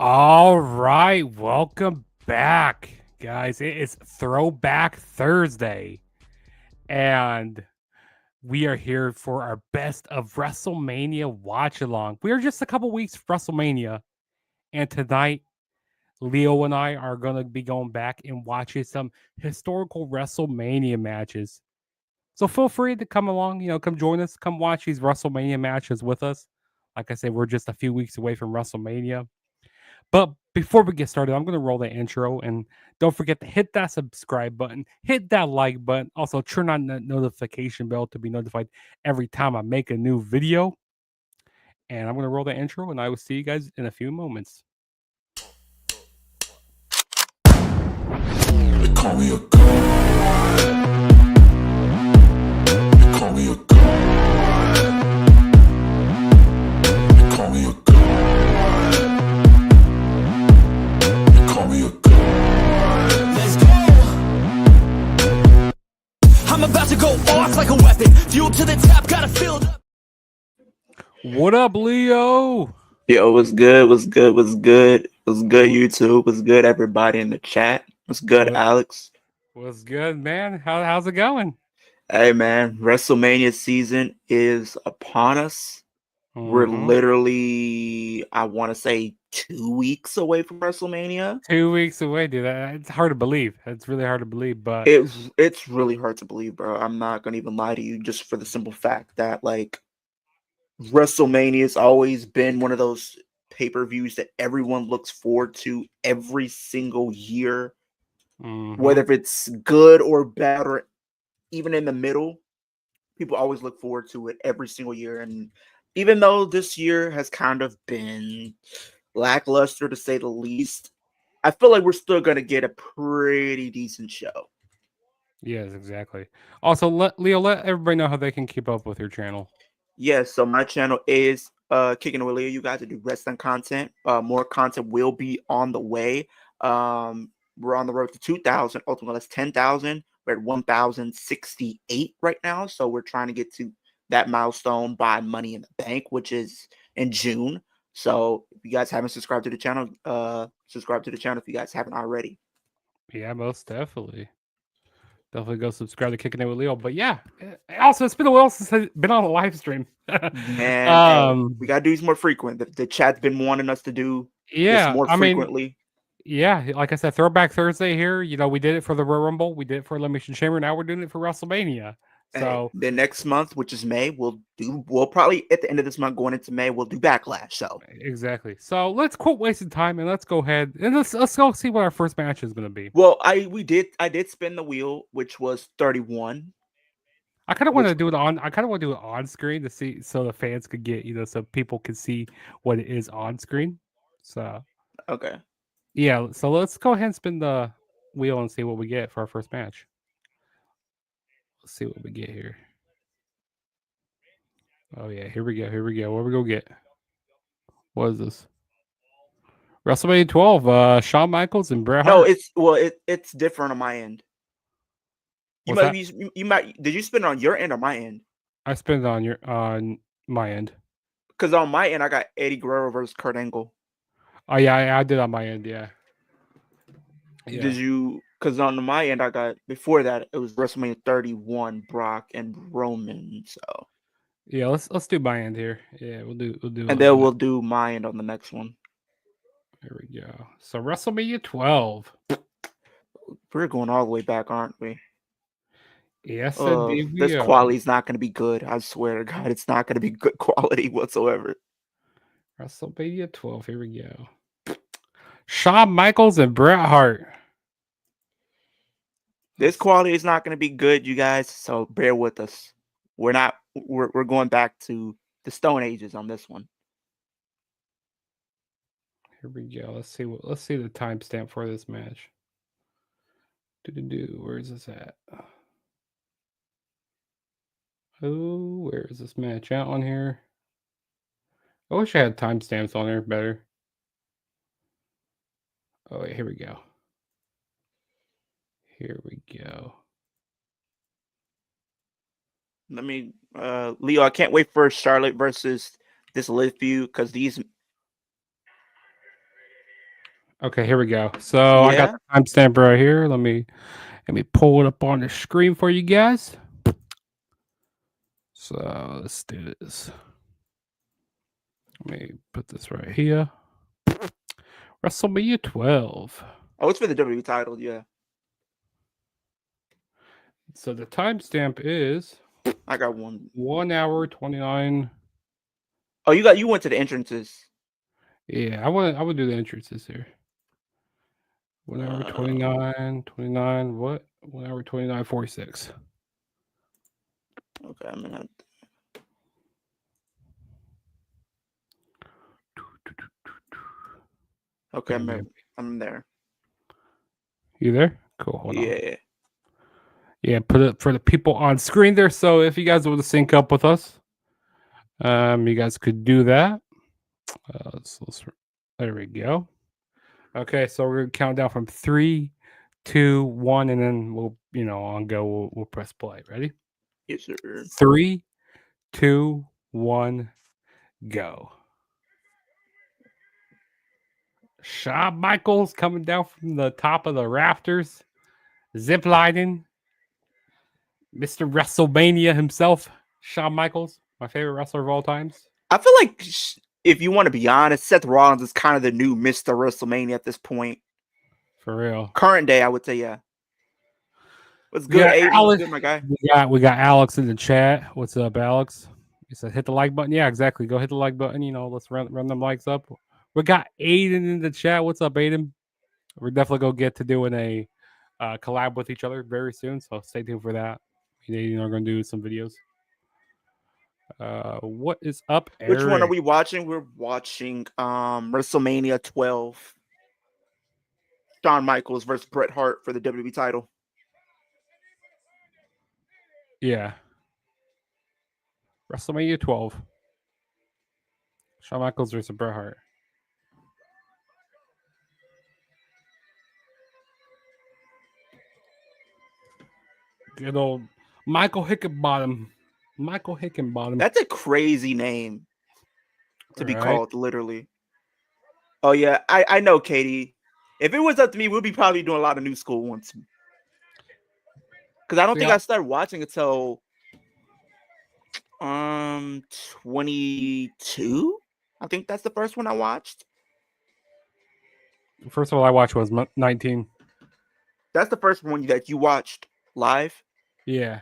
All right, welcome back, guys. It is Throwback Thursday, and we are here for our best of WrestleMania watch along. We are just a couple weeks from WrestleMania, and tonight, Leo and I are going to be going back and watching some historical WrestleMania matches. So feel free to come along, come join us, come watch these WrestleMania matches with us. Like I said, we're just a few weeks away from WrestleMania. But before we get started, I'm going to roll the intro, and don't forget to hit that subscribe button, hit that like button, also turn on the notification bell to be notified every time I make a new video. And I'm going to roll the intro, and I will see you guys in a few moments. They call me a god. They call me a god. They call me a god. I'm about to go off like a weapon. Fuel to the top, gotta fill up. What up, Leo? Yo, what's good? What's good? What's good? What's good, YouTube? What's good, everybody in the chat? What's good, Alex? What's good, man? How's it going? Hey, man, WrestleMania season is upon us. We're literally, I want to say, 2 weeks away from WrestleMania. 2 weeks away, dude. It's hard to believe. It's really hard to believe, but it's really hard to believe, bro. I'm not gonna even lie to you, just for the simple fact that like WrestleMania has always been one of those pay-per-views that everyone looks forward to every single year, whether it's good or bad or even in the middle. People always look forward to it every single year, and even though this year has kind of been lackluster to say the least, I feel like we're still going to get a pretty decent show. Yes, exactly. Also, let everybody know how they can keep up with your channel. Yes, so my channel is Kicking It with Leo, you guys to do wrestling content. More content will be on the way. We're on the road to 2,000. Ultimately, that's 10,000. We're at 1,068 right now, so we're trying to get to that milestone by Money in the Bank, which is in June. So if you guys haven't subscribed to the channel, subscribe to the channel if you guys haven't already. Yeah, most definitely. Definitely go subscribe to Kicking It with Leo. But yeah, also it's been a while since I've been on a live stream. Man, hey, we gotta do these more frequent. The chat's been wanting us to do this Yeah, more I mean, frequently. yeah, like I said, Throwback Thursday here. You know, we did it for the Royal Rumble, we did it for Elimination Chamber. Now we're doing it for WrestleMania. Hey, So the next month, which is May, we'll probably at the end of this month going into May, we'll do Backlash. So exactly. So let's quit wasting time and let's go ahead and let's go see what our first match is going to be. well, I did spin the wheel, which was 31. I kind of want Which to do it on. I kind of want to do it on screen to see, so the fans could get, so people can see what it is on screen. So okay. yeah, so let's go ahead and spin the wheel and see what we get for our first match. Let's see what we get here. Oh yeah, here we go. Here we go. What we go get? What is this? WrestleMania 12. Shawn Michaels and Bret No, Hart. it's different on my end. What's that? You might did you spin it on your end or my end? I spent it on my end. Because on my end, I got Eddie Guerrero versus Kurt Angle. Oh yeah, I did on my end. Yeah. Did you? Because on my end, I got before that it was WrestleMania 31, Brock and Roman. So Yeah, let's do my end here. Yeah, we'll do and then we'll do my end on the next one. Here we go. So WrestleMania 12. We're going all the way back, aren't we? Yes, indeed we this are. quality's not going to be good. I swear to God, it's not going to be good quality whatsoever. WrestleMania 12. Here we go. Shawn Michaels and Bret Hart. This quality is not going to be good, you guys. So bear with us. We're going back to the Stone Ages on this one. Here we go. Let's see the timestamp for this match. Where is this at? Oh, where is this match out on here? I wish I had timestamps on there better. Oh, wait, here we go. Here we go. Let me, Leo, I can't wait for Charlotte versus this Liv feud because these. Okay, here we go. So I got the timestamp right here. Let me pull it up on the screen for you guys. So let's do this. Let me put this right here. WrestleMania 12. Oh, it's for the WWE title, yeah. So the timestamp is I got 1 hour 29. Oh, you went to the entrances. Yeah, I would do the entrances here. 1 hour 29. What? 1 hour 29:46. Okay, I'm gonna. Okay, I'm there. You there? Cool. Hold on. Yeah. Yeah, put it for the people on screen there. So if you guys want to sync up with us, you guys could do that. There we go. Okay, so we're gonna count down from 3, 2, 1, and then we'll, on go. We'll press play. Ready? Yes, sir. 3, 2, 1, go. Shawn Michaels coming down from the top of the rafters, zip lining. Mr. WrestleMania himself, Shawn Michaels, my favorite wrestler of all times. I feel like if you want to be honest, Seth Rollins is kind of the new Mr. WrestleMania at this point. For real. Current day, I would say, yeah. What's good, Aiden? What's good, my guy? We got Alex in the chat. What's up, Alex? He said hit the like button. Yeah, exactly. Go hit the like button. Let's run them likes up. We got Aiden in the chat. What's up, Aiden? We're definitely gonna get to doing a collab with each other very soon. So stay tuned for that. Me and Aiden are gonna do some videos. What is up, Eric? Which one are we watching? We're watching WrestleMania 12. Shawn Michaels versus Bret Hart for the WWE title. Yeah. WrestleMania 12. Shawn Michaels versus Bret Hart. Good old Michael Hickenbottom. Michael Hickenbottom. That's a crazy name to be Right. called, literally. Oh yeah, I know, Katie. If it was up to me, we'd be probably doing a lot of new school ones. Because I don't think I started watching until 22. I think that's the first one I watched. First of all, I watched was 19. That's the first one that you watched live. Yeah.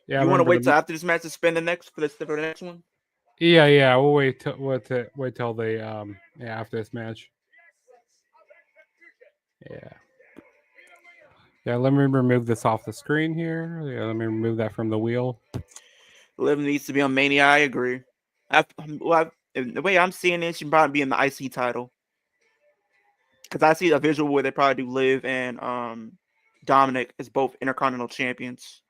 Yeah. You want to wait till after this match to spend the next for the next one? Yeah. We'll wait till they after this match. Yeah. Yeah, let me remove this off the screen here. Yeah, let me remove that from the wheel. Liv needs to be on Mania. I agree. The way I'm seeing it, she should probably be in the IC title. Because I see a visual where they probably do Liv and Dominic as both Intercontinental champions.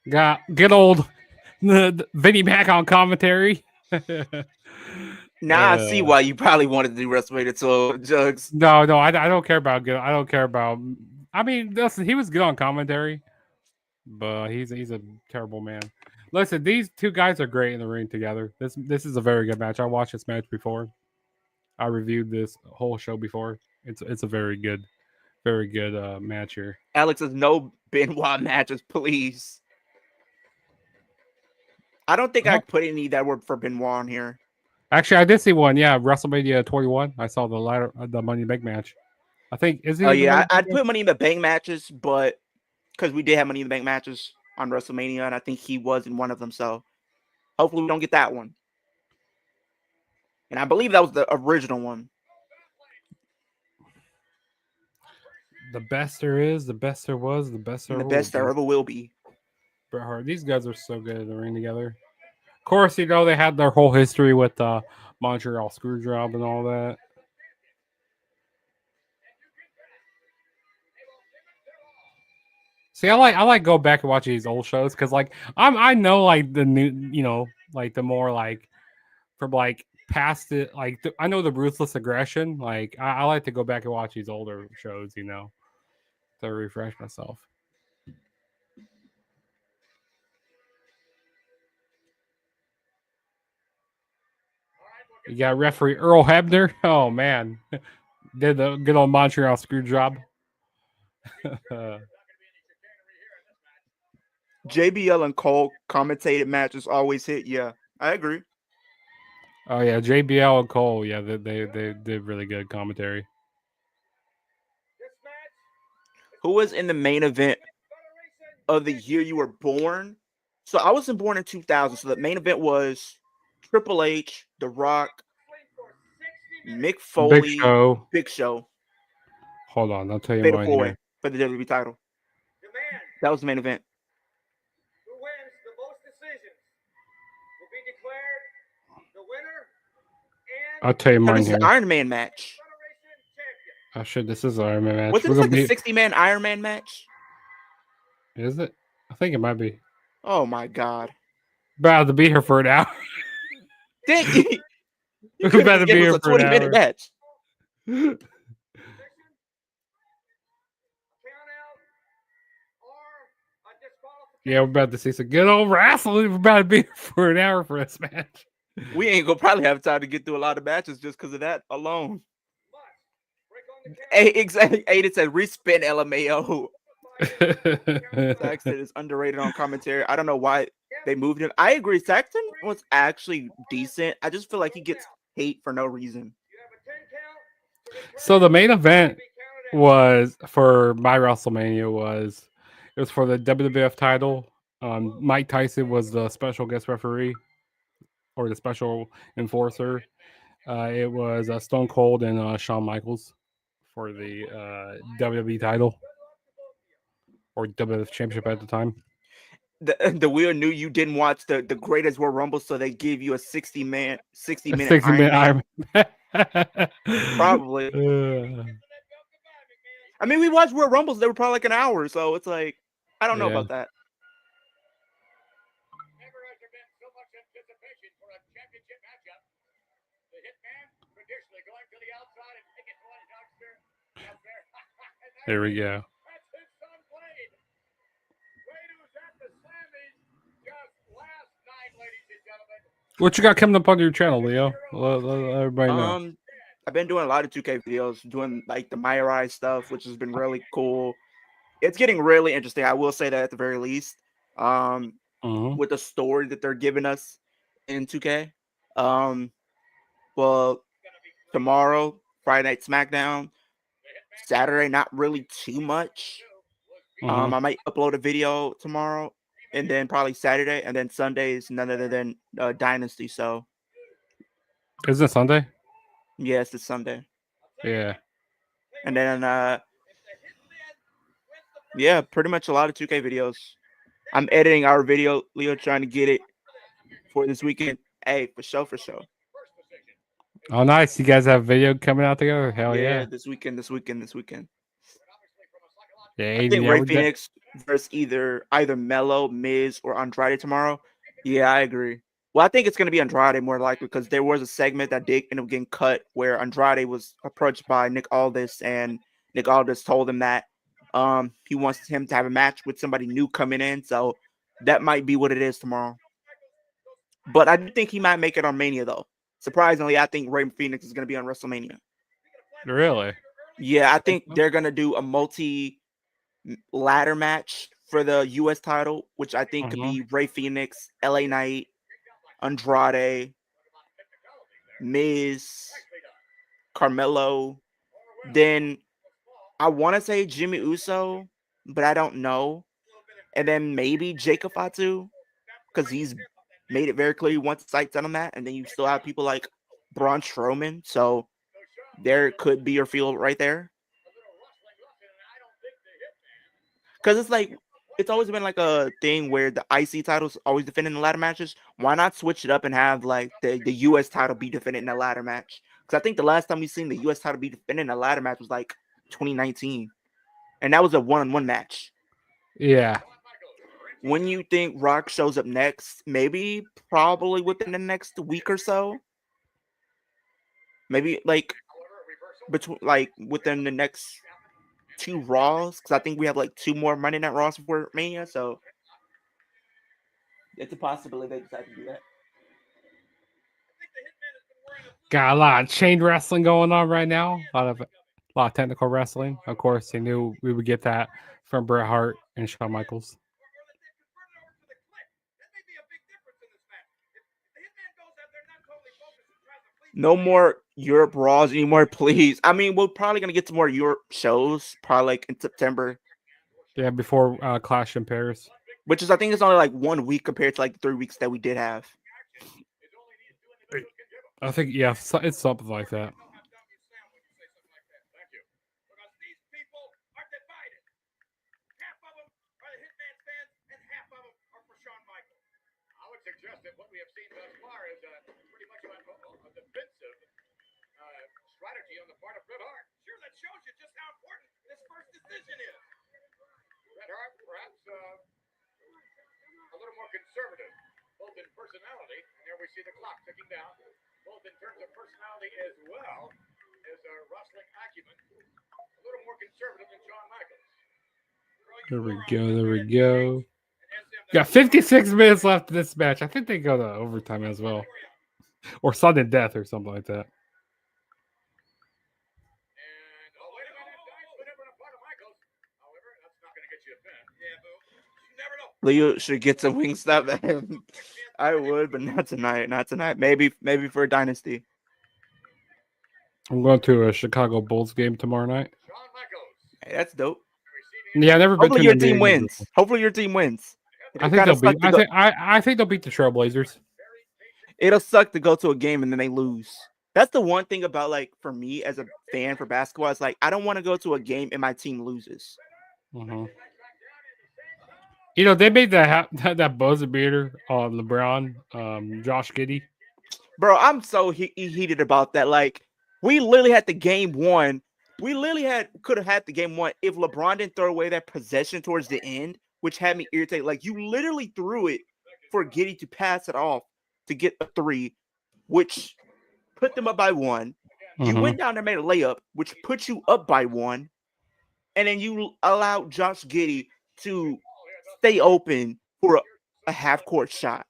Got good old Vinnie Mac on commentary. Now I see why you probably wanted to do WrestleMania 12, Jugs. No, I don't care about good. I don't care about. I mean, listen, he was good on commentary, but he's a terrible man. Listen, these two guys are great in the ring together. This is a very good match. I watched this match before. I reviewed this whole show before. It's a very good match here. Alex says no Benoit matches, please. I don't think I put any that were for Benoit on here. Actually, I did see one. Yeah, WrestleMania 21. I saw the Money in the Bank match. I think is it? Oh yeah, I'd put Money in the Bank matches, but because we did have Money in the Bank matches on WrestleMania, and I think he was in one of them. So hopefully we don't get that one. And I believe that was the original one. The best there is, the best there was, the best there the best there ever will be. Bret Hart. These guys are so good in the ring together. Of course, you know they had their whole history with Montreal Screwjob and all that. See, I like go back and watch these old shows because like I know like the new like the more like from like past it like I know the Ruthless Aggression. Like I like to go back and watch these older shows, to refresh myself. You got referee Earl Hebner. Oh man, did the good old Montreal screw job. JBL and Cole commentated matches always hit. Yeah, I agree. Oh yeah, JBL and Cole. Yeah, they did really good commentary. Who was in the main event of the year you were born? So I wasn't born in 2000. So the main event was Triple H, The Rock, Mick Foley, Big Show. Hold on, I'll tell you mine here. For the WWE title. That was the main event. Who wins the most decisions will be declared the winner. I'll tell you mine here. This is an Iron Man match. Oh shit, this is an Iron Man match. Was this like a 60-man Iron Man match? Is it? I think it might be. Oh my god. About to be here for an hour. Dick, you better be here for 20-minute match. Yeah, we're about to see some good old wrestling. We're about to be here for an hour for this match. We ain't gonna probably have time to get through a lot of matches just because of that alone. Hey, exactly. Aiden said respin LMAO. Saxton is underrated on commentary. I don't know why they moved him. I agree. Saxton was actually decent. I just feel like he gets hate for no reason. So the main event was for my WrestleMania was for the WWF title. Mike Tyson was the special guest referee or the special enforcer. It was Stone Cold and Shawn Michaels for the WWE title or WWF Championship at the time. The wheel knew you didn't watch the Greatest Royal Rumble, so they gave you a 60-minute 60-minute Iron Man. Probably. I mean, we watched World Rumbles. They were probably like an hour, so it's like I don't know Yeah. about that. Never has there been so much anticipation for a championship matchup. The Hitman traditionally going to the outside and taking one youngster out there. There we go. That's his son Wade. Wade who was at the Slammies just last night, ladies and gentlemen. What you got coming up on your channel, Leo? Let everybody know. I've been doing a lot of 2K videos, doing like the My Rise stuff, which has been really cool. It's getting really interesting. I will say that at the very least. Mhm. With the story that they're giving us in 2K. Well, tomorrow, Friday Night SmackDown. Saturday, not really too much. Mhm. I might upload a video tomorrow, and then probably Saturday, and then Sunday is none other than Dynasty. So Isn't it Sunday? yes, it's Sunday, Yeah. and then yeah, pretty much a lot of 2K videos. I'm editing our video, Leo, trying to get it for this weekend. Hey, for sure, for sure. Oh, nice. You guys have a video coming out together? Hell yeah. This weekend. Yeah, I Aiden, think yeah, Ray we're Phoenix versus either Mello, Miz, or Andrade tomorrow. Yeah, I agree. Well, I think it's going to be Andrade more likely because there was a segment that did end up getting cut where Andrade was approached by Nick Aldis, and Nick Aldis told him that he wants him to have a match with somebody new coming in. So that might be what it is tomorrow. But I do think he might make it on Mania, though. Surprisingly, I think Ray Phoenix is going to be on WrestleMania. really. Yeah, I think they're going to do a ladder match for the U.S. title, which I think could be Ray Phoenix, LA Knight, Andrade, Miz, Carmelo. Then I want to say Jimmy Uso, but I don't know. And then maybe Jacob Fatu, because he's made it very clear he wants sights on that. And then you still have people like Braun Strowman. So there could be your field right there. Because it's like, it's always been like a thing where the IC titles always defended in the ladder matches. Why not switch it up and have like the US title be defended in a ladder match? Because I think the last time we seen the US title be defended in a ladder match was like 2019. And that was a one-on-one match. Yeah. When you think Rock shows up next, maybe probably within the next week or so. Maybe like within the next 2 Raws, because I think we have like 2 more Monday Night Raws before Mania, so it's a possibility they decide to do that. Got a lot of chain wrestling going on right now. A lot of technical wrestling. Of course, they knew we would get that from Bret Hart and Shawn Michaels. No more Europe Raws anymore, please. I mean, we're probably gonna get some more Europe shows, probably like in September. Yeah, before Clash in Paris. Which is, I think, it's only like 1 week compared to like the 3 weeks that we did have. I think, yeah, it's something like that. Suggest that what we have seen thus far is pretty much a defensive strategy on the part of Bret Hart. Sure, that shows you just how important this first decision is. Bret Hart, perhaps a little more conservative, both in personality, and there we see the clock ticking down, both in terms of personality as well as wrestling acumen, a little more conservative than Shawn Michaels. There we go. Got 56 minutes left in this match. I think they go to overtime as well. Or sudden death or something like that. Leo should get some wing stop. I would, but not tonight. Not tonight. Maybe for a Dynasty. I'm going to a Chicago Bulls game tomorrow night. Hey, that's dope. Yeah, I've never been to Hopefully your team wins. Hopefully your team wins. I think they'll beat. I think they'll beat the Trailblazers. It'll suck to go to a game and then they lose. That's the one thing about, like, for me as a fan for basketball. It's like I don't want to go to a game and my team loses. Mm-hmm. You know, they made that buzzer beater on LeBron, Josh Giddey. Bro, I'm so heated about that. Like, we literally had the game 1 We literally could have had the game won if LeBron didn't throw away that possession towards the end, which had me irritated. Like, you literally threw it for Giddey to pass it off to get a 3, which put them up by 1. You went down there and made a layup, which put you up by 1. And then you allowed Josh Giddey to stay open for a half-court shot.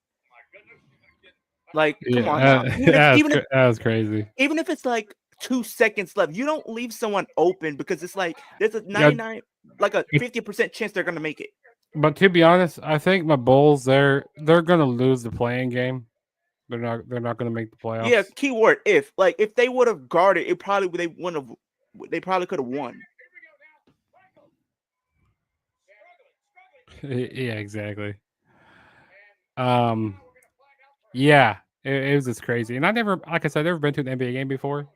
Like, come on now. That was crazy. Even if it's like 2 seconds left, you don't leave someone open because it's like there's a 99, like a 50% chance they're gonna make it. But to be honest, I think my Bulls they're gonna lose the playing game. They're not gonna make the playoffs. Yeah, keyword if. Like if they would have guarded, they probably could have won. Yeah, exactly. Yeah, it was just crazy. And I never, like I said, I've never been to an NBA game before.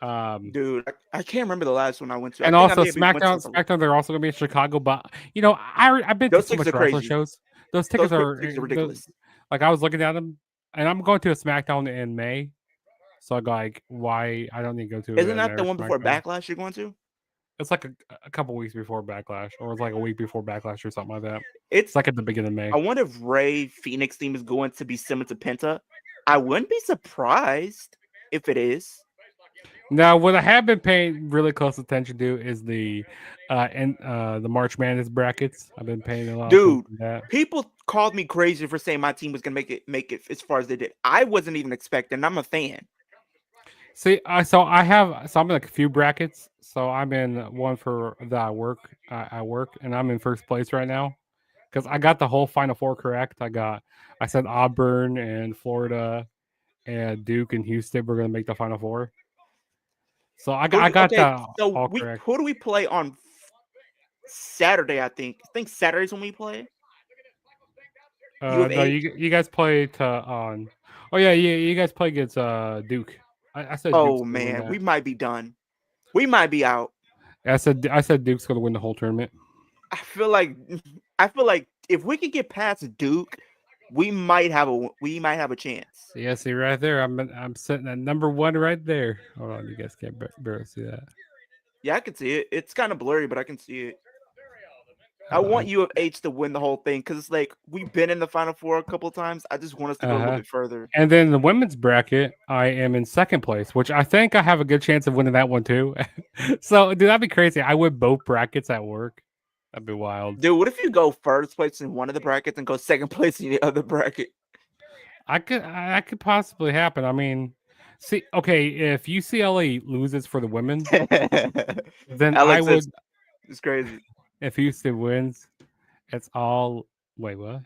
Dude, I can't remember the last one I went to. And also SmackDown, they're also gonna be in Chicago. But I've been to so much wrestling shows. Those tickets are ridiculous. Like I was looking at them, and I'm going to a SmackDown in May. So I'm like, why I don't need to go to? Isn't that the one before Backlash you're going to? It's like a couple weeks before Backlash, or it's like a week before Backlash, or something like that. It's like at the beginning of May. I wonder if Ray Phoenix team is going to be similar to Penta. I wouldn't be surprised if it is. Now, what I have been paying really close attention to is the March Madness brackets. I've been paying a lot. Dude, of that. People called me crazy for saying my team was gonna make it as far as they did. I wasn't even expecting. I'm a fan. See, I'm in like a few brackets. So I'm in one for I work, and I'm in first place right now because I got the whole Final Four correct. I said Auburn and Florida and Duke and Houston were going to make the Final Four. So I got that all correct. Who do we play on Saturday? I think Saturday's when we play. No, you guys play on. Oh yeah, you guys play against Duke. I said. Oh Duke's man, we might be done. We might be out. I said Duke's going to win the whole tournament. I feel like if we can get past Duke, we might have a chance. Yeah, see right there, I'm sitting at number 1 right there. Hold on, you guys can't barely see that. Yeah, I can see it. It's kind of blurry, but I can see it. I want U of H to win the whole thing because it's like we've been in the Final Four a couple of times. I just want us to go a little bit further. And then the women's bracket, I am in second place, which I think I have a good chance of winning that one too. So, dude, that'd be crazy. I win both brackets at work. That'd be wild. Dude, what if you go first place in one of the brackets and go second place in the other bracket? I could possibly happen. I mean, see, okay, if UCLA loses for the women, then I would. It's crazy. If Houston wins, it's all. Wait, what?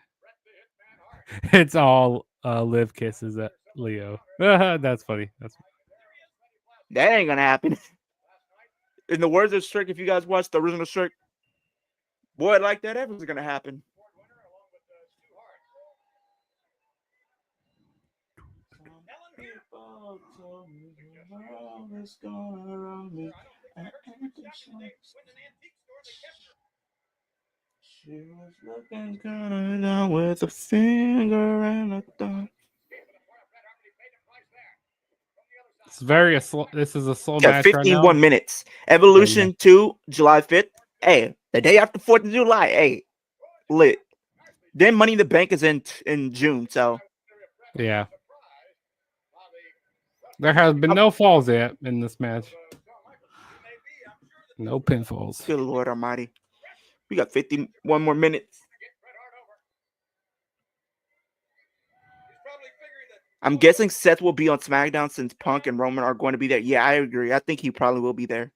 It's all live kisses at Leo. That's funny. That ain't gonna happen. In the words of Strick, if you guys watched the original Strick, boy, like that ever was gonna happen. She was looking kind of down with a finger and a thumb. This is a slow match. 51 minutes. Evolution 2, July 5th. Hey, the day after 4th of July. Hey, lit. Then Money in the Bank is in June. So, yeah. There has been no falls yet in this match. No pinfalls. Good Lord Almighty. We got 51 more minutes. I'm guessing Seth will be on SmackDown since Punk and Roman are going to be there. Yeah, I agree. I think he probably will be there.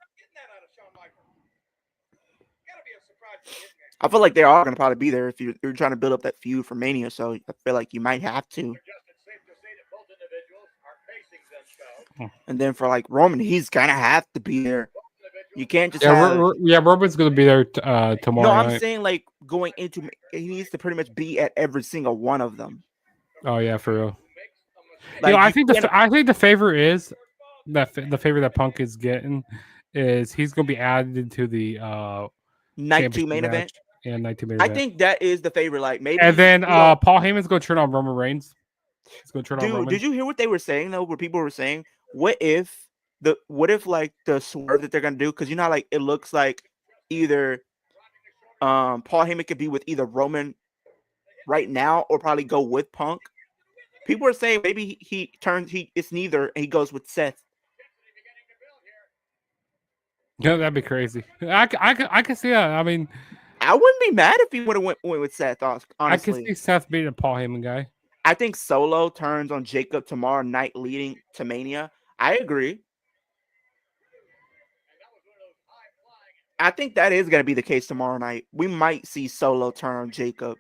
I feel like they are going to probably be there if you're trying to build up that feud for Mania. So I feel like you might have to. And then for like Roman, he's going to have to be there. You can't just Roman's going to be there tomorrow. No, I'm saying like going into he needs to pretty much be at every single one of them. Oh yeah, for real. Like, I think the favor is that the favor that Punk is getting is he's going to be added into the night 2 main event. Yeah, night 2 main event. I think that is the favor. Like maybe. And then Paul Heyman's going to turn on Roman Reigns. He's going to turn on Roman. Did you hear what they were saying though? Where people were saying, what if what if like the swerve that they're gonna do? Because you know, how, like it looks like either Paul Heyman could be with either Roman right now or probably go with Punk. People are saying maybe he turns it's neither and he goes with Seth. Yeah, that'd be crazy. I can see that. I mean, I wouldn't be mad if he would have went with Seth. I can Honestly, see Seth being a Paul Heyman guy. I think Solo turns on Jacob tomorrow night, leading to Mania. I agree. I think that is going to be the case tomorrow night. We might see Solo turn on Jacob.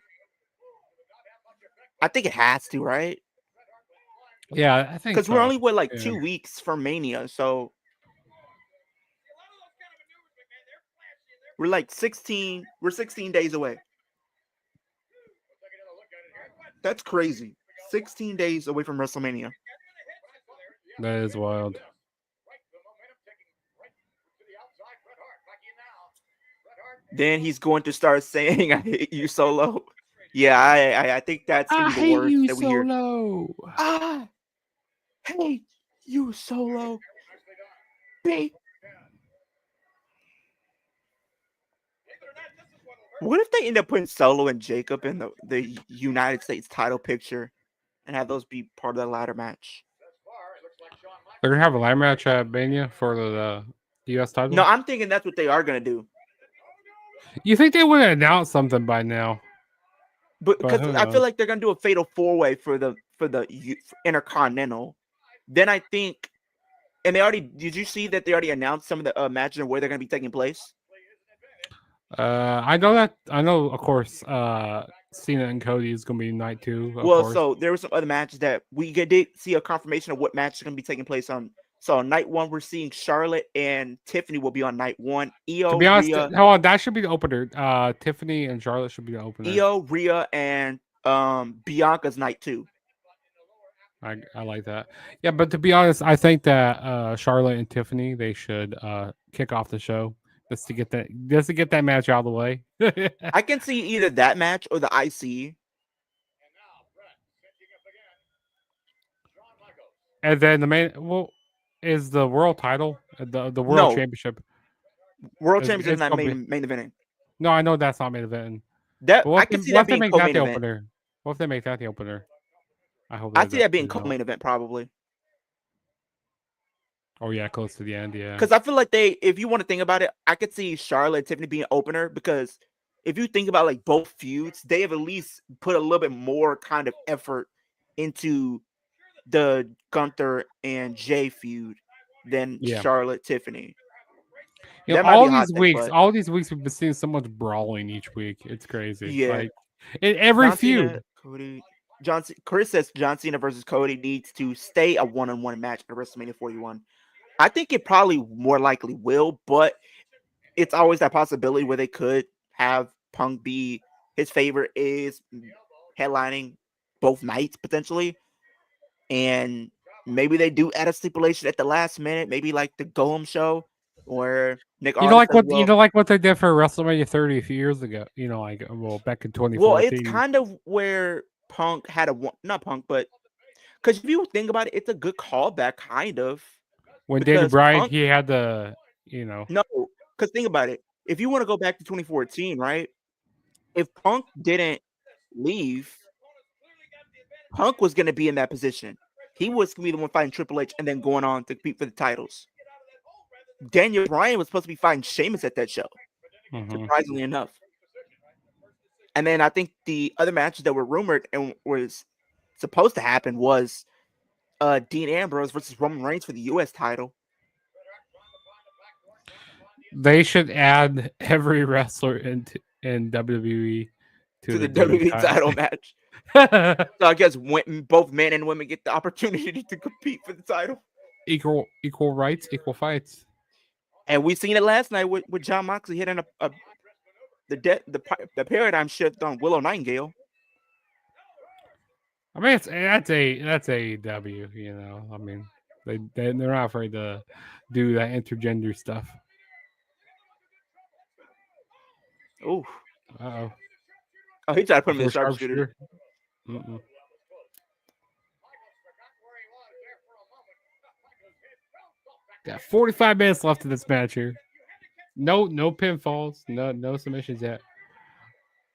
I think it has to, right? Yeah, I think Because so. we're only with like Yeah. 2 weeks from Mania, so we're like 16. We're 16 days away. That's crazy. 16 days away from WrestleMania. That is wild. Then he's going to start saying, "I hate you, Solo." Yeah, I think that's gonna be the worst that we hear. Solo. I hate you, Solo. B. What if they end up putting Solo and Jacob in the United States title picture and have those be part of the ladder match? They're gonna have a ladder match at Mania for the U.S. title. No, I'm thinking that's what they are gonna do. You think they would announce something by now? But But because who I feel knows? like they're gonna do a fatal 4-way for the Intercontinental. Then I think, and did you see that they already announced some of the matches and where they're gonna be taking place? I know that. I know, of course. Cena and Cody is gonna be night 2. Of Well, course. so there were some other matches that did see a confirmation of what match is gonna be taking place on. So on night 1, we're seeing Charlotte and Tiffany will be on night 1. To be honest, hold on, that should be the opener. Tiffany and Charlotte should be the opener. Rhea, and Bianca's night 2. I like that. Yeah, but to be honest, I think that Charlotte and Tiffany they should kick off the show just to get that match out of the way. I can see either that match or the IC. And then the main is the world title, the world No. championship. World It's- Championship is it's not gonna be- main eventing. No, I know that's not main event. That But I can see that being make that co-main the event. opener? What if they make that the opener? I hope I they see that being don't. co-main event probably. Oh yeah, close to the end. Yeah. Because I feel like if you want to think about it, I could see Charlotte and Tiffany being opener because if you think about like both feuds, they have at least put a little bit more kind of effort into the Gunther and Jay feud than Yeah. Charlotte Tiffany. You know, That might be a hot take, but all these weeks, we've been seeing so much brawling each week. It's crazy. yeah. Like in every John feud. Cena, Cody, Chris says John Cena versus Cody needs to stay a one-on-one match at WrestleMania 41. I think it probably more likely will, but it's always that possibility where they could have Punk be his favorite is headlining both nights potentially, and maybe they do add a stipulation at the last minute, maybe like the Golem show, where Nick You know, Aldis says, well, like what they did for WrestleMania 30 a few years ago. You know, like back in 2014. well, it's kind of where Punk had not Punk, but because if you think about it, it's a good callback, kind of. When Daniel Because Bryan, Punk, he had the, no, because think about it. If you want to go back to 2014, right? If Punk didn't leave, Punk was going to be in that position. He was going to be the one fighting Triple H and then going on to compete for the titles. Daniel Bryan was supposed to be fighting Sheamus at that show, surprisingly enough. And then I think the other matches that were rumored and was supposed to happen was Dean Ambrose versus Roman Reigns for the U.S. title. They should add every wrestler in WWE to the WWE title match. So I guess both men and women get the opportunity to compete for the title. Equal rights, equal fights. And we seen it last night with John Moxley hitting the paradigm shift on Willow Nightingale. I mean, that's AEW. You know, I mean, they're not afraid to do that intergender stuff. Oh, Uh-oh. Oh, he tried to put him in the sharpshooter. Got 45 minutes left in this match here. No pinfalls, no submissions yet.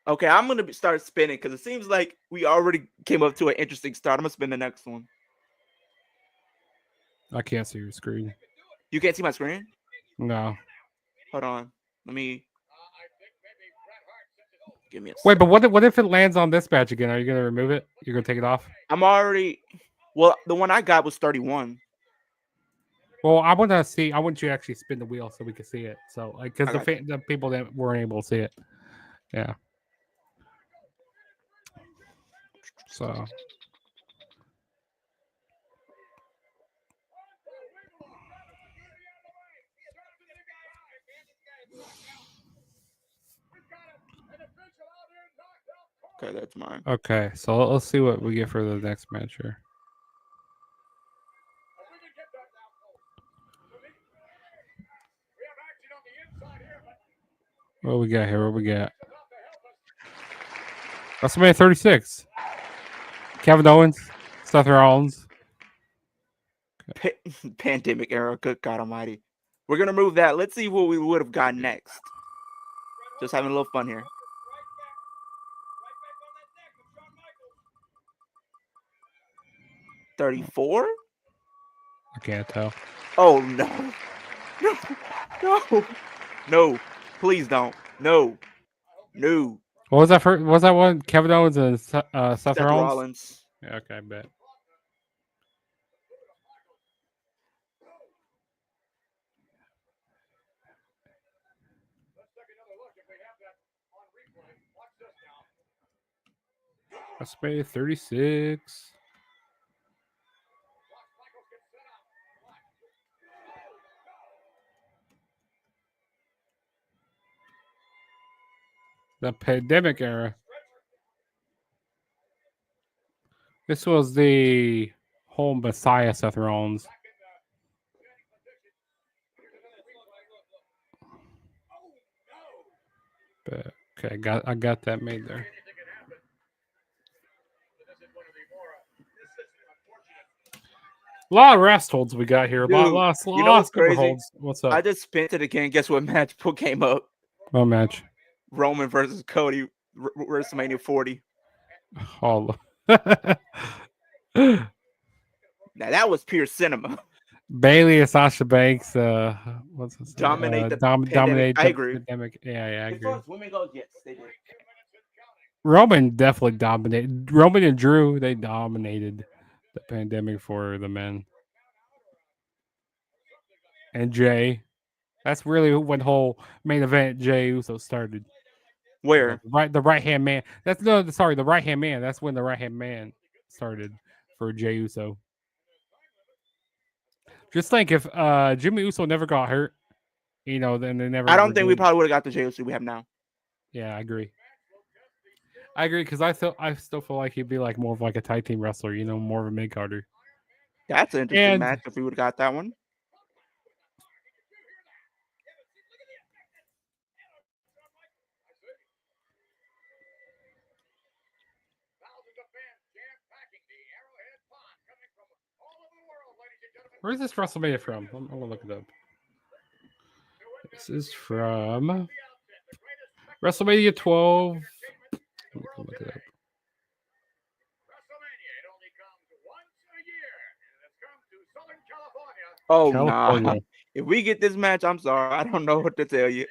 Okay, I'm gonna start spinning because it seems like we already came up to an interesting start. I'm gonna spin the next one. I can't see your screen. You can't see my screen? No. Hold on. Let me. Give me a Wait, sec. but what if it lands on this match again? Are you gonna remove it? You're gonna take it off? I'm already. Well, the one I got was 31. Well, I want to see. I want you to actually spin the wheel so we can see it. So, like, because I got the people that weren't able to see it. Yeah. So. Okay, that's mine. Okay, so let's see what we get for the next match here. What we got here? What we got? WrestleMania 36. Kevin Owens, Seth Rollins. Pandemic era. Good God Almighty. We're gonna remove that. Let's see what we would have got next. Just having a little fun here. $34? I can't tell. Oh no. No. Please don't. No. What was that first? Was that one? Kevin Owens and Seth Seth Rollins? Rollins. Yeah, okay, I bet. WrestleMania 36. The pandemic era. This was the whole Messiah Seth Rollins. But okay, I got that made there. A lot of rest holds we got here. A Dude, lot you know what's skipper crazy? holds. What's up? I just spent it again. Guess what match came up? What match? Roman versus Cody, WrestleMania 40. Oh. Now that was pure cinema. Bailey and Sasha Banks. What's this? Dominate the dominate pandemic. I the agree. pandemic. Yeah, I As agree. far as women goes, yes, they did. Roman definitely dominated. Roman and Drew, they dominated the pandemic for the men. And Jay. That's really when whole main event Jay Uso started. Where? The right hand man. The right hand man. That's when the right hand man started for Jay Uso. Just think if Jimmy Uso never got hurt, then they never. I don't think we probably would have got the JOC we have now. Yeah, I agree. Because I still feel like he'd be like more of like a tag team wrestler, more of a mid carder. That's an interesting match if we would have got that one. Where's this WrestleMania from? I'm gonna look it up. This is from WrestleMania 12. Look it up. Oh no! Nah. If we get this match, I'm sorry. I don't know what to tell you.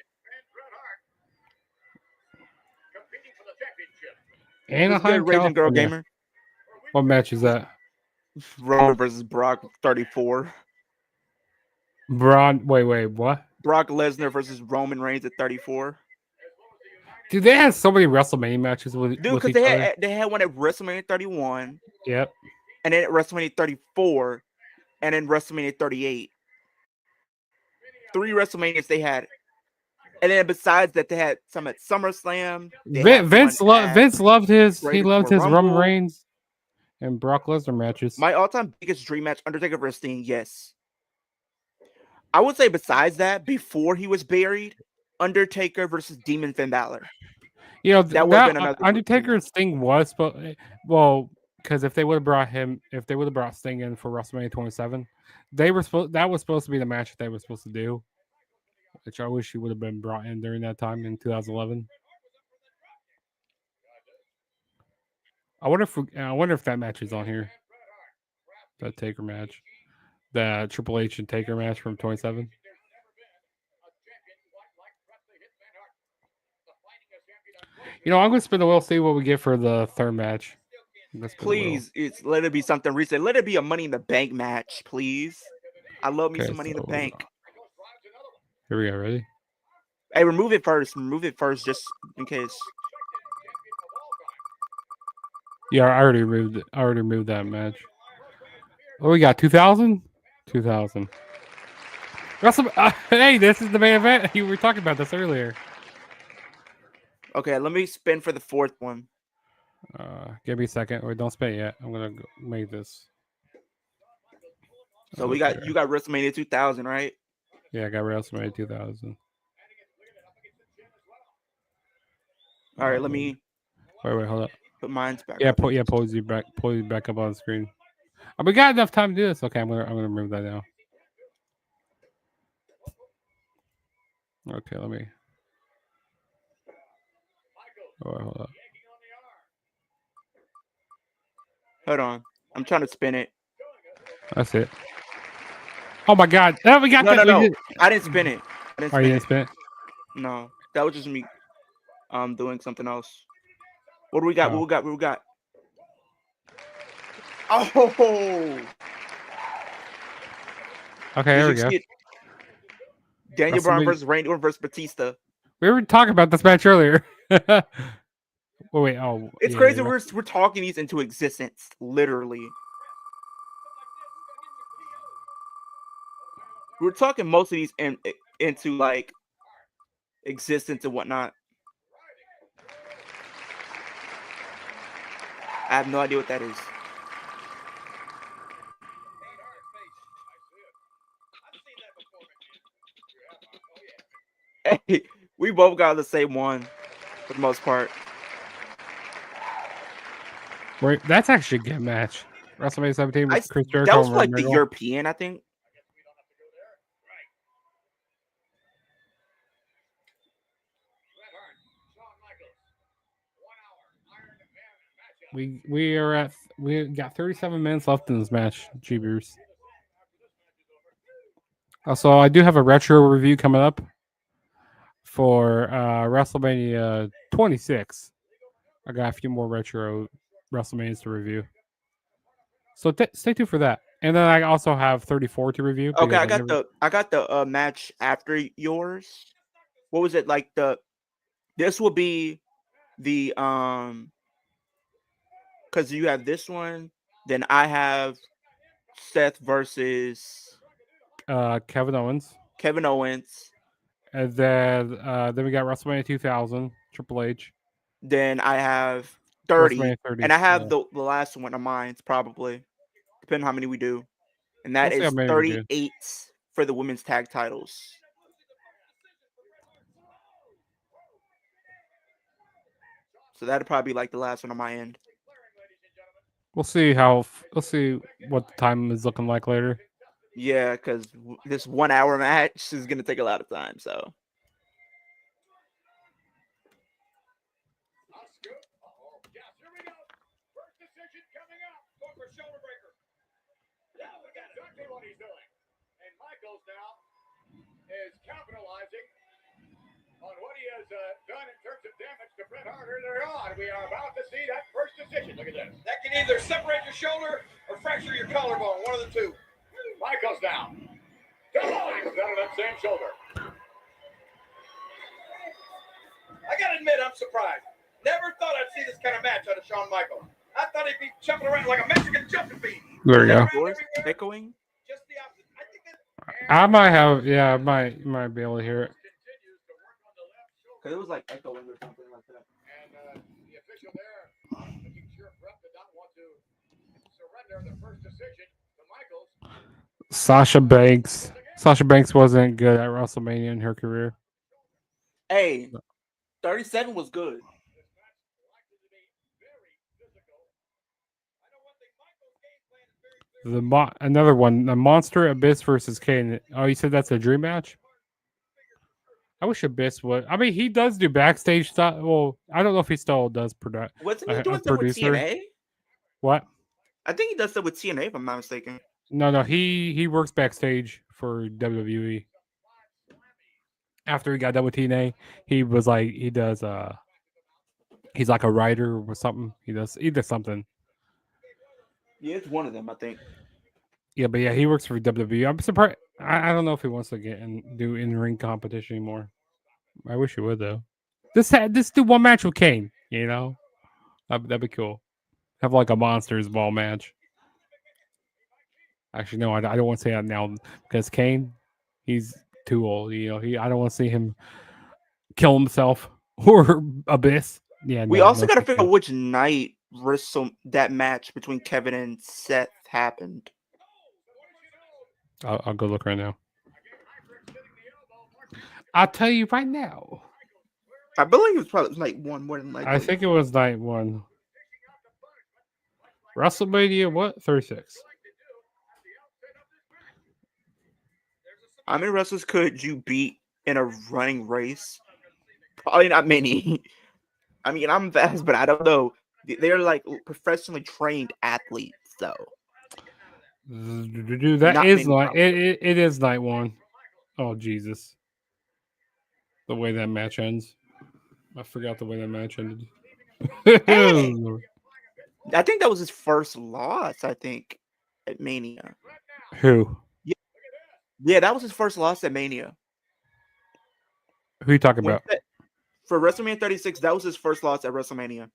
Anaheim, Raging Girl Gamer. What match is that? Roman versus Brock 34. Wait, what? Brock Lesnar versus Roman Reigns at 34. Dude, they had so many WrestleMania matches with because they had one at WrestleMania 31. Yep. And then at WrestleMania 34, and then WrestleMania 38. 3 WrestleManias they had. And then besides that, they had some at SummerSlam. Vince loved his Rumble. Roman Reigns and Brock Lesnar matches. My all-time biggest dream match, Undertaker versus Sting, yes. I would say besides that, before he was buried, Undertaker versus Demon Finn Balor. That would have been another Undertaker and Sting was, but because if they would have brought Sting in for WrestleMania 27, that was supposed to be the match that they were supposed to do, which I wish he would have been brought in during that time in 2011. I wonder if that match is on here. That Taker match, the Triple H and Taker match from 27. You know, I'm gonna spin the wheel, see what we get for the third match. Please, let it be something recent. Let it be a Money in the Bank match, please. I love me some Money in the Bank. Here we go. Ready? Hey, remove it first. Remove it first, just in case. Yeah, I already removed it. I already removed that match. Oh, we got 2000. 2000. Hey, this is the main event. You were talking about this earlier. Okay, let me spin for the fourth one. Give me a second. Wait, don't spin yet. I'm gonna make this. So you got WrestleMania 2000, right? Yeah, I got WrestleMania 2000. All right, let me. Wait, hold up. Put mine's back. Yeah, pull you back up on the screen. We got enough time to do this. Okay, I'm gonna remove that now. Okay, let me. Oh, hold up. Hold on, I'm trying to spin it. That's it. Oh my God! Oh, we got no, that. No, no. I didn't spin it. You didn't spin it? No, that was just me. Doing something else. What do we got? Oh. What we got? Oh. Okay, there we go. Daniel Bryan versus Randy Orton versus Batista. We were talking about this match earlier. Wait. Oh, it's crazy. We're talking these into existence, literally. We're talking most of these into like existence and whatnot. I have no idea what that is. Hey, we both got the same one for the most part. Wait, that's actually a good match. WrestleMania 17 with Chris Jericho. That was like the European, I think. We got 37 minutes left in this match, G-Bruce. Also, I do have a retro review coming up for WrestleMania 26. I got a few more retro WrestleManias to review. So stay tuned for that. And then I also have 34 to review. Okay, I got the match after yours. What was it like? This will be the because you have this one, then I have Seth versus Kevin Owens. And then we got WrestleMania 2000, Triple H. Then I have 30, and I have the last one of mine, probably, depending on how many we do. And that is 38 for the women's tag titles. So that'd probably be like the last one on my end. We'll see what the time is looking like later. Yeah, because this 1 hour match is gonna take a lot of time. So. Is capitalizing on what he has done in terms of damage to Bret Hart earlier on. We are about to see that first decision. Look at this. That can either separate your shoulder or fracture your collarbone. One of the two. Michaels down. Double axe out of that same shoulder. I gotta admit, I'm surprised. Never thought I'd see this kind of match out of Shawn Michaels. I thought he'd be jumping around like a Mexican jumping bean. There we go. Echoing. Just the opposite. I think that. I might have, yeah, I might be able to hear it. Because it was like echoing or something like that. And the official there, making sure Brett did not want to surrender the first decision to Michaels. Sasha Banks wasn't good at WrestleMania in her career. Hey, 37 was good. Another one, the Monster Abyss versus Kane. Oh, you said that's a dream match? I wish Abyss would. I mean, he does do backstage stuff. Well, I don't know if he still does Wasn't he a doing stuff with producer. TNA? What? I think he does stuff with TNA, if I'm not mistaken. No, he works backstage for WWE. After he got done with TNA, he was like he does he's like a writer or something. He does something. Yeah, it's one of them, I think. Yeah, but yeah, he works for WWE. I'm surprised. I don't know if he wants to get and do in ring competition anymore. I wish he would though. This do one match with Kane. You know, that'd be cool. Have like a monsters ball match. Actually, no, I don't want to say that now because Kane, he's too old. You know, I don't want to see him kill himself or Abyss. Yeah, We no, also no, got to thank figure you. out which night that match between Kevin and Seth happened. I'll go look right now. I'll tell you right now. I believe it was probably night one, more than likely. I think it was night one. WrestleMania, what? 36. How many wrestlers could you beat in a running race? Probably not many. I mean, I'm fast, but I don't know. They're like professionally trained athletes, though. That Not is many, night. probably. It is night one. Oh Jesus! The way that match ends. I forgot the way that match ended. Hey, I think that was his first loss. I think at Mania. Who? Yeah, that was his first loss at Mania. Who you talking about? For WrestleMania 36, that was his first loss at WrestleMania.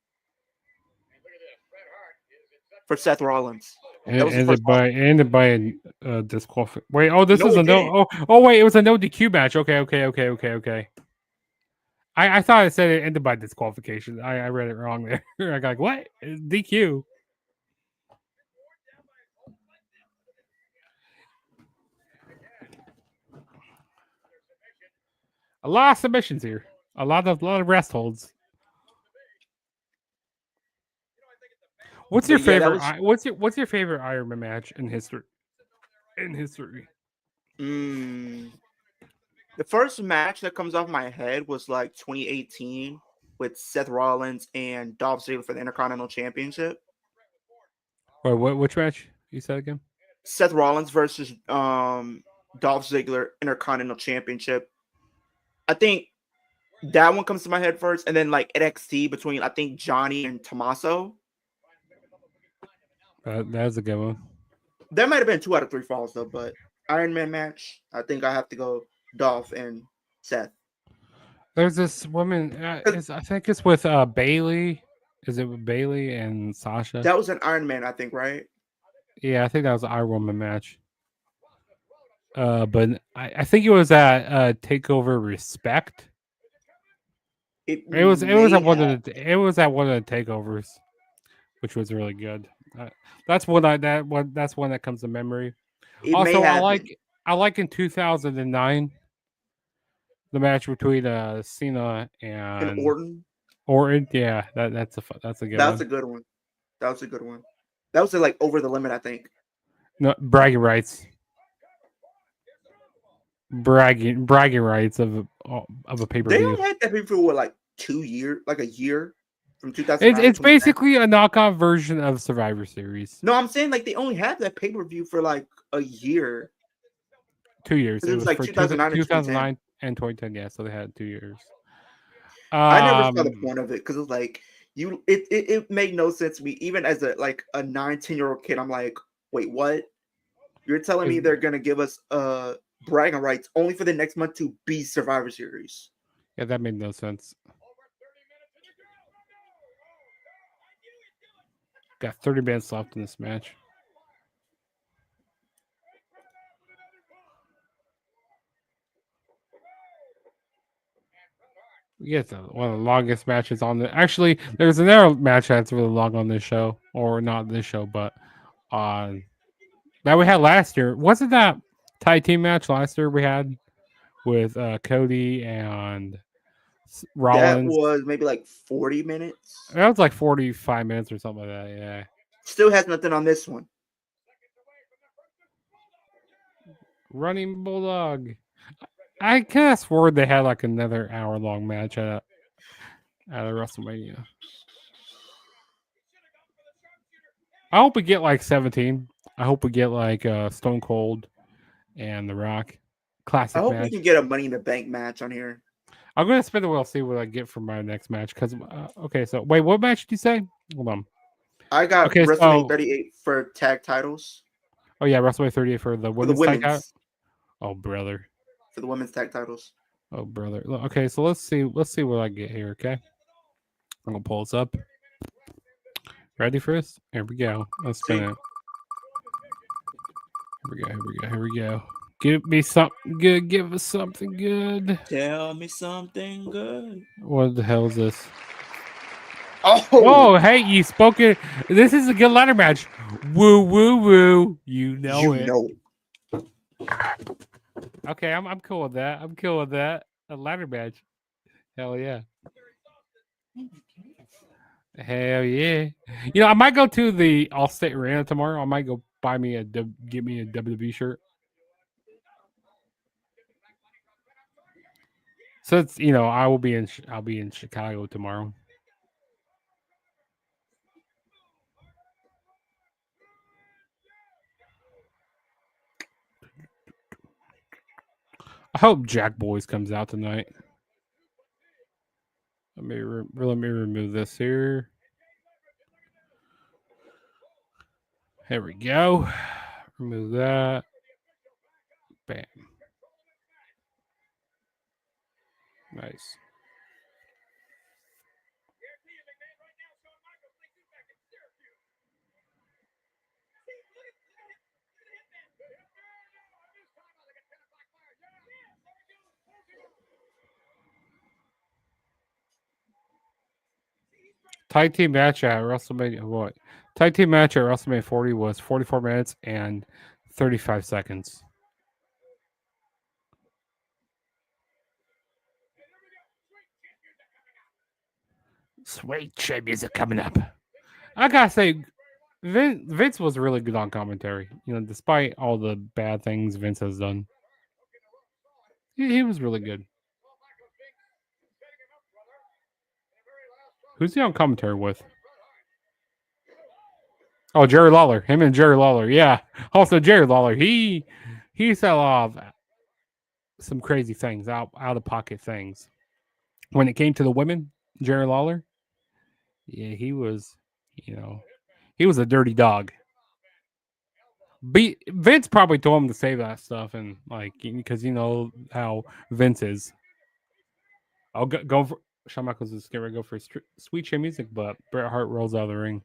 For Seth Rollins. That was his first loss. Ended by a disqualification. Wait, oh, this No, is it a no. Oh, wait, it was a no DQ match. Okay. I thought it said it ended by disqualification. I read it wrong there. I got like, what? DQ. A lot of submissions here. A lot of rest holds. What's your favorite? What's your favorite Iron Man match in history? The first match that comes off my head was like 2018 with Seth Rollins and Dolph Ziggler for the Intercontinental Championship. Wait, which match you said again? Seth Rollins versus Dolph Ziggler Intercontinental Championship. I think that one comes to my head first, and then like NXT between I think Johnny and Tommaso. That's a good one. There might have been 2 out of 3 falls though, but Iron Man match, I think I have to go Dolph and Seth. There's this woman. I think it's with Bailey. Is it with Bailey and Sasha? That was an Iron Man, I think, right? Yeah, I think that was an Iron Woman match. But I think it was at Takeover Respect. It was at one of the takeovers, which was really good. That's one that comes to memory. Also, I like in 2009 the match between Cena and Orton. Orton, yeah, that's a good one. That was a good one. That was like over the limit, I think. No bragging rights. Bragging rights of a pay per They view. only had that before what, like 2 years, like a year from 2009. It's basically a knockoff version of Survivor Series. No, I'm saying like they only had that pay per view for like a year. 2 years. It was like for 2009 and 2010. Yeah, so they had 2 years. I never saw the point of it because it was like it made no sense to me. Even as a 9-10-year-old kid, I'm like, wait, what? You're telling me they're gonna give us bragging rights only for the next month to be Survivor Series? Yeah, that made no sense. Got 30 minutes left in this match. Yeah, it's one of the longest matches on the. Actually, there's another match that's really long on this show, or not this show, but on that we had last year. Wasn't that tag team match last year we had with Cody and Rollins? That was maybe like 40 minutes. That was like 45 minutes or something like that. Yeah. Still has nothing on this one. Running Bulldog. I kind of swore they had like another hour-long match at WrestleMania. I hope we get like 17. I hope we get like Stone Cold and The Rock. I Classic hope match. we can get a Money in the Bank match on here. I'm gonna spin the wheel, see what I get for my next match. Cause okay, so wait, what match did you say? Hold on. I got Okay, WrestleMania so 38 for tag titles. oh yeah, WrestleMania 38 for the For the women's tag title. women's. Oh brother. For the women's tag titles. Oh brother. Okay, so let's see what I get here. Okay, I'm gonna pull this up. Ready for this? Here we go. Let's spin it. Here we go. Give me something good. Give us something good. Tell me something good. What the hell is this? Oh, hey, you spoke it. This is a good ladder match. Woo, woo, woo. You know it. Okay, I'm cool with that. I'm cool with that. A ladder match. Hell yeah. Hell yeah. You know, I might go to the Allstate Arena tomorrow. I might go buy me get me a WWE shirt. So it's I'll be in Chicago tomorrow. I hope Jack Boys comes out tonight. Let me remove this here. There we go. Remove that. Bam. Nice. Tag team match at WrestleMania. What? Tag team match at WrestleMania 40 was 44 minutes and 35 seconds. Sweet shit music coming up. I gotta say, Vince was really good on commentary. Despite all the bad things Vince has done, he was really good. Who's he on commentary with? Oh, Jerry Lawler. Him and Jerry Lawler. Yeah. Also, Jerry Lawler. He said a lot of some crazy things, out of pocket things. When it came to the women, Jerry Lawler, yeah, he was a dirty dog. Vince probably told him to say that stuff, and because how Vince is. I'll go for Shawn Michaels is going to go for sweet chin music, but Bret Hart rolls out of the ring.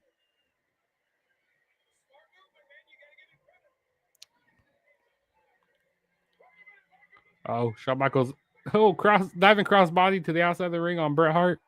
Oh, Shawn Michaels. Oh, diving crossbody to the outside of the ring on Bret Hart.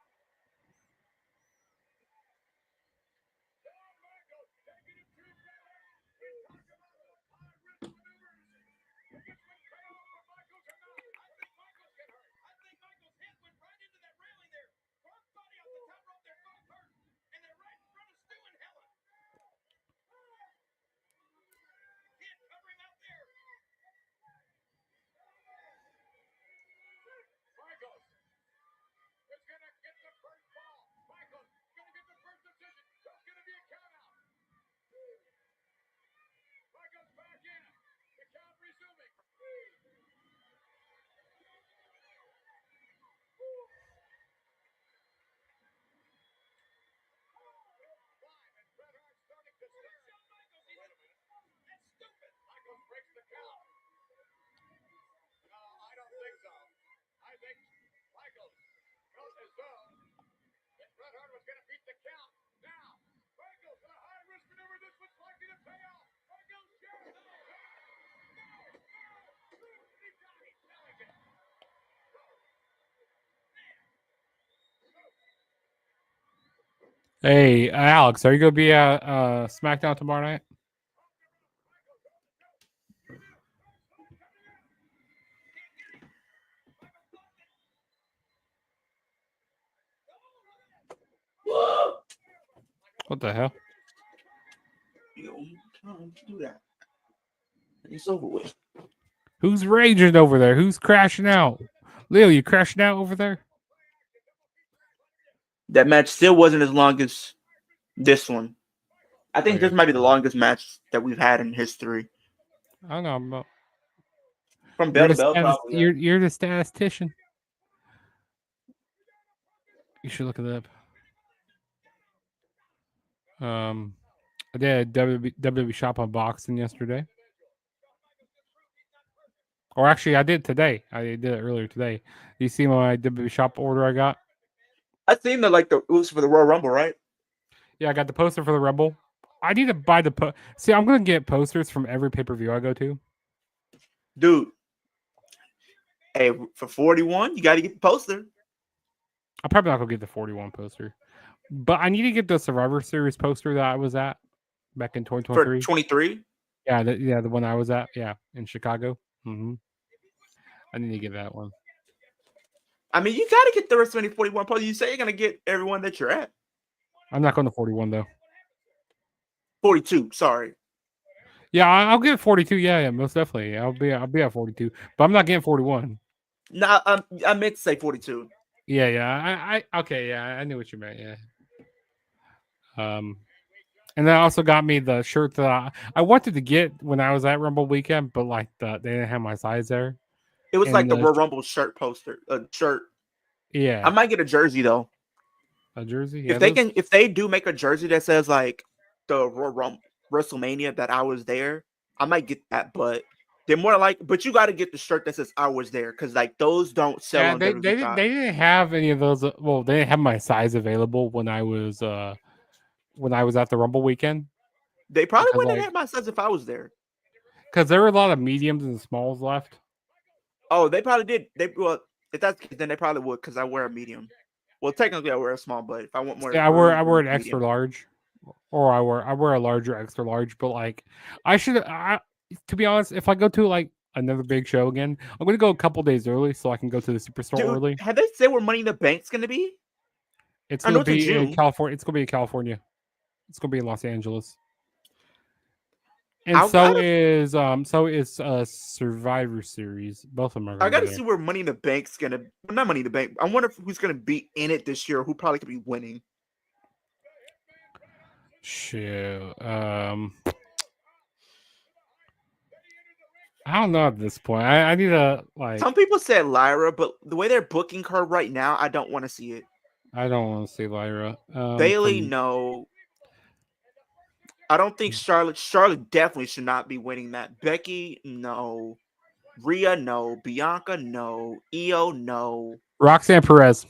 Hey, Alex, are you going to be at SmackDown tomorrow night? What the hell? You don't do that. It's over with. Who's raging over there? Who's crashing out? Leo, you crashing out over there? That match still wasn't as long as this one. I think Oh, yeah. this might be the longest match that we've had in history. I don't know. From bell to bell, probably. Yeah. You're the statistician. You should look it up. I did a WWE shop unboxing yesterday. Or actually, I did today. I did it earlier today. Do you see my WWE shop order I got? I seen that it was for the Royal Rumble, right? Yeah, I got the poster for the Rumble. I need to buy the See, I'm gonna get posters from every pay-per-view I go to. Dude. Hey, for 41, you got to get the poster. I'm probably not gonna get the 41 poster, but I need to get the Survivor Series poster that I was at back in For 2023. 23? Yeah, the one I was at. Yeah, in Chicago. I need to get that one. I mean, you got to get the WrestleMania 41 poster. You say you're going to get everyone that you're at. I'm not going to 41 though. 42, sorry. Yeah, I'll get 42. Yeah, most definitely. I'll be at 42, but I'm not getting 41. No, I meant to say 42. Yeah. Okay. Yeah, I knew what you meant. Yeah. And they also got me the shirt that I wanted to get when I was at Rumble weekend, but they didn't have my size there. It was And like the Royal Rumble shirt poster, shirt. Yeah. I might get a jersey though. A jersey. Yeah, if they do make a jersey that says like the Royal Rumble WrestleMania that I was there, I might get that. But they're more like, but you got to get the shirt that says I was there because like those don't sell on they WWE Shop. didn't have any of those. Well, they didn't have my size available when I was at the Rumble weekend. They probably wouldn't have my size if I was there. Because there were a lot of mediums and smalls left. Oh, they probably did. If that's the case, then they probably would because I wear a medium. Well, technically I wear a small, but if I want more, I wear an extra large, or I wear a larger extra large. But like, to be honest, if I go to like another big show again, I'm gonna go a couple days early so I can go to the Superstore early. Have they said where Money in the Bank's gonna be? It's gonna be in California. It's gonna be in California. It's gonna be in Los Angeles. And so is Survivor Series. Both of them are. I got to see where Money in the Bank's gonna. Well, not Money in the Bank. I wonder who's gonna be in it this year. Who probably could be winning. Shit. I don't know at this point. I need to like. Some people said Lyra, but the way they're booking her right now, I don't want to see it. I don't want to see Lyra. Bailey, no. I don't think Charlotte. Charlotte definitely should not be winning that. Becky, no. Rhea, no. Bianca, no. Io, no. Roxanne Perez.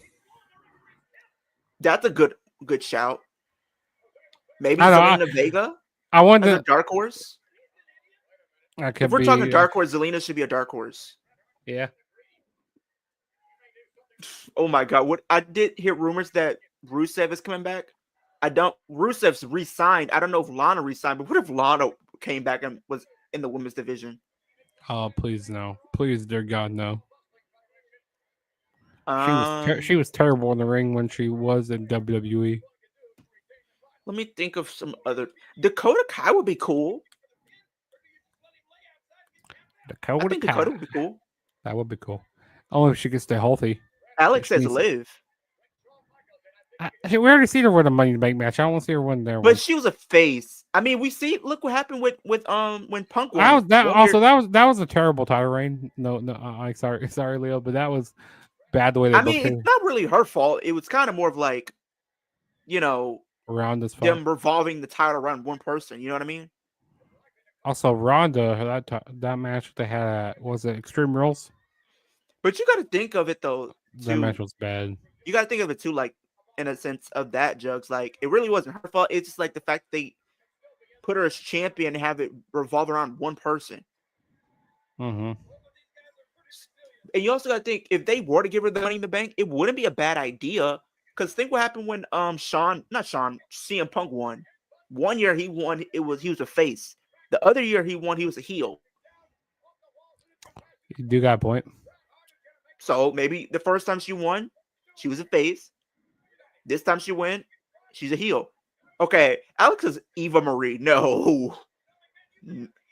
That's a good shout. Maybe Zelina Vega. I want a dark horse. If we're talking dark horse, Zelina should be a dark horse. Yeah. Oh my god! What I did hear rumors that Rusev is coming back. Rusev's re-signed. I don't know if Lana re-signed, but what if Lana came back and was in the women's division? Oh, please no. Please, dear God, no. She was terrible in the ring when she was in WWE. Let me think of some other. Dakota Kai would be cool. Dakota would be cool. That would be cool. Only if she could stay healthy. Alex says live. We already seen her win a Money in the Bank match. I don't want to see her win there. But she was a face. I mean, look what happened with when Punk won. That was a terrible title reign. No, I'm sorry, Leo, but that was bad the way they booked her. It's not really her fault. It was kind of more of like, around this them revolving the title around one person. You know what I mean? Also, Ronda, that match they had was it Extreme Rules? But you got to think of it though. That match was bad. You got to think of it too, like in a sense of that, Jugs. Like it really wasn't her fault. It's just like the fact they put her as champion and have it revolve around one person. Mm-hmm. And you also got to think if they were to give her the Money in the Bank, it wouldn't be a bad idea. Because think what happened when CM Punk won. 1 year he won, he was a face. The other year he won, he was a heel. You do got a point. So maybe the first time she won, she was a face. This time she won, she's a heel. Okay, Alex is Eva Marie. No.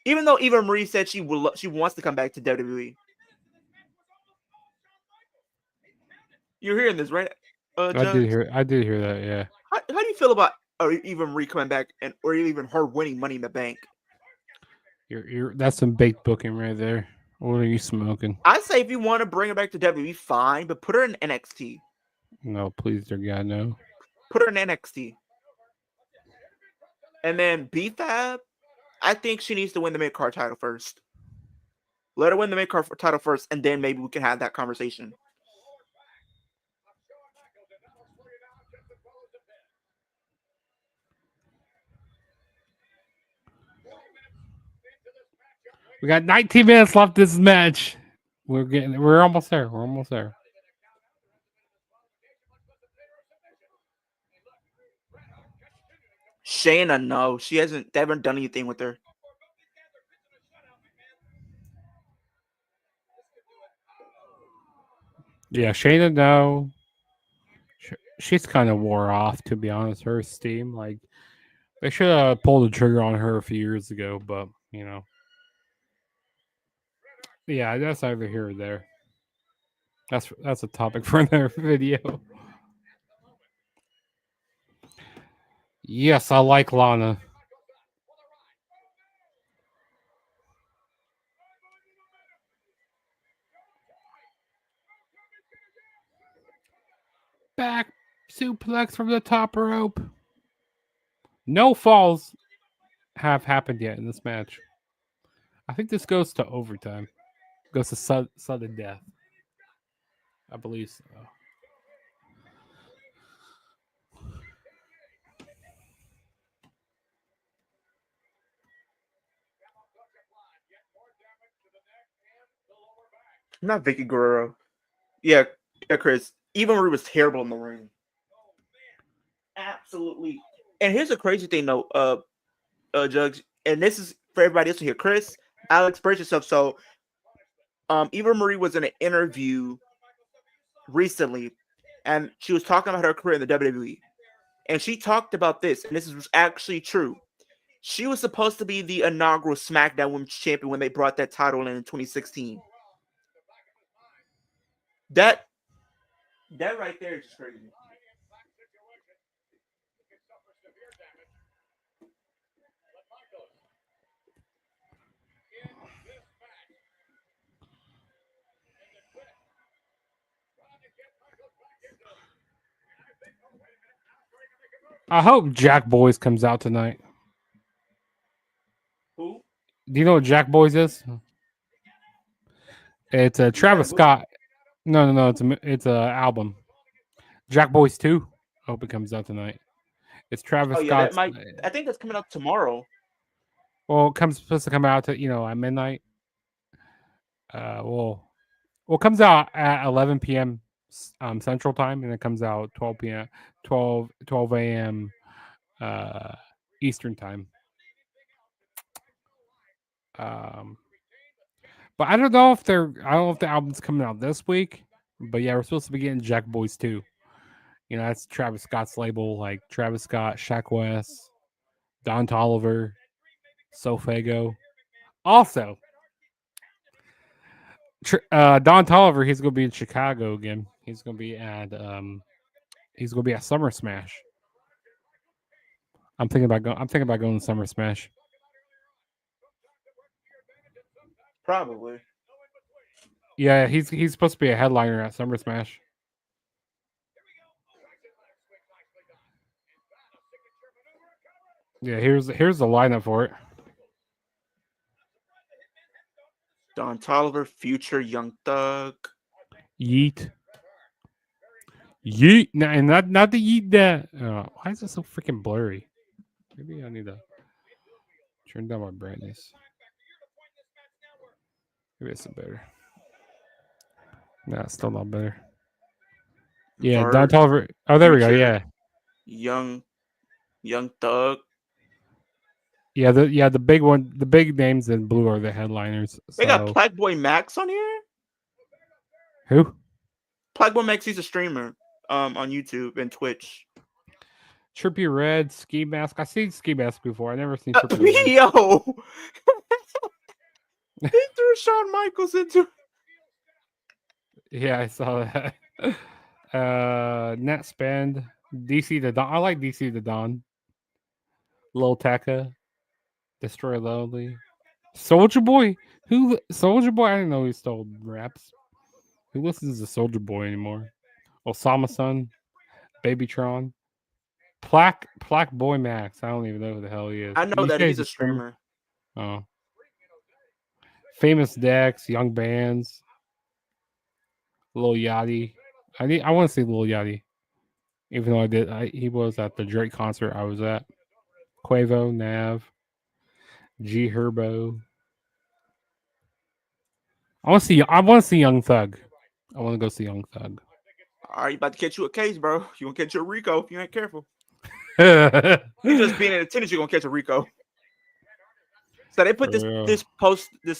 Even though Eva Marie said she wants to come back to WWE. You're hearing this, right? Jugs? I did hear that. Yeah. How do you feel about Eva Marie coming back or even her winning Money in the Bank? You're that's some baked booking right there. What are you smoking? I say if you want to bring her back to WWE, fine, but put her in NXT. No, please, dear God, no. Put her in NXT. And then B-Fab, I think she needs to win the mid-card title first. Let her win the mid-card title first, and then maybe we can have that conversation. We got 19 minutes left this match. We're almost there. We're almost there. Shayna, no, they haven't done anything with her. Yeah, Shayna, no. She's kind of wore off, to be honest. Her steam, like they should have pulled the trigger on her a few years ago, but you know, yeah, that's either here or there. That's a topic for another video. Yes, I like Lana. Back suplex from the top rope. No falls have happened yet in this match. I think this goes to overtime. Goes to sudden death. I believe so. Not Vicky Guerrero. Yeah, Chris. Eva Marie was terrible in the ring. Absolutely. And here's the crazy thing, though, Jugs. And this is for everybody else to hear. Chris, Alex, brace yourself. So, Eva Marie was in an interview recently, and she was talking about her career in the WWE. And she talked about this, and this was actually true. She was supposed to be the inaugural SmackDown Women's Champion when they brought that title in 2016. That right there is just crazy. I hope Jack Boys comes out tonight. Who? Do you know what Jack Boys is? It's a Travis Scott. No. It's a album. Jack Boys 2. Hope it comes out tonight. It's Travis Scott's. I think that's coming out tomorrow. Well, it supposed to come out at midnight. It comes out at 11 p.m. Central Time, and it comes out 12 p.m. 12 a.m. Eastern Time. But I don't know if the album's coming out this week. But yeah, we're supposed to be getting Jack Boys 2. That's Travis Scott's label, like Travis Scott, Shaq West, Don Toliver, Sofago. Also, Don Toliver, he's gonna be in Chicago again. He's gonna be at Summer Smash. I'm thinking about going to Summer Smash. Probably. Yeah, he's supposed to be a headliner at Summer Smash. Yeah, here's the lineup for it. Don Toliver, Future, Young Thug. Yeet. No, and not the yeet that. Why is it so freaking blurry? Maybe I need to turn down my brightness. Maybe it's better. No, it's still not better. Yeah, Vert, Don Toliver. Oh, there Future, we go. Yeah, Young Thug. Yeah, the big one, the big names in blue are the headliners. They got Plagueboy Max on here. Who? Plagueboy Max, he's a streamer on YouTube and Twitch. Trippy Red, Ski Mask. I've seen Ski Mask before. I never seen Trippy Red. Yo, He threw Shawn Michaels into. Yeah, I saw that. Net spend. DC the Don. I like DC the Don. Lil Tekka. Destroy Lonely. Soldier Boy. Who Soldier Boy? I didn't know he stole raps. Who listens to Soldier Boy anymore? Osama Sun. Babytron. Plaque Boy Max. I don't even know who the hell he is. I know You that say he's he's a a streamer? streamer. Oh. Famous Dex, Young Bands, Lil Yachty. I want to see Lil Yachty. Even though he was at the Drake concert I was at. Quavo, Nav, G Herbo. I want to see Young Thug. I want to go see Young Thug. All right, you about to catch you a case, bro. You gonna catch you a Rico if you ain't careful. For You just being in attendance, you're gonna catch a Rico. So they put real. this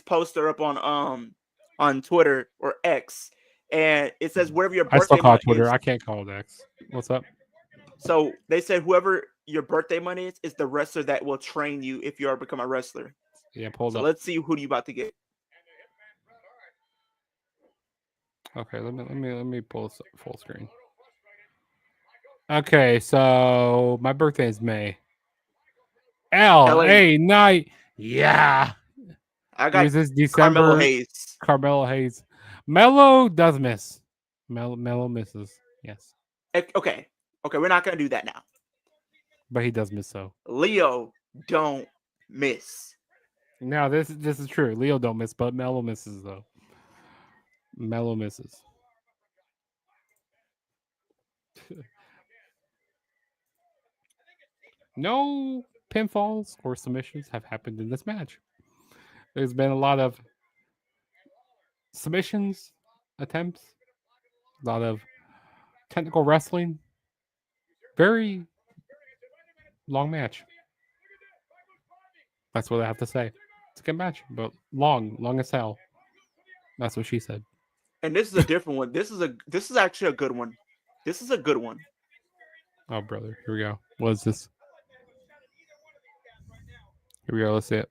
poster up on Twitter or X, and it says wherever your I still birthday call it month Twitter. is. I can't call it X. What's up? So they said whoever your birthday month is the wrestler that will train you if you ever become a wrestler. Yeah, pulled So up. let's see who you about to get. Okay, let me pull this up full screen. Okay, so my birthday is May. LA. L.A. Night. Yeah. I got Yours is Carmelo December. Hayes. Carmelo Hayes. Mello does miss. Mello misses. Yes. Okay, we're not gonna do that now. But he does miss so. Leo don't miss. Now this is true. Leo don't miss, but Mello misses though. Mello misses. No pinfalls or submissions have happened in this match. There's been a lot of submissions attempts, a lot of technical wrestling. Very long match. That's what I have to say. It's a good match, but long as hell. That's what she said. And this is a different one. This is actually a good one. This is a good one. Oh, brother. Here we go. What is this? Here we go. Let's see it.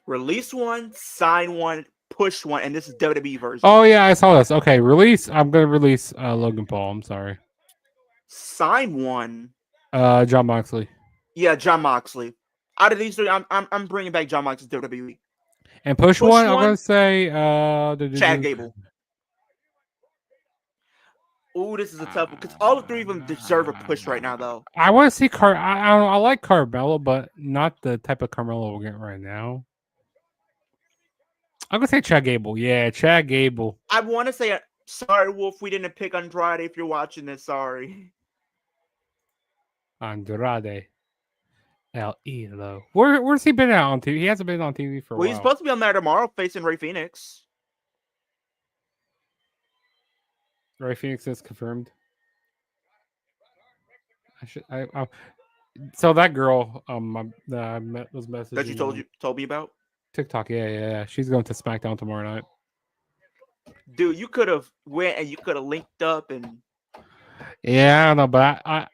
Release one, sign one, push one, and this is WWE version. Oh, yeah. I saw this. Okay. Release. I'm going to release Logan Paul. I'm sorry. Sign one. John Moxley. Yeah, John Moxley. Out of these three, I'm bringing back John Moxley to WWE. And push one, I'm going to say Chad Gable. Ooh, this is a tough one because all three of them deserve a push right now, though. I want to see I like Carmelo, but not the type of Carmelo we're getting right now. I'm gonna say Chad Gable. Yeah, Chad Gable. I want to say sorry, Wolf. We didn't pick Andrade. If you're watching this, sorry. Andrade. El Idolo. Where's he been out on TV? He hasn't been on TV for a while. He's supposed to be on there tomorrow facing Ray Phoenix. Ray Phoenix is confirmed. So that girl, that I met was messaging That you told me about. TikTok. Yeah. She's going to SmackDown tomorrow night. Dude, you could have went and you could have linked up and. Yeah, I don't know, but I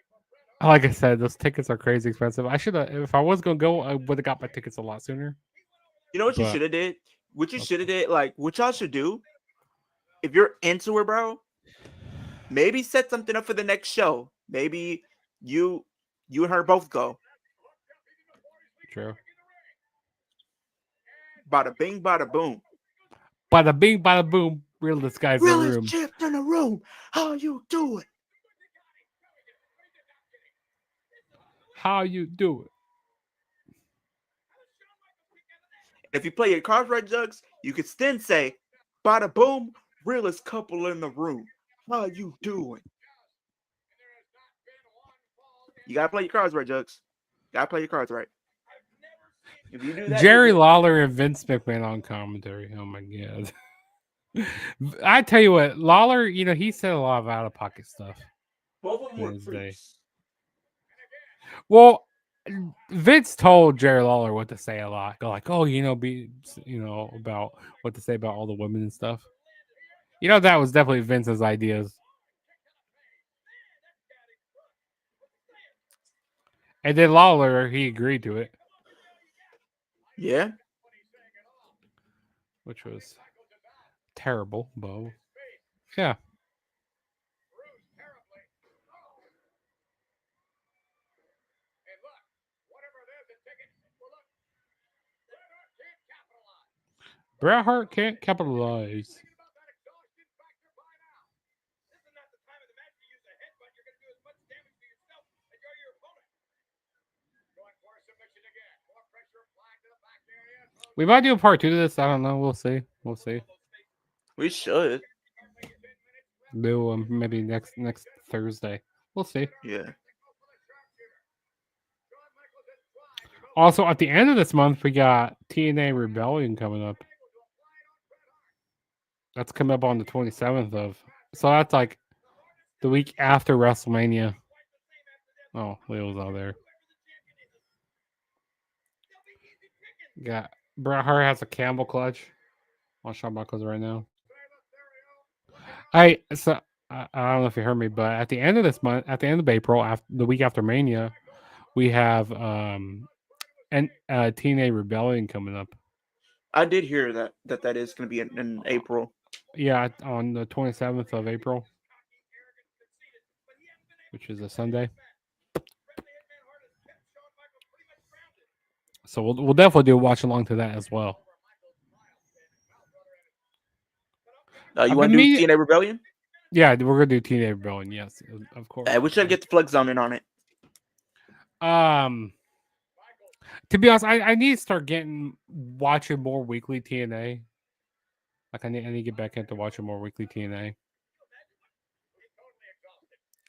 like I said, those tickets are crazy expensive. I should have, if I was gonna go, I would have got my tickets a lot sooner. You know what you should have did? What you should have did, like what y'all should do, if you're into it, bro, maybe set something up for the next show. Maybe you and her both go. True. Bada bing, bada boom. Bada bing, bada boom. Realest guys in the room. Realest chipped in the room. How you doing? How you do it? If you play your cards right, Jugs, you could then say, bada boom, realest couple in the room. How you doing? You gotta play your cards right, Jugs. Gotta play your cards right. If you do that, Jerry Lawler and Vince McMahon on commentary. Oh my god. I tell you what, Lawler, he said a lot of out of pocket stuff. Both of them were freaks. Well, Vince told Jerry Lawler what to say a lot. Go like, oh, about what to say about all the women and stuff. That was definitely Vince's ideas. And then Lawler, he agreed to it. Yeah. which was terrible, but yeah. Bruised terribly. And look, whatever it is, it's taking. Well, look, Bret Hart can't capitalize. Bret Hart can't capitalize. Thinking about that exhaustion factor by now. This is not the time of the match to use a headbutt. You're going to do as much damage to yourself as your opponent. Going for a submission again. More pressure applied to the back area. We might do a part 2 to this. I don't know. We'll see. We'll see. We should. Do maybe next Thursday. We'll see. Yeah. Also, at the end of this month, we got TNA Rebellion coming up. That's coming up on the 27th of. So that's like the week after WrestleMania. Oh, Leo's out there. Got Bret Hart has a Campbell clutch on Shawn Michaels right now. I don't know if you heard me, but at the end of this month, at the end of April, after the week after Mania, we have TNA Rebellion coming up. I did hear that is going to be in April. Yeah, on the 27th of April, which is a Sunday. So we'll definitely do a watch along to that as well. You want to do TNA Rebellion? Yeah, we're gonna do TNA Rebellion. Yes, of course. We should get the Flex Zone in on it. To be honest, I need to start watching more weekly TNA. Like I need to get back into watching more weekly TNA.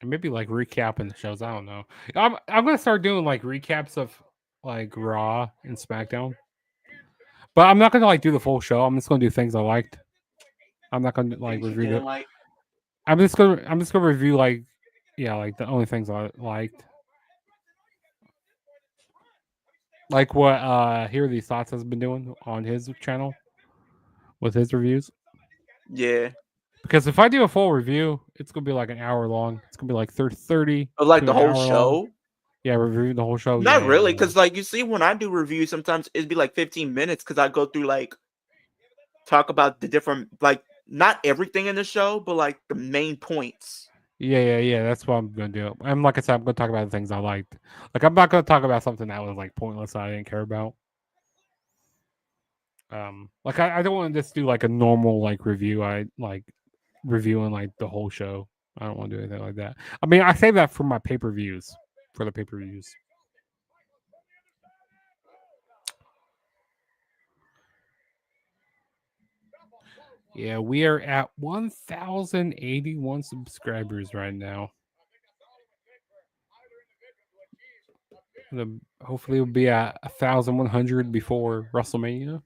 And maybe like recapping the shows. I don't know. I'm gonna start doing like recaps of like Raw and SmackDown. But I'm not gonna like do the full show. I'm just gonna do things I liked. I'm not gonna like review it. Like. I'm just gonna review like the only things I liked. Like what Here These Thoughts has been doing on his channel with his reviews. Yeah. Because if I do a full review, it's gonna be like an hour long. It's gonna be like 30 But like the whole show? Long. Yeah, review the whole show. Not really, because like you see when I do reviews, sometimes it'd be like 15 minutes because I go through like talk about the different like not everything in the show, but like the main points. Yeah. That's what I'm gonna do. And like I said, I'm gonna talk about the things I liked. Like I'm not gonna talk about something that was like pointless that I didn't care about. Like I don't want to just do like a normal like review. I like reviewing like the whole show. I don't want to do anything like that. I mean, I save that for my pay-per-views. For the pay-per-views. Yeah, we are at 1,081 subscribers right now. Hopefully, we'll be at 1,100 before WrestleMania.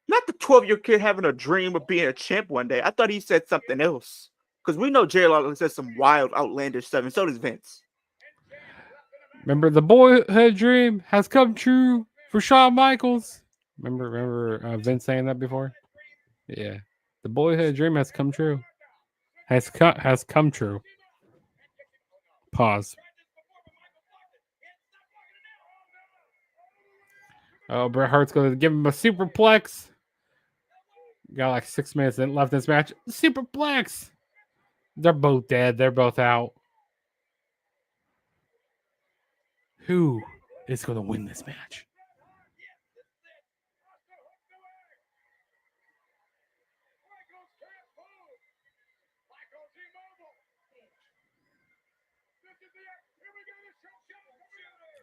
Not the 12-year kid having a dream of being a champ one day. I thought he said something else. Because we know Jerry Lawler says some wild, outlandish stuff, and so does Vince. Remember, the boyhood dream has come true for Shawn Michaels. Remember Vince saying that before? Yeah. The boyhood dream has come true. Has come true. Pause. Oh, Bret Hart's going to give him a superplex. Got like 6 minutes left in this match. Superplex. They're both dead. They're both out. Who is going to win this match?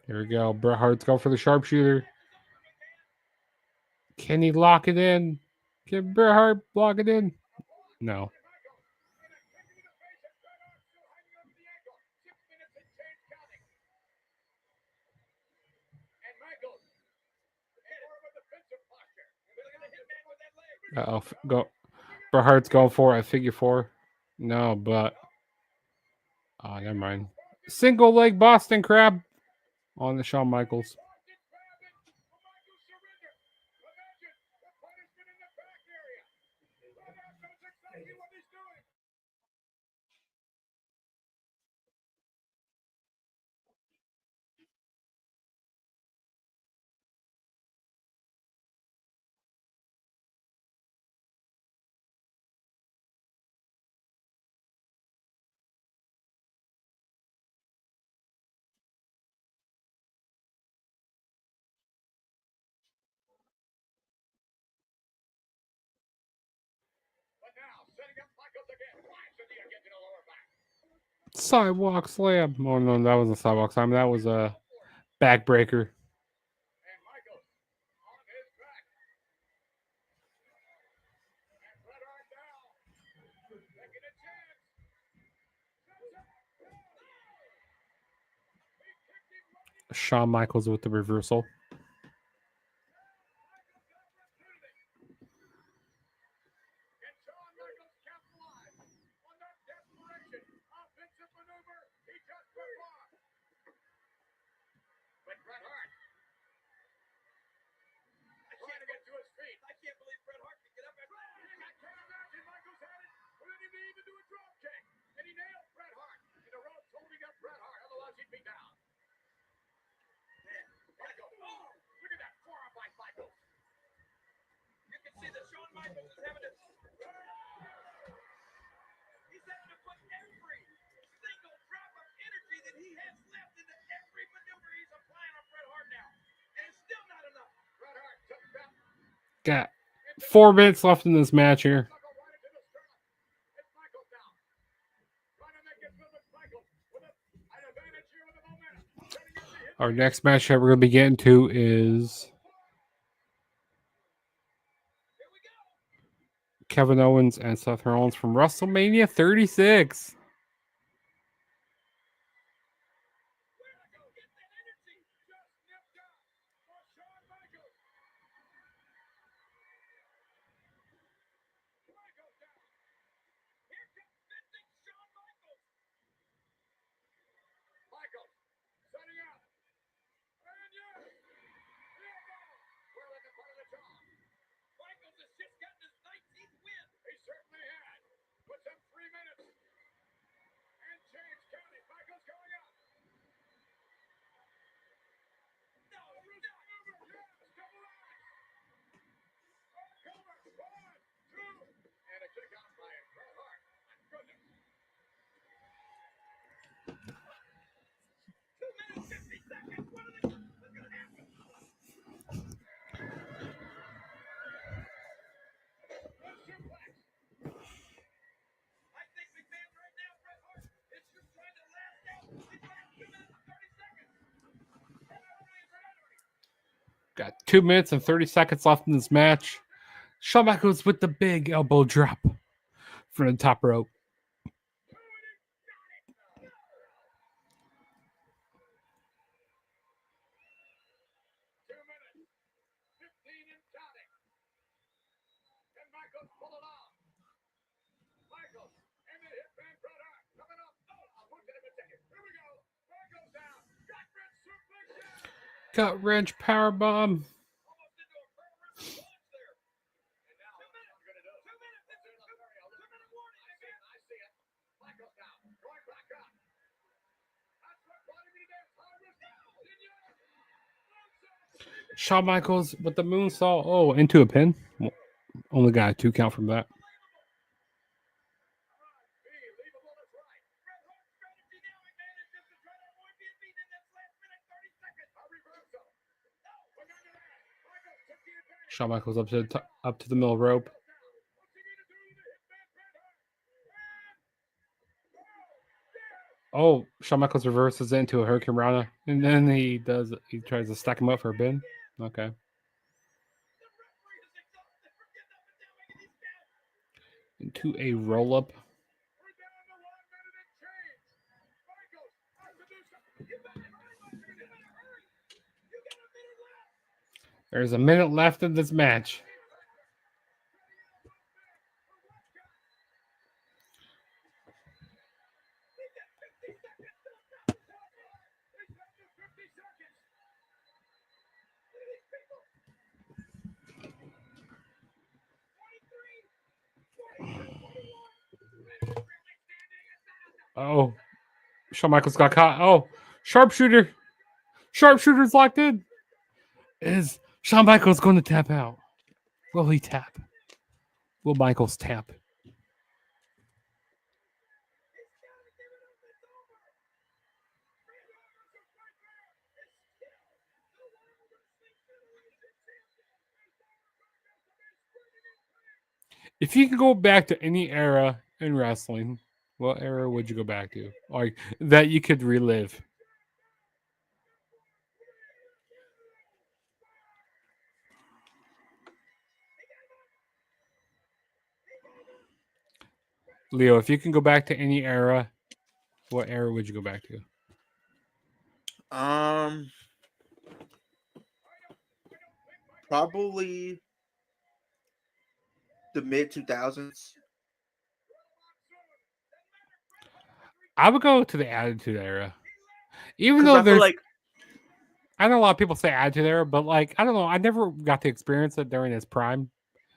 Here we go. Bret Hart's going for the sharpshooter. Can he lock it in? Can Bret Hart lock it in? No. Go. Bret Hart's going for a figure four. No, but never mind. Single leg Boston Crab on the Shawn Michaels. up Michaels again. Twice in the again to the lower back. Sidewalk slam. Oh no, that wasn't sidewalk slam. That was a backbreaker. And Michaels on his back. And Bret Hart now taking a chance. Shawn Michaels with the reversal. And Shawn Michaels capitalized on that desperation offensive maneuver he just performed. But Bret Hart trying to get to his feet. I can't believe Bret Hart can get up and I can't imagine Michaels had it. We didn't even do a drop kick. And he nailed Bret Hart. And the ropes holding up Bret Hart. Otherwise he'd be down. Michaels. Oh, look at that forearm by Michaels. You can see that Shawn Michaels is having to put every single drop of energy that he has left into every maneuver he's applying on Bret Hart now. And it's still not enough. Bret Hart took that Got 4 minutes left in this match here. knuckle right into the sternum. It's Michaels now. Trying to make it flip with Michaels with an advantage here with the momentum. Setting up the hit. Our next match that we're going to be getting to is Here we go. Kevin Owens and Seth Rollins from WrestleMania 36. Where to go get that energy? Just nipped out for Shawn Michaels. Michaels down. Here comes venting Shawn Michaels. Michaels setting up. And yes, here it goes. Well at the front of the jaw. Michaels has just gotten his 19th win. He certainly had. Puts up 3 minutes. And change counting. Michaels going up. No, yes, double rise. Cover. 1, 2. And a kick out by Bret Hart. My goodness. 2 minutes, 50 seconds. What's going to happen? The suplex. I think McMahon right now, Bret Hart, is just trying to last out these last 2 minutes and 30 seconds. Got 2 minutes and 30 seconds left in this match. Shawn Michaels with the big elbow drop from the top rope. 2 minutes, 15 and counting. Can Michaels pull it off? Michaels and the hitman Bret Hart coming up. Oh, I'll look at him and take it. Here we go. Michaels down. Gut wrench suplex. Gut wrench powerbomb. Almost into a launch there. And now 2 minutes. 2 minutes. This is 2-minute warning. I see it. Michaels now going back up. That's what brought him to dance. Shawn Michaels with the moonsault. Oh, into a pin. Well, only got a 2 count from that. Shawn Michaels up to the middle rope. Oh, Shawn Michaels reverses it into a Hurricane Rana, and then he tries to stack him up for a pin. Okay. Into a roll up. There's a minute left in this match. Oh, Shawn Michaels got caught. Oh, sharpshooter. Sharpshooter's locked in. Is Shawn Michaels going to tap out? Will he tap? Will Michaels tap? If you could go back to any era in wrestling, what era would you go back to? Like that you could relive? Leo, if you can go back to any era, what era would you go back to? Probably the mid 2000s. I would go to the Attitude Era. Even Because though I feel there's, like I know a lot of people say Attitude Era, but like, I don't know. I never got to experience it during its prime.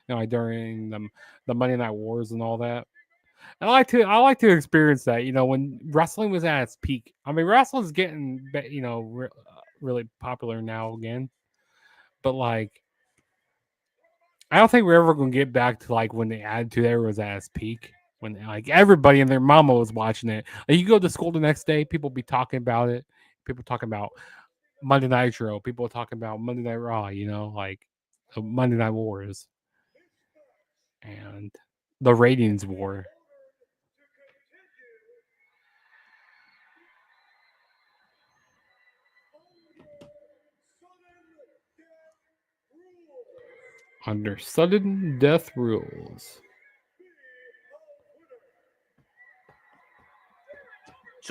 Like during the Monday Night Wars and all that. I like to experience that. When wrestling was at its peak. I mean, wrestling's getting really popular now again, but like, I don't think we're ever gonna get back to like when the Attitude Era was at its peak. When like everybody and their mama was watching it. Like, you go to school the next day, people be talking about it. People talking about Monday Nitro. People talking about Monday Night Raw. Like the Monday Night Wars and the ratings war. Under sudden death rules.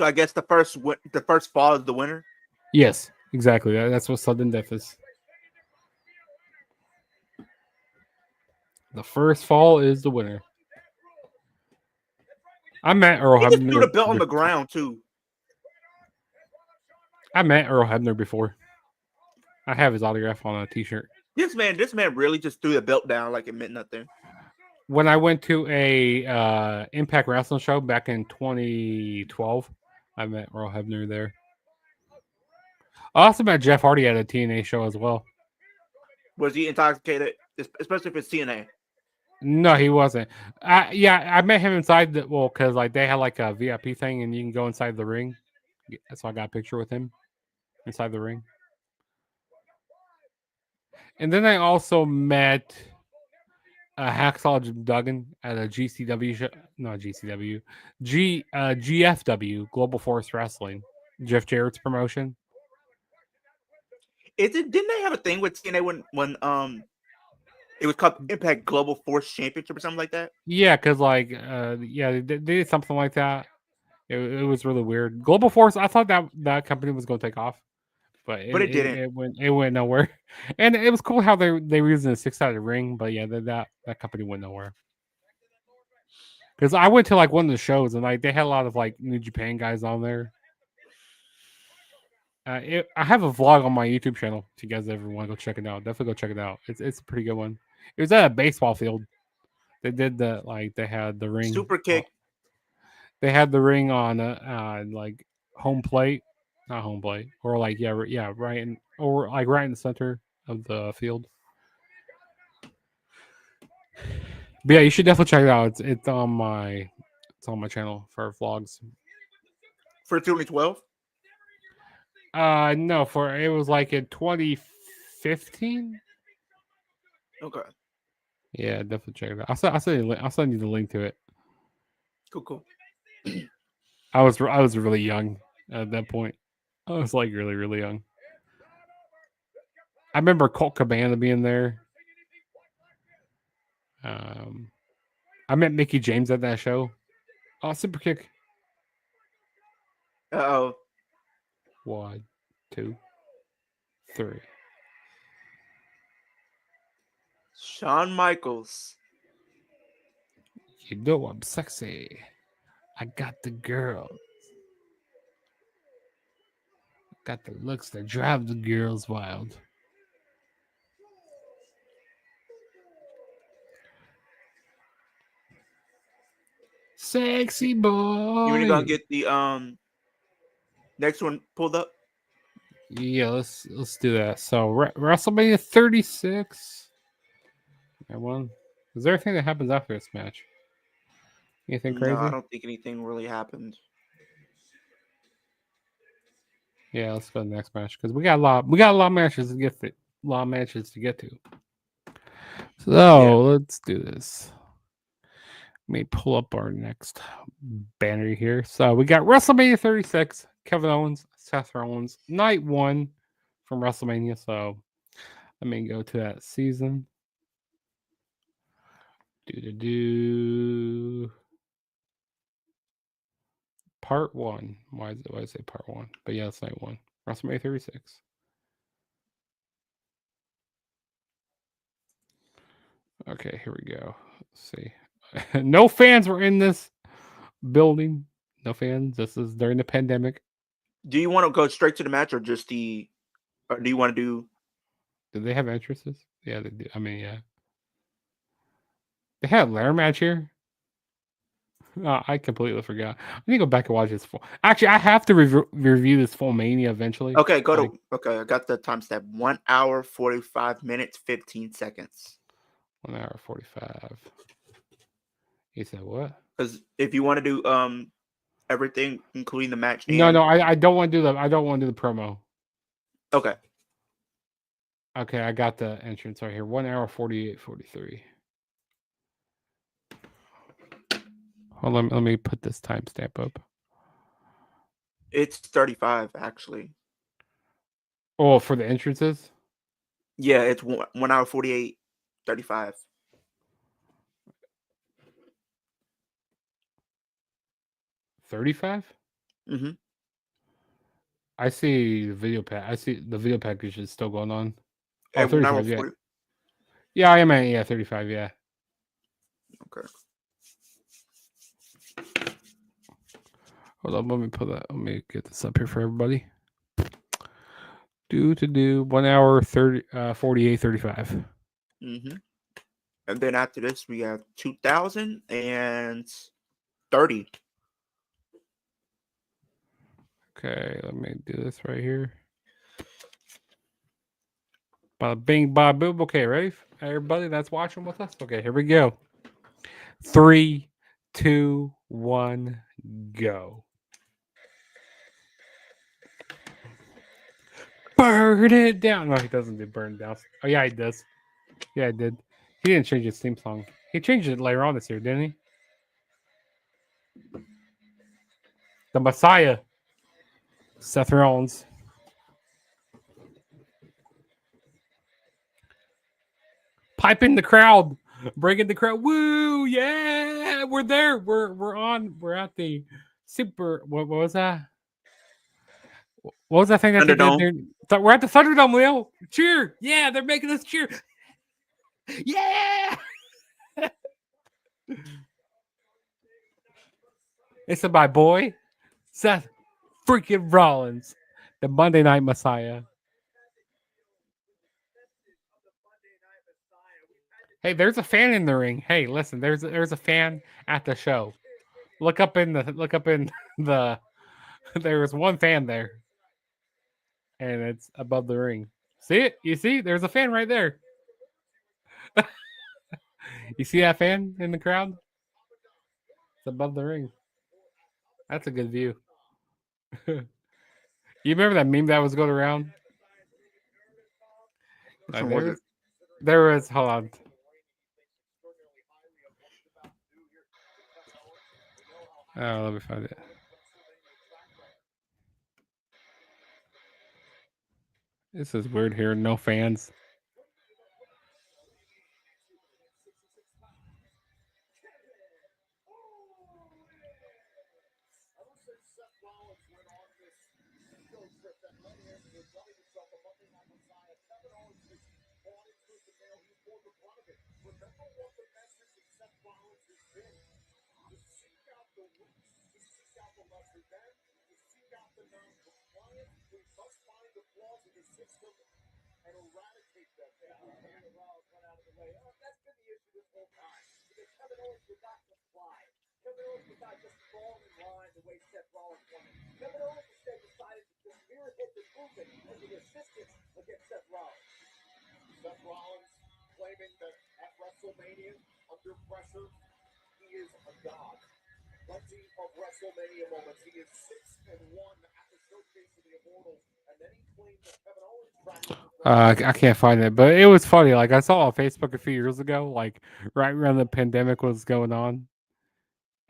so. I guess the first fall is the winner. Yes, exactly. That's what sudden death is. The first fall is the winner. I met Earl He just threw Hebner. the belt on the ground too. I met Earl Hebner before. I have his autograph on a T-shirt. This man really just threw the belt down like it meant nothing. When I went to a Impact Wrestling show back in 2012, I met Earl Hebner there. I also met Jeff Hardy at a TNA show as well. Was he intoxicated? Especially if it's TNA. No, he wasn't. I met him inside because like they had like a VIP thing and you can go inside the ring. So I got a picture with him inside the ring. And then I also met Hacksaw Jim Duggan at a GCW show. Not GCW. GFW, Global Force Wrestling. Jeff Jarrett's promotion. Didn't they have a thing with TNA when it was called Impact Global Force Championship or something like that? Yeah, because like they did something like that. It was really weird. Global Force, I thought that company was going to take off, but But it didn't. it went nowhere. And it was cool how they were using a 6-sided ring, but yeah, that company went nowhere. Because I went to like one of the shows and like they had a lot of like New Japan guys on there. I have a vlog on my YouTube channel. If you guys ever want to go check it out, definitely go check it out. It's a pretty good one. It was at a baseball field. They did they had the ring. Super kick. They had the ring on like home plate, not home plate, or like right in the center of the field. But yeah, you should definitely check it out. It's on my channel for vlogs. For 2012? No, it was like in 2015. Okay. Yeah, definitely check it out. I'll send you the link to it. Cool. I was really young at that point. I was like really, really young. I remember Colt Cabana being there. I met Mickey James at that show. Oh, super kick. Uh-oh. 1, 2, 3. Shawn Michaels. You know I'm sexy. I got the girls. Got the looks that drive the girls wild. Sexy boy. You really gonna get the next one pulled up? Yeah, let's do that. So WrestleMania 36. That one. Is there anything that happens after this match? Anything crazy? No, I don't think anything really happened. Yeah, let's go to the next match because we got a lot of matches to get to. A lot of matches to get to. So let's do this. Let me pull up our next banner here. So we got WrestleMania 36, Kevin Owens, Seth Rollins, night 1 from WrestleMania. So let me go to that season. Part 1. Why did I say part 1? But yeah, it's night 1. WrestleMania 36. Okay, here we go. Let's see. No fans were in this building. No fans. This is during the pandemic. Do you want to go straight to the match or just or do you want to do? Do they have entrances? Yeah, they do. I mean, yeah. They had a ladder match here. Oh, I completely forgot. I need to go back and watch this full. Actually, I have to review this full Mania eventually. Okay, okay, I got the timestamp. 1 hour, 45 minutes, 15 seconds. 1 hour 45. He said what? Because if you want to do everything, including the match. No, I don't want to do I don't want to do the promo. Okay. Okay, I got the entrance right here. 1 hour 48:43. Hold on, let me put this timestamp up. It's 35 actually. Oh, for the entrances? Yeah, it's 1 hour 48:35. 35? Mm-hmm. I see the video I see the video package is still going on. Oh, And 1 hour 35, 40. yeah, I am at 35, yeah. Okay. Hold on, let me put that. Let me get this up here for everybody. Do 1 hour 48:35. Mm-hmm. And then after this, we have 2030. Okay, let me do this right here. Bada bing, bada boom. Okay, ready? Everybody that's watching with us? Okay, here we go. 3, 2, 1, go. Burn it down. No, he doesn't do burn down. Oh, yeah, he does. Yeah, he did. He didn't change his theme song. He changed it later on this year, didn't he? The Messiah. Seth Rollins. Piping the crowd. Bringing the crowd. Woo! Yeah! We're there. We're on. We're at the super. What was that? What was that thing that they did Thunderdome. there? We're at the Thunderdome, Leo. Cheer! Yeah, they're making us cheer. Yeah! It's my boy, Seth freaking Rollins, the Monday Night Messiah. Hey, there's a fan in the ring. Hey, listen, there's a fan at the show. Look up in the there was one fan there. And it's above the ring. See it? You see? There's a fan right there. You see that fan in the crowd? It's above the ring. That's a good view. You remember that meme that was going around? Which one was it? There was, hold on. Oh, let me find it. This is weird here. No fans. Seth Rollins claiming that at WrestleMania, under pressure, he is a god. Plenty of WrestleMania moments. He is 6-1 at the Showcase of the Immortals, and then he claimed that Kevin Owens tracked. I can't find it, but it was funny. Like I saw on Facebook a few years ago, like right around the pandemic was going on,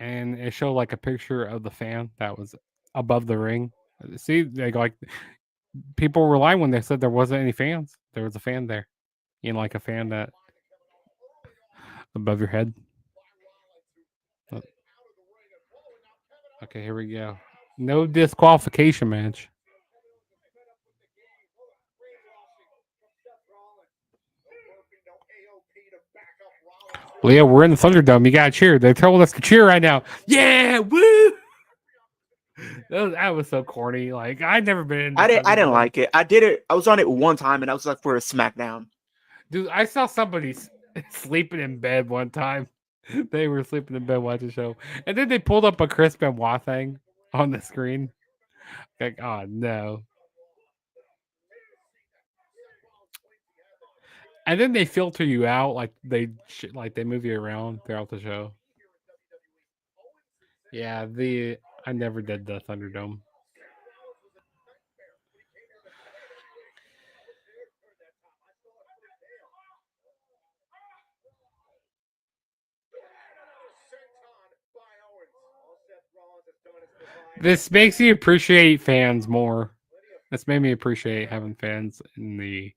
and it showed like a picture of the fan that was above the ring. See, like people were lying when they said there wasn't any fans. There was a fan there, like a fan that above your head. Okay, here we go. No disqualification match. Leo, we're in the Thunderdome. You gotta cheer. They're telling us to cheer right now. Yeah, woo! That was so corny. Like I'd never been in. I didn't Thunderdome. like it. I did it. I was on it one time, and I was like for a SmackDown. Dude, I saw somebody sleeping in bed one time. They were sleeping in bed watching the show, and then they pulled up a Chris Benoit thing on the screen. Like, oh no! And then they filter you out, like they move you around throughout the show. Yeah, I never did the Thunderdome. This makes you appreciate fans more. This made me appreciate having fans in the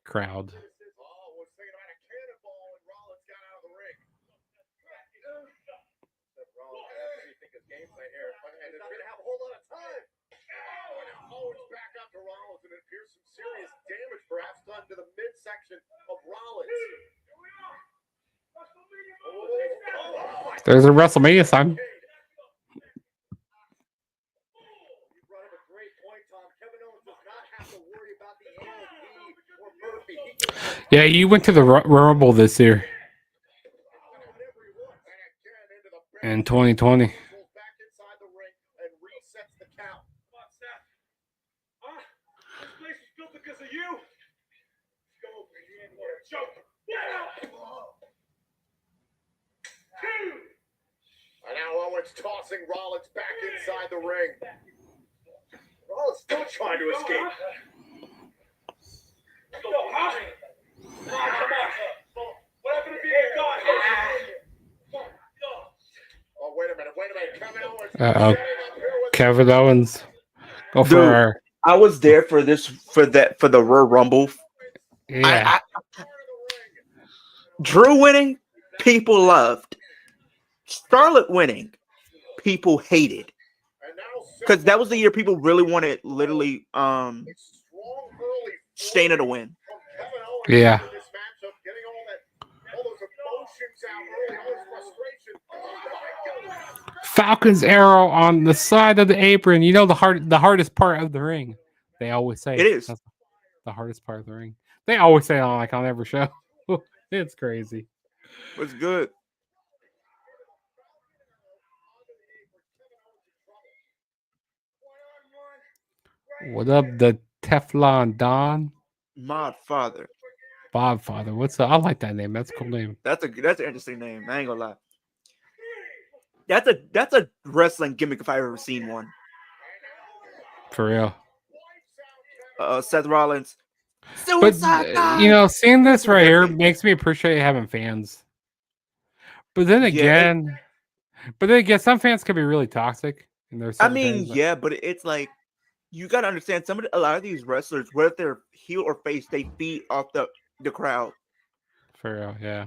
crowd. To the midsection of Rollins. There's a WrestleMania song. Yeah, you went to the Rumble this year. In 2020. And now Owens tossing Rollins back inside the ring. Rollins still trying to escape. Come on. What happened to being a god? Oh, wait a minute. Kevin Owens. Kevin Owens. Go for Dude, our. I was there for the Royal Rumble. Yeah. Drew winning, people loved. Charlotte winning, people hated. Because that was the year people really wanted literally Shayna to win. Yeah. Falcon's arrow on the side of the apron. You know the hardest part of the ring. They always say It is. that's the hardest part of the ring. They always say it on every show. It's crazy. What's good? What up, the Teflon Don? Mod Father. Bob Father. What's up? I like that name. That's a cool name. That's an interesting name. I ain't gonna lie. That's a wrestling gimmick if I ever seen one. For real. Seth Rollins. But Suicide seeing this right here makes me appreciate having fans. But then again, some fans can be really toxic. And there's but it's like you gotta understand a lot of these wrestlers, whether they're heel or face, they feed off the crowd. For real, yeah.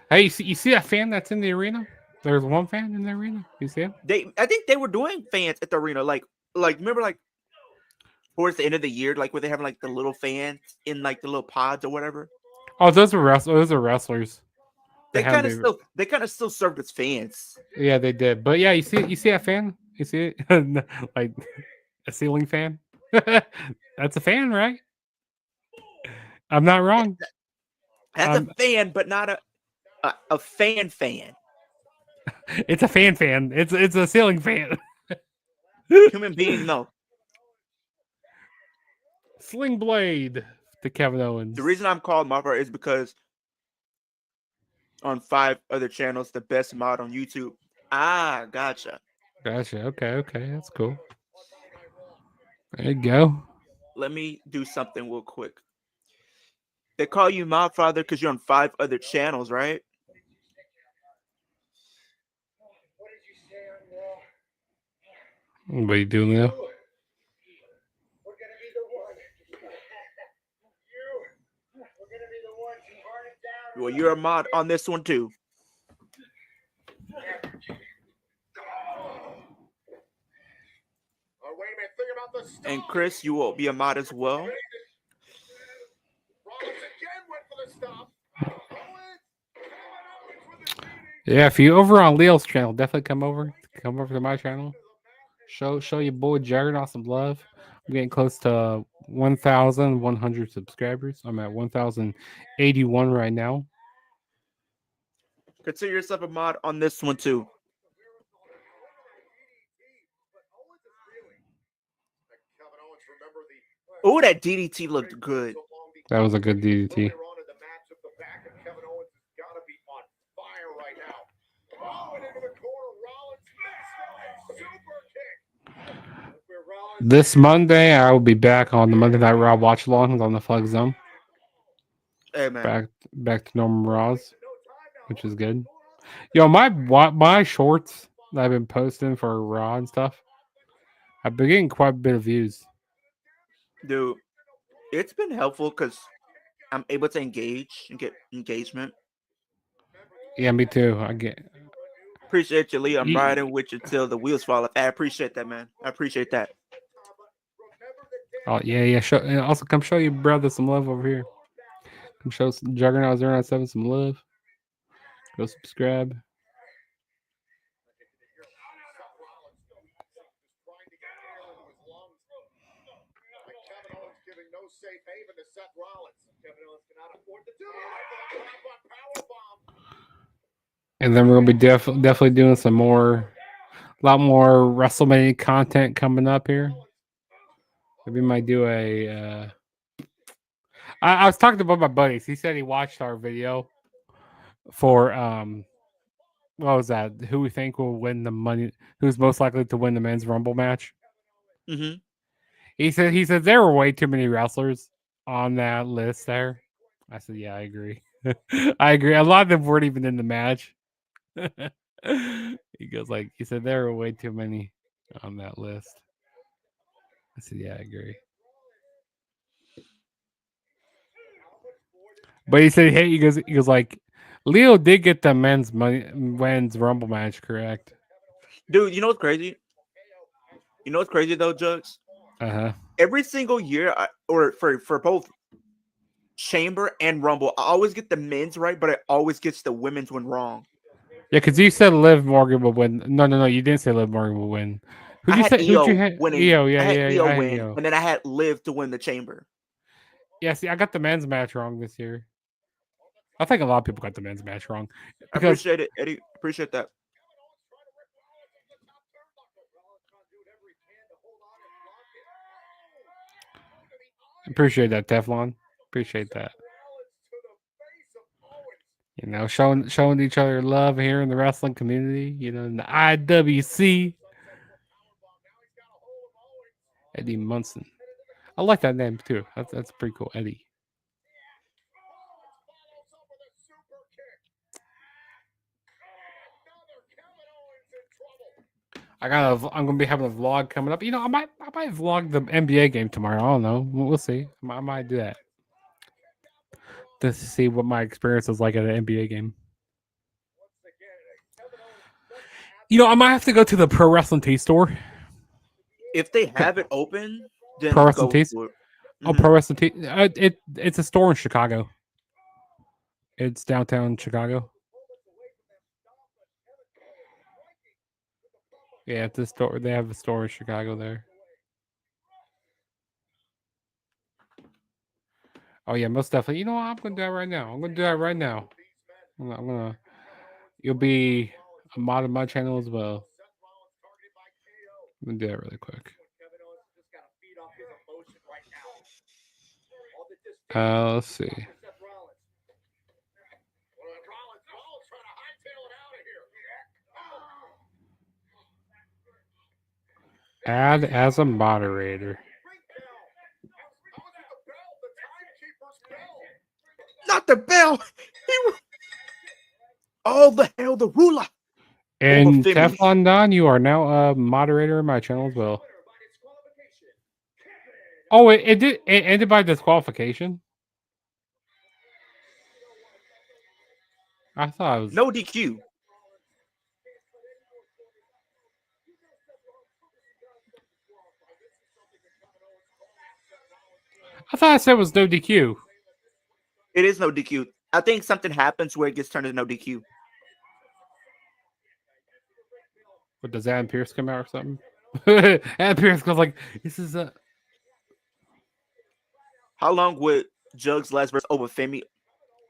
Hey, you see that fan that's in the arena? There's one fan in the arena. You see him? I think they were doing fans at the arena, like remember towards the end of the year, where they have the little fans in the little pods or whatever. Oh, those are wrestlers. They kind of still served as fans. Yeah, they did. But yeah, you see that fan? You see it? Like a ceiling fan? That's a fan, right? I'm not wrong. That's a fan, but not a fan. It's a fan. It's a ceiling fan. Human being, no. Sling Blade to Kevin Owens. The reason I'm called Mod is because on 5 other channels, the best mod on YouTube. Ah, gotcha. Okay, that's cool. There you go. Let me do something real quick. They call you Mod Father because you're on 5 other channels, right? What are you doing now? We're gonna be the one. We're gonna be the one to burn it down. Well, you're a mod on this one too. Oh, wait a minute. Think about the stop. And Chris, you will be a mod as well. Rollins again went for the stop. Owens with his beating. Yeah, if you over on Leo's channel, definitely come over to my channel. Show your boy Juggernaut some love. I'm getting close to 1,100 subscribers. I'm at 1,081 right now. Consider yourself a mod on this one too. Oh, that DDT looked good. That was a good DDT. This Monday, I will be back on the Monday Night Raw watch along on the Flag Zone. Hey man, Back to normal Raws, which is good. Yo, my shorts that I've been posting for Raw and stuff, I've been getting quite a bit of views. dude, it's been helpful because I'm able to engage and get engagement. Yeah, me too. Appreciate you, Lee. I'm riding with you till the wheels fall off. I appreciate that, man. I appreciate that. Oh yeah. Also, come show your brother some love over here. Come show Juggernaut 097 some love. Go subscribe. And then we're gonna be definitely doing a lot more WrestleMania content coming up here. Maybe we might do a. I was talking about my buddies. He said he watched our video for what was that? Who we think will win the money? Who's most likely to win the men's Rumble match? Mm-hmm. He said there were way too many wrestlers on that list there. I said, yeah, I agree. I agree. A lot of them weren't even in the match. He said there were way too many on that list. I said, yeah, I agree. But he said, hey, he goes like, Leo did get the men's Rumble match correct. Dude, you know what's crazy? You know what's crazy though, Jugs? Every single year, or for both Chamber and Rumble, I always get the men's right, but I always gets the women's one wrong. Yeah, because you said Liv Morgan will win. No, you didn't say Liv Morgan will win. Who'd you say? Who'd you have? Winning. Io, I had yeah. Io win, and then I had Liv to win the Chamber. Yeah, see, I got the men's match wrong this year. I think a lot of people got the men's match wrong. I appreciate it, Eddie. Appreciate that. Appreciate that, Teflon. Appreciate that. You know, showing each other love here in the wrestling community. You know, in the IWC. Eddie Munson. I like that name too. That's pretty cool, Eddie. I'm gonna be having a vlog coming up. You know, I might vlog the NBA game tomorrow. I don't know. We'll see. I might do that. Just to see what my experience is like at an NBA game. You know, I might have to go to the Pro Wrestling Tee store. If they have it open, then Pro Wrestling Tees. Mm-hmm. Oh, Pro Wrestling Tee. It's a store in Chicago. It's downtown Chicago. Yeah, it's a store. They have a store in Chicago there. Oh yeah, most definitely. You know what? I'm gonna do that right now. I'm gonna. You'll be a mod of my channel as well. I'm gonna do that really quick. Let's see. Add as a moderator. Not the bell. Oh, the hell, the ruler. And Femi. Teflon Don, you are now a moderator of my channel as well. Oh, it ended by disqualification. I thought it was No DQ. I said it was no DQ. It is no DQ. I think something happens where it gets turned into no DQ. But does Adam Pierce come out or something? Adam Pierce goes like, "This is a." How long would Jugs last versus Femi?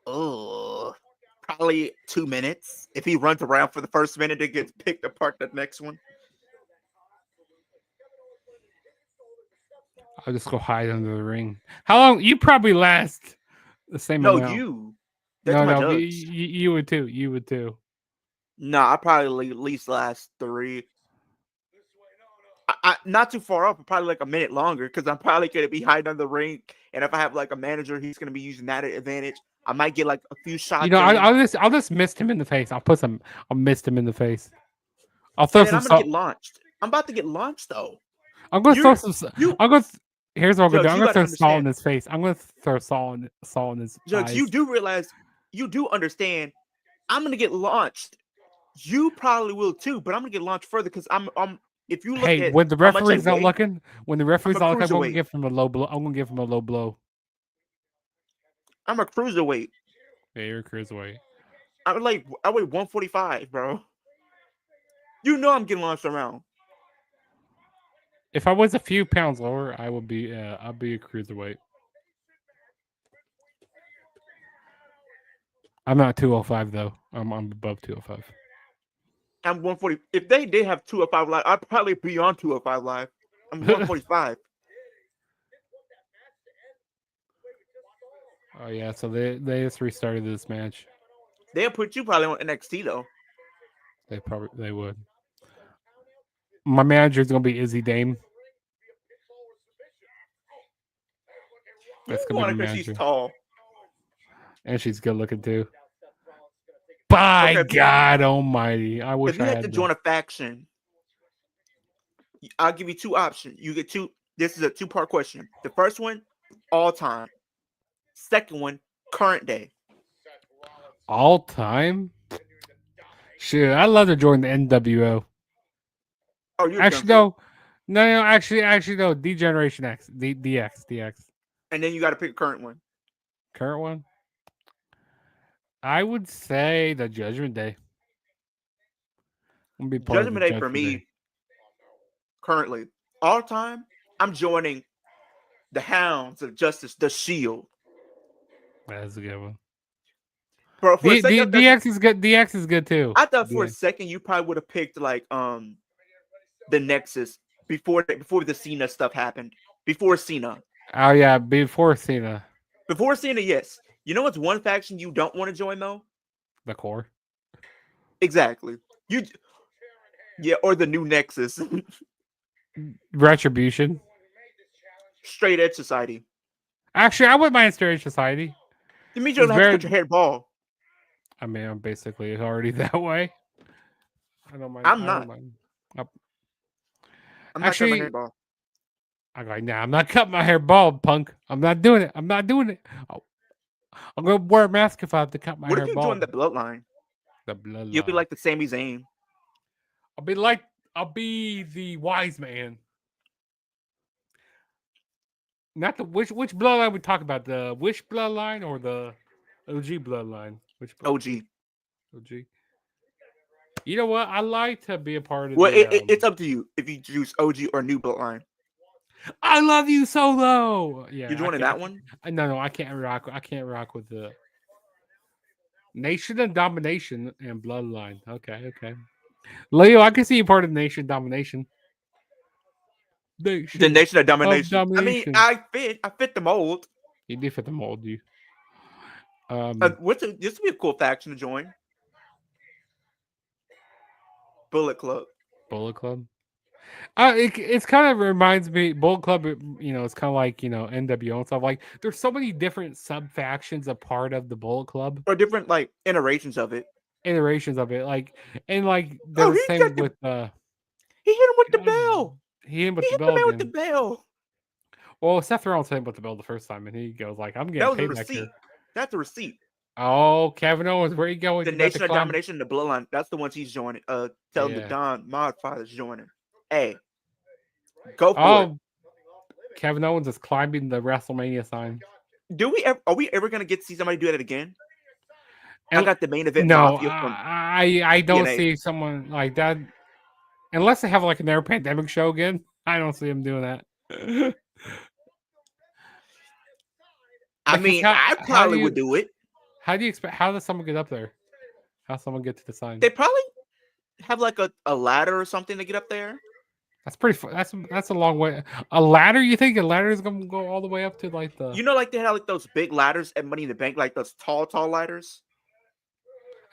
Oh, probably 2 minutes. If he runs around for the first minute, it gets picked apart the next one. I'll just go hide under the ring. How long? You probably last the same No, amount. you. That's No, my no, Jugs. you would too. You would too. No, I probably at least last 3. I not too far off, but probably like a minute longer because I'm probably going to be hiding under the ring. And if I have like a manager, he's going to be using that advantage. I might get like a few shots. You know, I'll just mist him in the face. I'll mist him in the face. I'll throw and then some I'm going to salt. get launched. I'm about to get launched though. I'm gonna throw some. you- I'm gonna. Here's what I'm gonna do. Judge, I'm you gonna throw gotta salt in understand. his face. I'm gonna throw salt in his Judge, eyes. you do realize, you do understand. I'm going to get launched. You probably will too, but I'm going to get launched further because I'm. If you look at when the how much I referee's not weigh, looking, when the referee's not looking, I'm gonna cruiserweight. give him a low blow. I'm gonna give him a low blow. I'm a cruiserweight. Yeah, you're a cruiserweight. I weigh 145, bro. You know I'm getting launched around. If I was a few pounds lower, I would be. I'd be a cruiserweight. I'm not 205 though. I'm above 205. I'm 140. If they did have 205 live, I'd probably be on 205 live. I'm 145. Oh yeah, so they just restarted this match. They'll put you probably on NXT though. They would. My manager's gonna be Izzy Dame. That's gonna be my Because manager. she's tall. And she's good looking too. By Okay, God Almighty! I wish if you I had had to join a faction, I'll give you 2 options. You get 2. This is a 2-part question. The first one, all time. Second one, current day. all time. Shit, I'd love to join the NWO. Oh, you're Actually, no. Actually, no. D-Generation X, DX. And then you got to pick a current one. Current one. I would say the Judgment Day. I'm gonna be part Judgment of the Day for me. Day. Currently, all time, I'm joining the Hounds of Justice, the Shield. That's a good one. Bro, for a second, DX is good. DX is good too. I thought for a second you probably would have picked like the Nexus before the Cena stuff happened. Before Cena. Oh yeah, before Cena. Before Cena, yes. You know what's one faction you don't want to join though? The Core. Exactly. Or the new Nexus. Retribution. Straight Edge Society. Actually, I wouldn't mind Straight Edge Society. It means you don't have to cut your hair bald. I mean, I'm basically already that way. I don't mind. I'm I not. don't mind. I'm Actually, not cutting my hair bald. I'm like, nah, I'm not cutting my hair bald, punk. I'm not doing it. I'm gonna wear a mask if I have to cut my What hair if you bald. join the Bloodline? The bloodline. You'll be like the Sami Zayn. I'll be the wise man. Not the which bloodline we talk about, the Wish bloodline or the OG bloodline? Which OG. OG. You know what? I like to be a part of. Well, it's up to you if you choose OG or new Bloodline. I love you, Solo. Yeah, You joining that one? No, I can't rock. I can't rock with the Nation and Domination and Bloodline. Okay. Leo, I can see you part of Nation Domination. The Nation of Domination. Domination. I mean, I fit the mold. You do fit the mold, you. This would be a cool faction to join. Bullet Club. Bullet Club. It's kind of reminds me Bullet Club. It's kind of like NWO and stuff. Like there's so many different sub factions a part of the Bullet Club, Or different like iterations of it. iterations of it. Like and like there Oh, was he same got the. with He hit him with the God, bell. he hit him He with the hit the bell man with the again. bell. Well, Seth Rollins hit him with the bell the first time, and he goes like, "I'm That getting was a payback here." receipt. That's a receipt. Oh, Kevin Owens, where you going? The You about to Nation of climb? Domination, the Bloodline. That's the ones he's joining. Tell him the Yeah. Don Modfather's joining. Hey, go for it. Oh, Kevin Owens is climbing the WrestleMania sign. Are we ever gonna get to see somebody do that again? I And got the main event no, Mafia from I don't TNA. see someone like that unless they have like another pandemic show again. I don't see them doing that. I Because mean, I how do probably would you do it. expect how does someone get up there? How someone get to the sign? They probably have like a ladder or something to get up there. That's pretty. That's a long way. A ladder? You think a ladder is gonna go all the way up to like the? You know, like they had like those big ladders at Money in the Bank, like those tall ladders.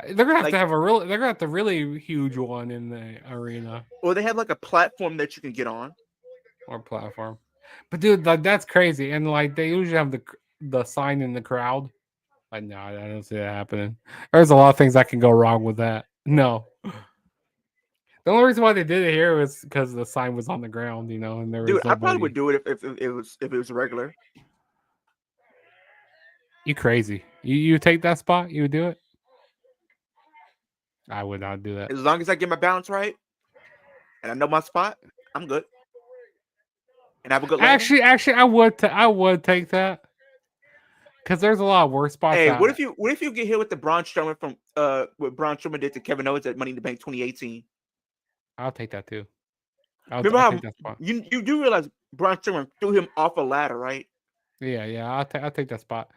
They're gonna have Like, to have a real. They're gonna have the really huge one in the arena or they have like a platform that you can get on. or platform. But dude, like that's crazy. And like they usually have the sign in the crowd. Like no, I don't see that happening. There's a lot of things that can go wrong with that. No. The only reason why they did it here was because the sign was on the ground, you know, and there Dude, was I probably nobody. would do it if it was regular. You crazy? You take that spot? You would do it? I would not do that. As long as I get my balance right and I know my spot, I'm good. And have a good landing. Actually, I would take that because there's a lot of worse spots. Hey, Out. what if you get hit with the Braun Strowman from what Braun Strowman did to Kevin Owens at Money in the Bank 2018? I'll take that too. Remember I'll how take that spot. you do realize Braun Strowman threw him off a ladder, right? Yeah. I'll take that spot.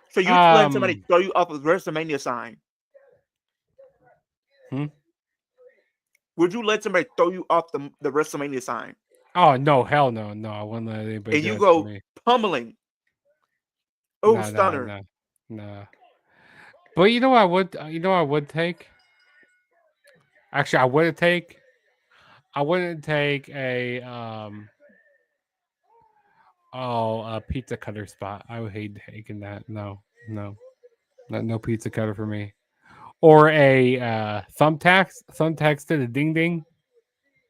So you let somebody throw you off a WrestleMania sign? Would you let somebody throw you off the WrestleMania sign? Oh no, hell no, I wouldn't let anybody And do you it to go me. pummeling. Oh, Nah, stunner. nah. But you know what I would take? Actually, I wouldn't take a pizza cutter spot. I would hate taking that. No. No pizza cutter for me. Or a thumbtacks to the ding ding.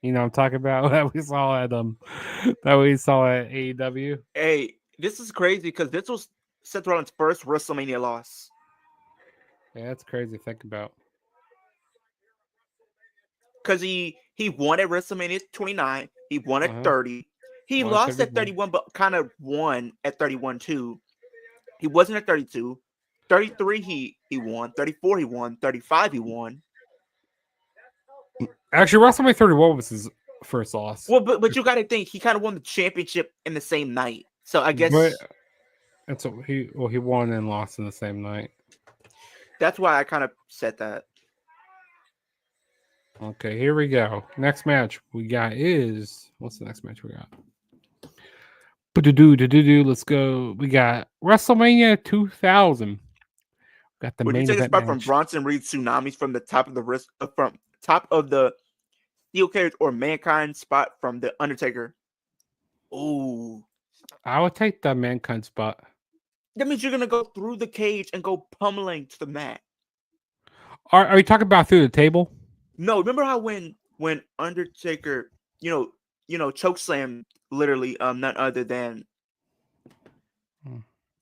You know what I'm talking about that we saw at AEW. Hey, this is crazy because this was Seth Rollins' first WrestleMania loss. Yeah, that's crazy to think about. Because he won at WrestleMania 29. He won at 30. He Won at lost at 31. 31, but kind of won at 31 too. He wasn't at 32. 33 he won. 34 he won. 35 he won. Actually, WrestleMania 31 was his first loss. Well, but you got to think he kind of won the championship in the same night. So I guess that's what he won and lost in the same night. that's why I kind of said that. Okay, here we go. Next match we got is what's the next match we got? Let's go. We got WrestleMania 2000. Got the Would you main take a event spot from match. Bronson Reed Tsunamis from the top of the wrist from top of the steel cage or Mankind spot from the Undertaker? Ooh. I would take the Mankind spot. That means you're gonna go through the cage and go pummeling to the mat. Are you talking about through the table? No, remember how when Undertaker, chokeslam literally none other than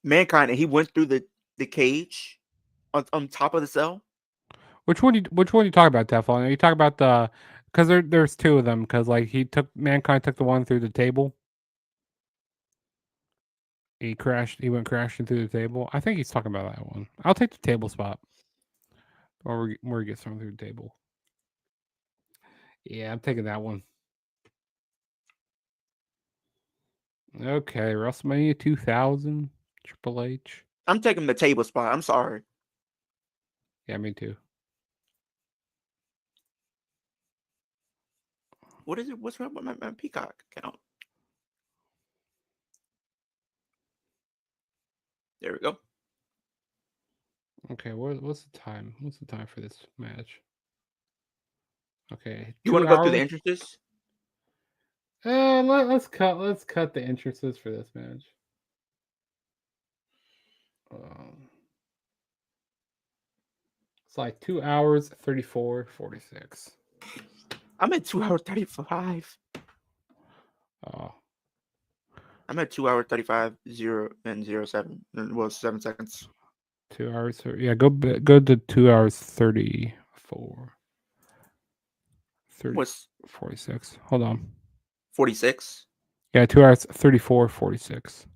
Mankind, and he went through the cage on top of the cell. Which one you talking about, Teflon? Are you talking about the because there's two of them because like Mankind took the one through the table. He went crashing through the table. I think he's talking about that one. I'll take the table spot. Or where he gets thrown through the table. Yeah, I'm taking that one. Okay, WrestleMania 2000, Triple H. I'm taking the table spot. I'm sorry. Yeah, me too. What is it? What's wrong with my Peacock account? There we go. Okay, what's the time? What's the time for this match? Okay, You want to go through the entrances? Let's cut the entrances for this match. It's like 2 hours 34:46. I'm at 2 hours 35. Oh, I'm at 2 hours 35 0 and 07. Well, 7 seconds. 2 hours. Yeah, go to 2 hours 34. 30, What's 46. Hold on. 46? Yeah, 2 hours 34:46.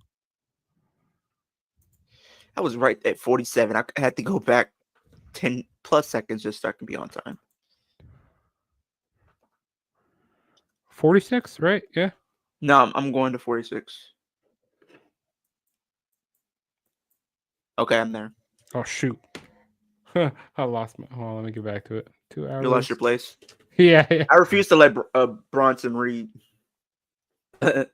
I was right at 47. I had to go back 10 plus seconds just so I can be on time. 46, right? Yeah. No, I'm going to 46. Okay, I'm there. Oh shoot. I lost my. Hold on, let me get back to it. 2 hours. You lost your place. Yeah, yeah. I refuse to let Bronson read. Oh,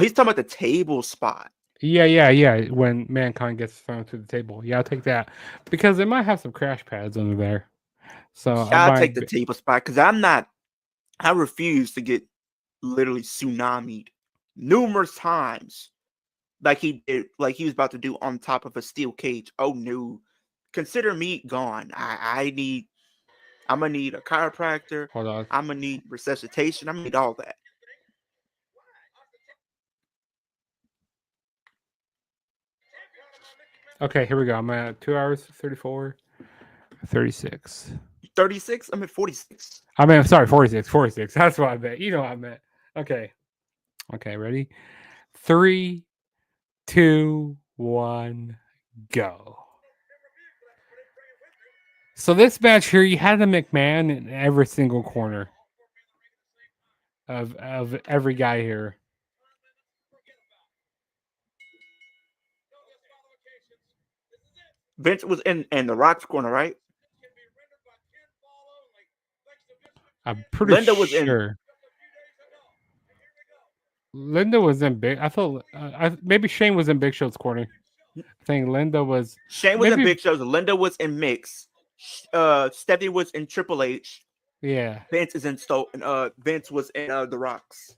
he's talking about the table spot. Yeah. When mankind gets thrown to the table, yeah, I'll take that because they might have some crash pads under there. So I'll take the table spot because I refuse to get literally tsunamied numerous times, like he did, like he was about to do on top of a steel cage. Oh no, consider me gone. I'm gonna need a chiropractor. Hold on. I'm gonna need resuscitation. I'm gonna need all that. Okay, here we go. I'm at 2 hours 34, 36. 36. I'm at 46. I mean, sorry, 46, 46. That's what I meant. You know what I meant. Okay, ready? 3, 2, 1, go. So this match here, you had the McMahon in every single corner of every guy here. Vince was in the Rock's corner, right? I'm pretty Linda was in. sure. Linda was in big. I thought maybe Shane was in Big Show's corner. I think Linda was. Shane was in maybe- Big Show's. Linda was in Mix. Stephanie was in Triple H. Yeah. Vince is in Vince was in the Rocks.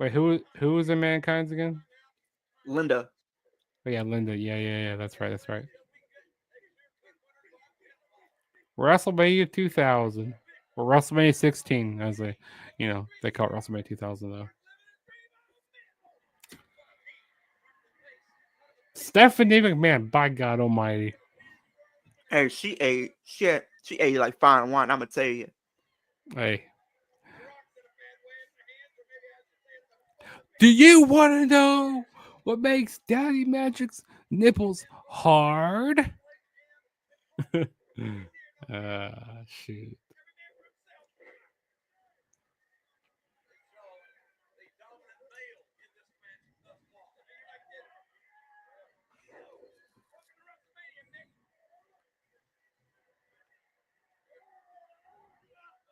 Wait, who was in Mankind's again? Linda. Oh, yeah, Linda. Yeah. That's right. WrestleMania 2000 or WrestleMania 16, as they call it WrestleMania 2000 though. Stephanie McMahon, by God Almighty. Hey, she ate like fine wine. I'm gonna tell you. Hey. Do you want to know what makes Daddy Magic's nipples hard? Shoot.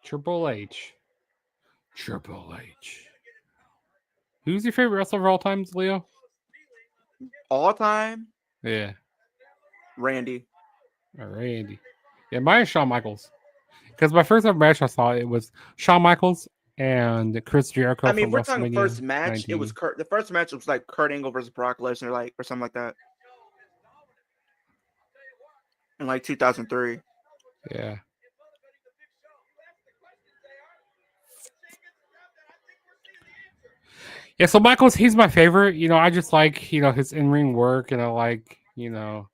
Triple H. Who's your favorite wrestler of all times, Leo? All time, Yeah. Randy. Randy. Yeah, mine is Shawn Michaels. Because my first ever match I saw, it was Shawn Michaels and Chris Jericho. I mean, from we're talking WrestleMania first match. 19. It was the first match was like Kurt Angle versus Brock Lesnar, like or something like that, in like 2003. Yeah. Yeah, so Michaels, he's my favorite. I just like, his in-ring work, and I like, when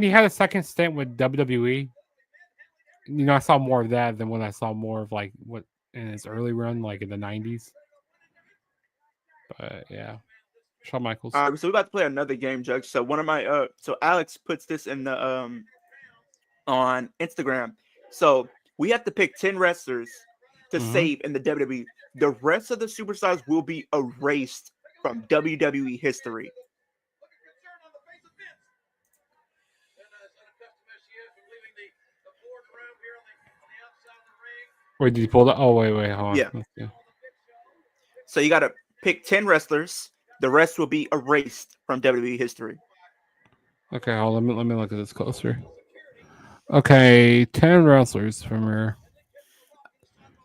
he had a second stint with WWE, I saw more of that than when I saw more of like what in his early run, like in the 90s. But yeah, Shawn Michaels. So we're about to play another game, Judge. So one of my so Alex puts this in the on Instagram. So we have to pick 10 wrestlers to save in the WWE. The rest of the superstars will be erased from WWE history. Wait, did you pull that? Oh, wait, hold on. Yeah. Yeah. So you got to pick 10 wrestlers. The rest will be erased from WWE history. Okay, hold on. Let me look at this closer. Okay, 10 wrestlers from here.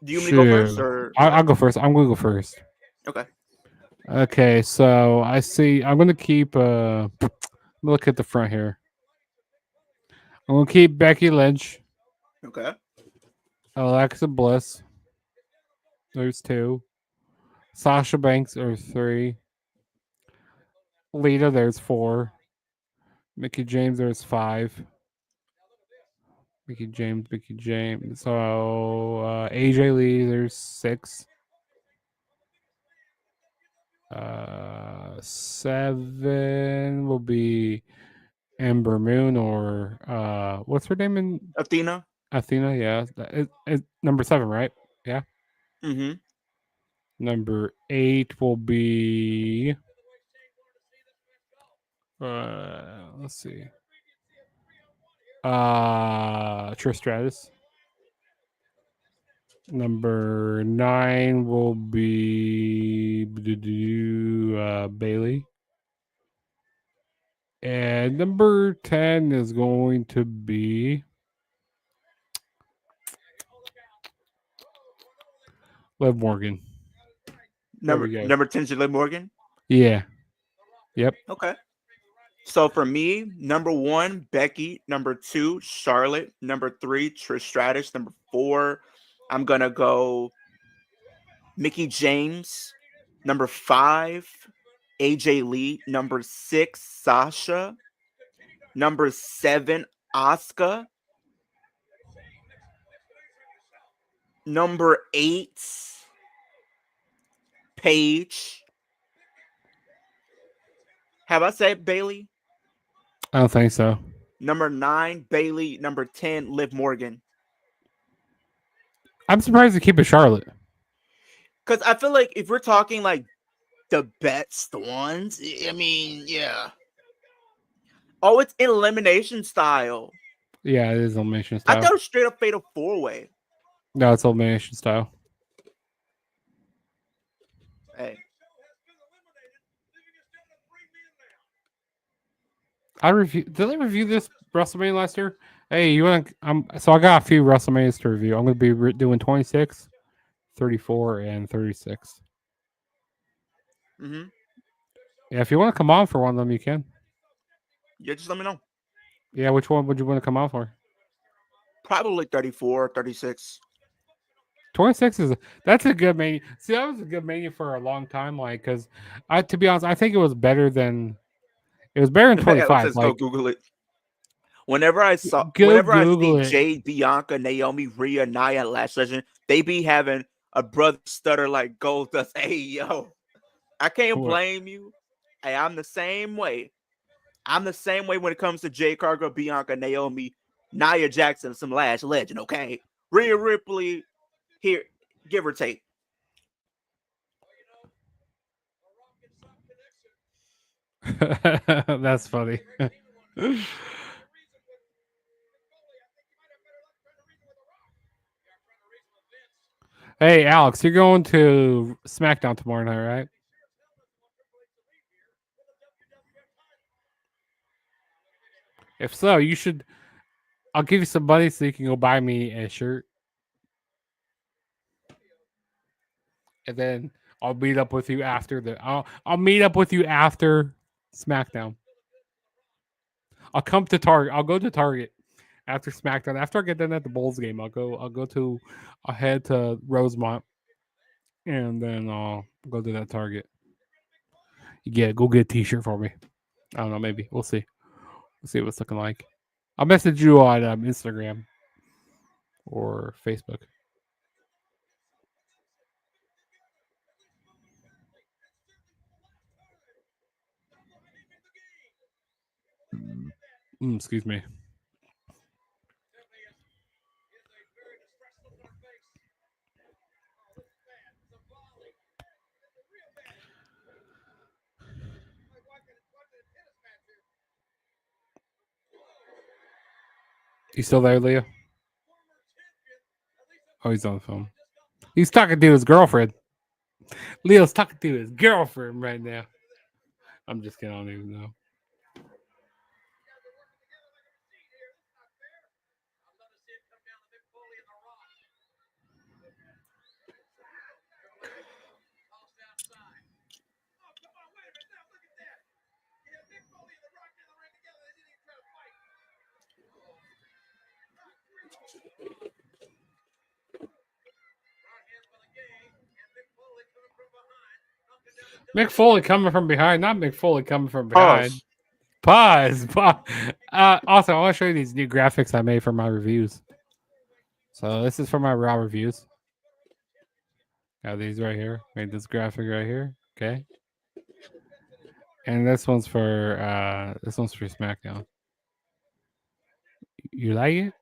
Do you want me to go first? Or I'll go first. I'm going to go first. Okay. Okay, so I see. I'm going to keep. Look at the front here. I'm gonna keep Becky Lynch, Okay. Alexa Bliss. There's 2. Sasha Banks are 3. Lita, there's 4. Mickey James, there's 5. Mickey James. So AJ Lee, there's 6. 7 will be Ember Moon or what's her name in Athena. Athena? Yeah, it's number 7, right? Yeah. Mm-hmm. Number 8 will be let's see. Trish Stratus. Number 9 will be Bailey. And number 10 is going to be Liv Morgan. There we go. Number 10 is Liv Morgan. Yeah. Yep. Okay. So for me, number 1, Becky. Number 2, Charlotte. Number 3, Trish Stratus. Number 4, I'm gonna go Mickey James. Number 5, AJ Lee. Number 6, Sasha. Number 7, Asuka. Number 8, Paige. Have I said Bailey? I don't think so. Number 9, Bailey. Number 10, Liv Morgan. I'm surprised to keep it Charlotte. Because I feel like if we're talking like the best ones, I mean, yeah. Oh, it's elimination style. Yeah, it is elimination I style. thought it was straight up fatal 4-way. No, it's elimination style. Hey, I review. Did I review this WrestleMania last year? Hey, you want? So I got a few WrestleManias to review. I'm going to be doing 26, 34, and 36. mm-hmm. Yeah, if you want to come on for one of them, you can. Yeah, just let me know. Yeah, which one would you want to come on for? Probably 34, 36. 26 that's a good mania. See, that was a good mania for a long time. Like, because to be honest, I think it was better than 25. Let's go Like, Google it. Whenever I see Google it. Jade, Bianca, Naomi, Rhea, Nia, Last Legend, they be having a brother stutter like Gold Dust. Hey, yo, I can't blame you. Hey, I'm the same way. I'm the same way when it comes to Jade Cargill, Bianca, Naomi, Nia Jackson, some Last Legend. Okay, Rhea Ripley, here, give or take. That's funny. Hey, Alex, you're going to SmackDown tomorrow night, right? If so, you should. I'll give you some money so you can go buy me a shirt, and then I'll meet up with you after the. I'll meet up with you after SmackDown. I'll come to Target. I'll go to Target after SmackDown. After I get done at the Bulls game, I'll head to Rosemont, and then I'll go to that Target. Go get a T-shirt for me. I don't know. Maybe we'll see. We'll see what it's looking like. I'll message you on Instagram or Facebook. Excuse me. You still there, Leo? Oh, he's on the phone. He's talking to his girlfriend. Leo's talking to his girlfriend right now. I'm just kidding. I don't even know. Mick Foley coming from behind, not Mick Foley coming from behind. Pause. Pause. Also, I want to show you these new graphics I made for my reviews. So this is for my Raw reviews. Got these right here. Made this graphic right here. Okay. And this one's for SmackDown. You like it?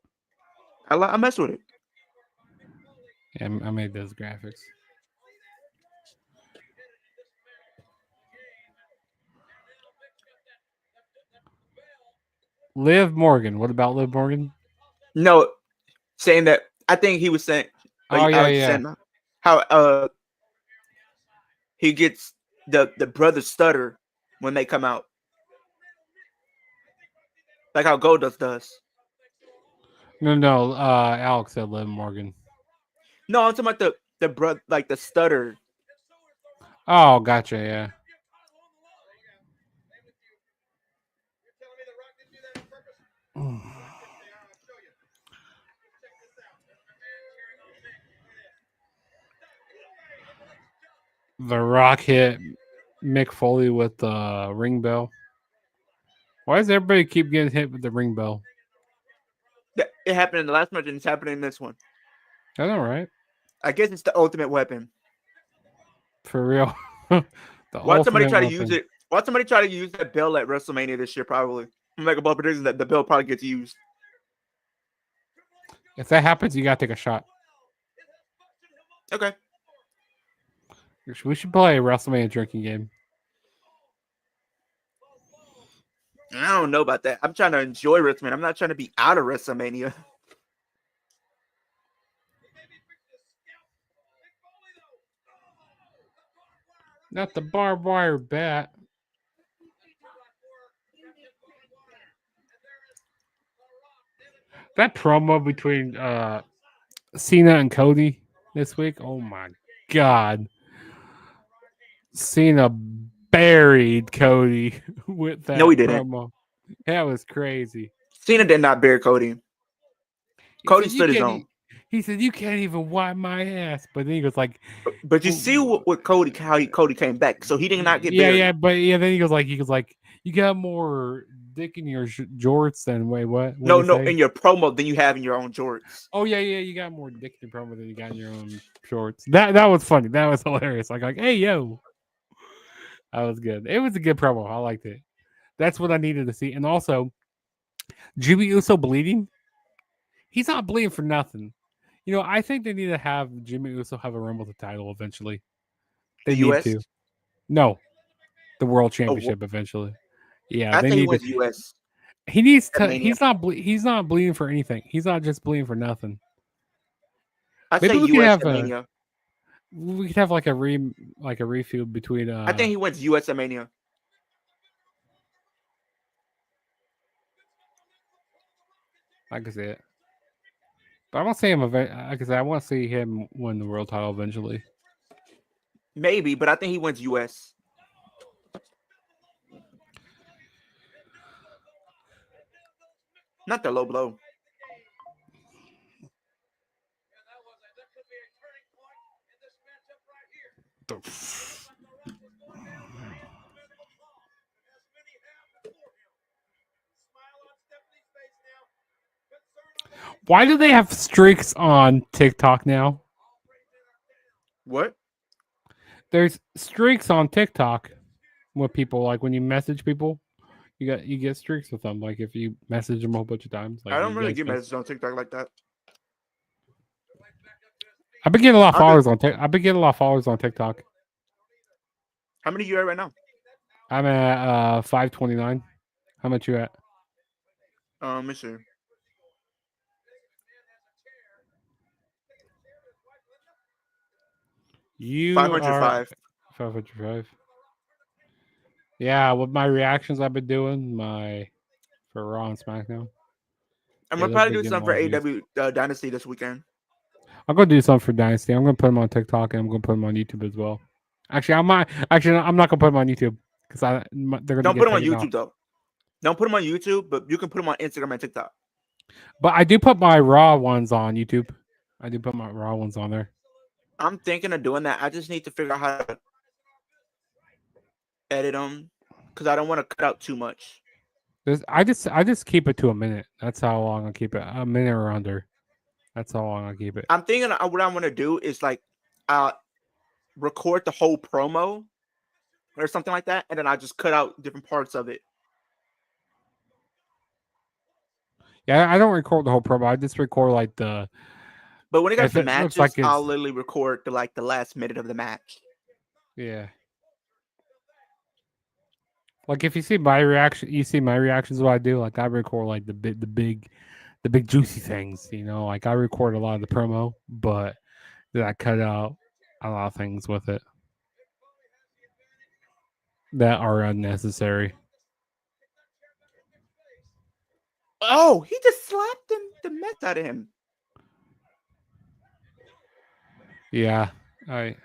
I mess with it. Yeah, I made those graphics. Liv Morgan. What about Liv Morgan? No, saying that I think he was saying. Oh, yeah, yeah. Saying how he gets the brother stutter when they come out, like how Goldust does. No. Alex said Liv Morgan. No, I'm talking about the brother, like the stutter. Oh, gotcha. Yeah. The Rock hit Mick Foley with the ring bell. Why does everybody keep getting hit with the ring bell? It happened in the last match, and it's happening in this one. I know, right? I guess it's the ultimate weapon. For real. Watch somebody try to use it. Watch somebody try to use that bell at WrestleMania this year, probably. I'm like a bold prediction that the bell probably gets used. If that happens, you gotta take a shot. Okay. We should play a WrestleMania drinking game. I don't know about that. I'm trying to enjoy WrestleMania. I'm not trying to be out of WrestleMania. Not the barbed wire bat. That promo between Cena and Cody this week. Oh my god. Cena buried Cody with that No, he didn't. promo. That was crazy. Cena did not bury Cody. Cody stood his own. He said, "You can't even wipe my ass." But then he goes like, But you see what Cody, Cody came back, so he did not get buried. Yeah. But then he goes like, you got more dick in your jorts than what? No, in your promo than you have in your own jorts. Oh yeah, you got more dick in your promo than you got in your own shorts. That was funny. That was hilarious. Like, hey yo, that was good. It was a good promo. I liked it. That's what I needed to see. And also, Jimmy Uso bleeding. He's not bleeding for nothing. You know, I think they need to have Jimmy Uso have a run with the title eventually. They The need US? to. No, the World Championship eventually. Yeah, I they think he need wins to. US. He needs to. Mania. He's not bleeding for anything. He's not just bleeding for nothing. I Maybe say we could US have Mania. We could have like a refeud between. I think he wins US Mania. I can see it, but I want to see him. Like I said, I want to see him win the world title eventually. Maybe, but I think he wins US. Not the low blow. Why do they have streaks on TikTok now? What? There's streaks on TikTok with people. Like when you message people, you get streaks with them. Like if you message them a whole bunch of times. Like I don't really get messages on TikTok like that. I've been getting a lot of followers on TikTok. I've been getting a lot of followers on TikTok. How many you at right now? I'm at 529. How much you at? Let me see. You 505. 505. Yeah, with my reactions I've been doing, for Raw and SmackDown. I'm gonna probably do something for AW Dynasty this weekend. I'm gonna do something for Dynasty. I'm gonna put them on TikTok and I'm gonna put them on YouTube as well. Actually, I'm not gonna put them on YouTube because they're gonna. Don't put them on YouTube though. Don't put them on YouTube, but you can put them on Instagram and TikTok. But I do put my Raw ones on YouTube. I do put my Raw ones on there. I'm thinking of doing that. I just need to figure out how to edit them because I don't want to cut out too much. I just keep it to a minute. That's how long I keep it. A minute or under. That's how long I keep it. I'm thinking what I want to do is like record the whole promo or something like that, and then I just cut out different parts of it. Yeah, I don't record the whole promo. I just record like the. But when it comes If to it looks matches, like it's I'll literally record the last minute of the match. yeah. Like if you see my reaction, you see my reactions. What I do, like I record like the big juicy things. You know, like I record a lot of the promo, but then I cut out a lot of things with it that are unnecessary. Oh, he just slapped the mess out of him. Yeah, but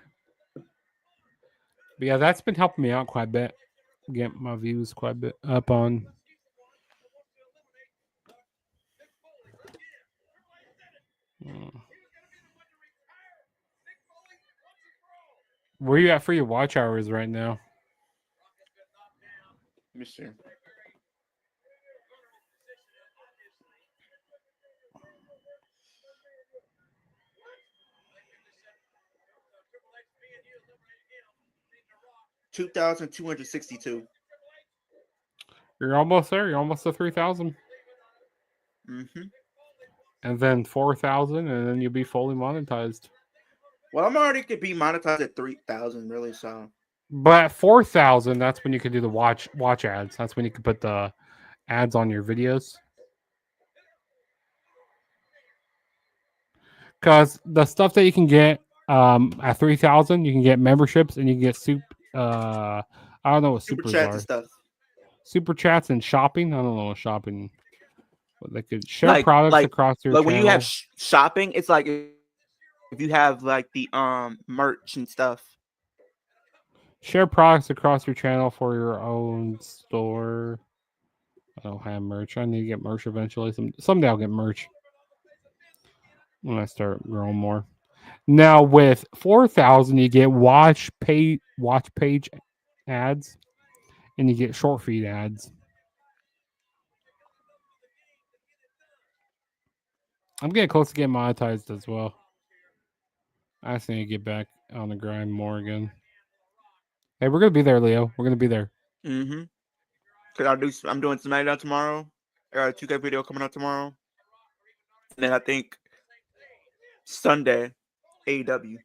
yeah, that's been helping me out quite a bit. Get my views quite a bit up on. Where you at for your watch hours right now? Let me see. $2,262. You're almost there. You're almost to 3,000, Mm-hmm. and then 4,000, and then you'll be fully monetized. Well, I'm already could be monetized at 3,000, really. So But at 4,000, that's when you can do the watch ads. That's when you can put the ads on your videos. Because the stuff that you can get at 3,000, you can get memberships and you can get I don't know what super supers chats are. and stuff. Super chats and shopping. I don't know what shopping. But they could share Like products across your like when you have channel. shopping, it's like if you have like the merch and stuff. Share products across your channel for your own store. I don't have merch. I need to get merch eventually. Someday I'll get merch when I start growing more. Now with 4,000, you get watch page ads, and you get short feed ads. I'm getting close to getting monetized as well. I just need to get back on the grind more again. Hey, we're gonna be there, Leo. We're gonna be there. Mm-hmm. Cause I'm doing SmackDown tomorrow. I got a 2K video coming out tomorrow, and then I think Sunday AEW,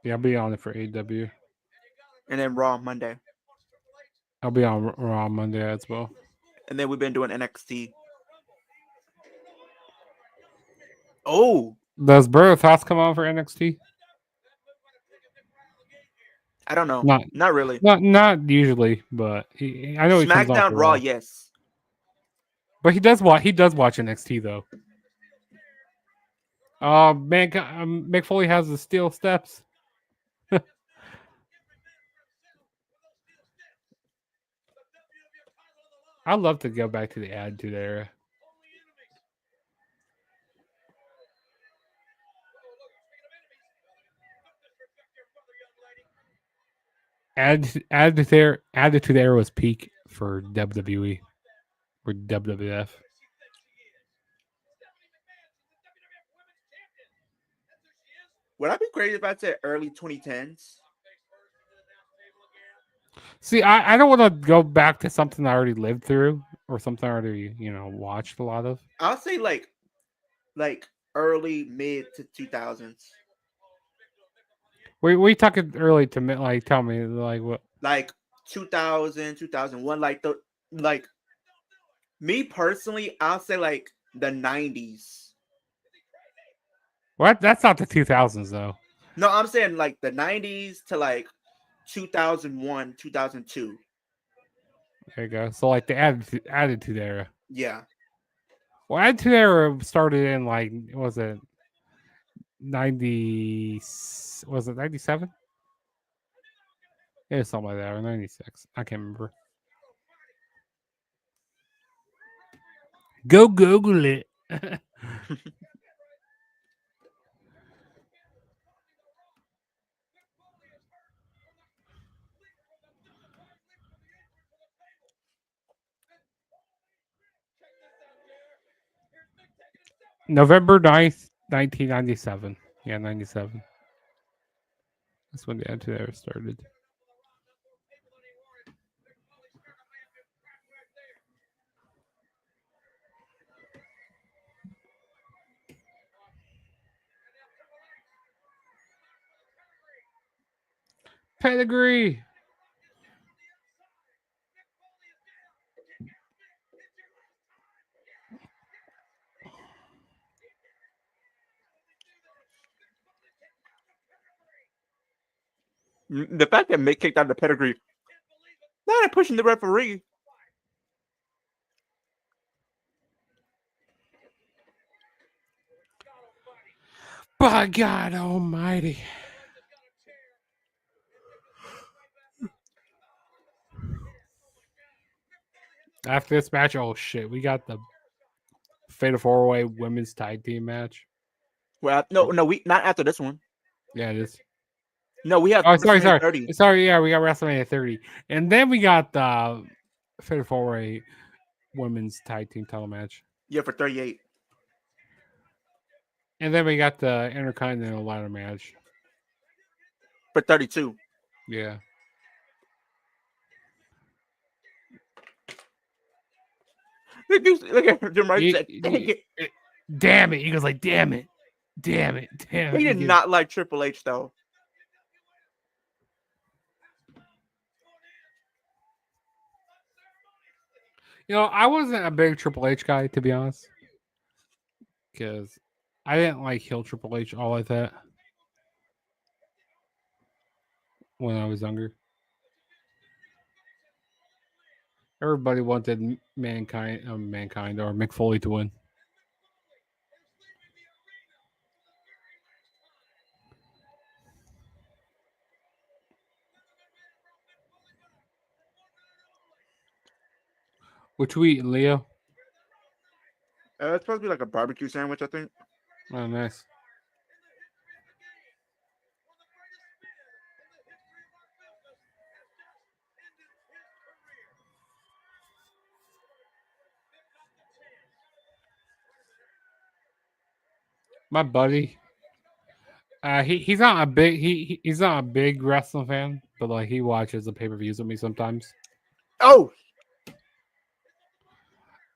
Yeah, I'll be on it for AW. and then Raw Monday, I'll be on Raw Monday as well. and then we've been doing NXT. Oh, Does Brother Thoughts come on for NXT? I don't know, Not, not really. not usually, but I know he comes on SmackDown, for Raw, Raw. yes. But he does watch. He does watch NXT though. Man, Mick Foley has the steel steps. I'd love to go back to the Attitude Era. Attitude Era was peak for WWE or WWF. Would I be crazy if I said early 2010s? See, I don't want to go back to something I already lived through or something I already watched a lot of. I'll say like early mid to 2000s. We talking early to mid, like tell me like what? Like 2000, 2001, like me personally, I'll say like the 90s. What? That's not the 2000s though. No, I'm saying like the 90s to like 2001, 2002. There you go. So like the Attitude Era. Yeah. Well, Attitude Era started in like was it 90? Was it 97? It was something like that or 96. I can't remember. Go Google it. November 9th, 1997. Yeah, 97. That's when the Attitude Era started. Pedigree. The fact that Mick kicked out the pedigree, not pushing the referee. By God Almighty. After this match, oh shit, we got the Fatal 4-Way Women's Tag Team match. Well, no, we not after this one. Yeah, it is. No, we have Oh, sorry. WrestleMania 30. Sorry, yeah, we got WrestleMania 30. And then we got the Fatal 4-Way Women's Tag Team title match. Yeah, for 38. And then we got the Intercontinental ladder match. For 32. Yeah. Look at Jim Rice said, damn it. He goes like, damn it. Damn it. Damn it. he did not like Triple H, though. You know, I wasn't a big Triple H guy, to be honest. Because I didn't like heel Triple H all like that when I was younger. Everybody wanted Mankind or Mick Foley to win. What you eating, Leo? It's supposed to be like a barbecue sandwich, I think. Oh, nice. My buddy, he's not a big he's not a big wrestling fan, but like he watches the pay-per-views with me sometimes. Oh,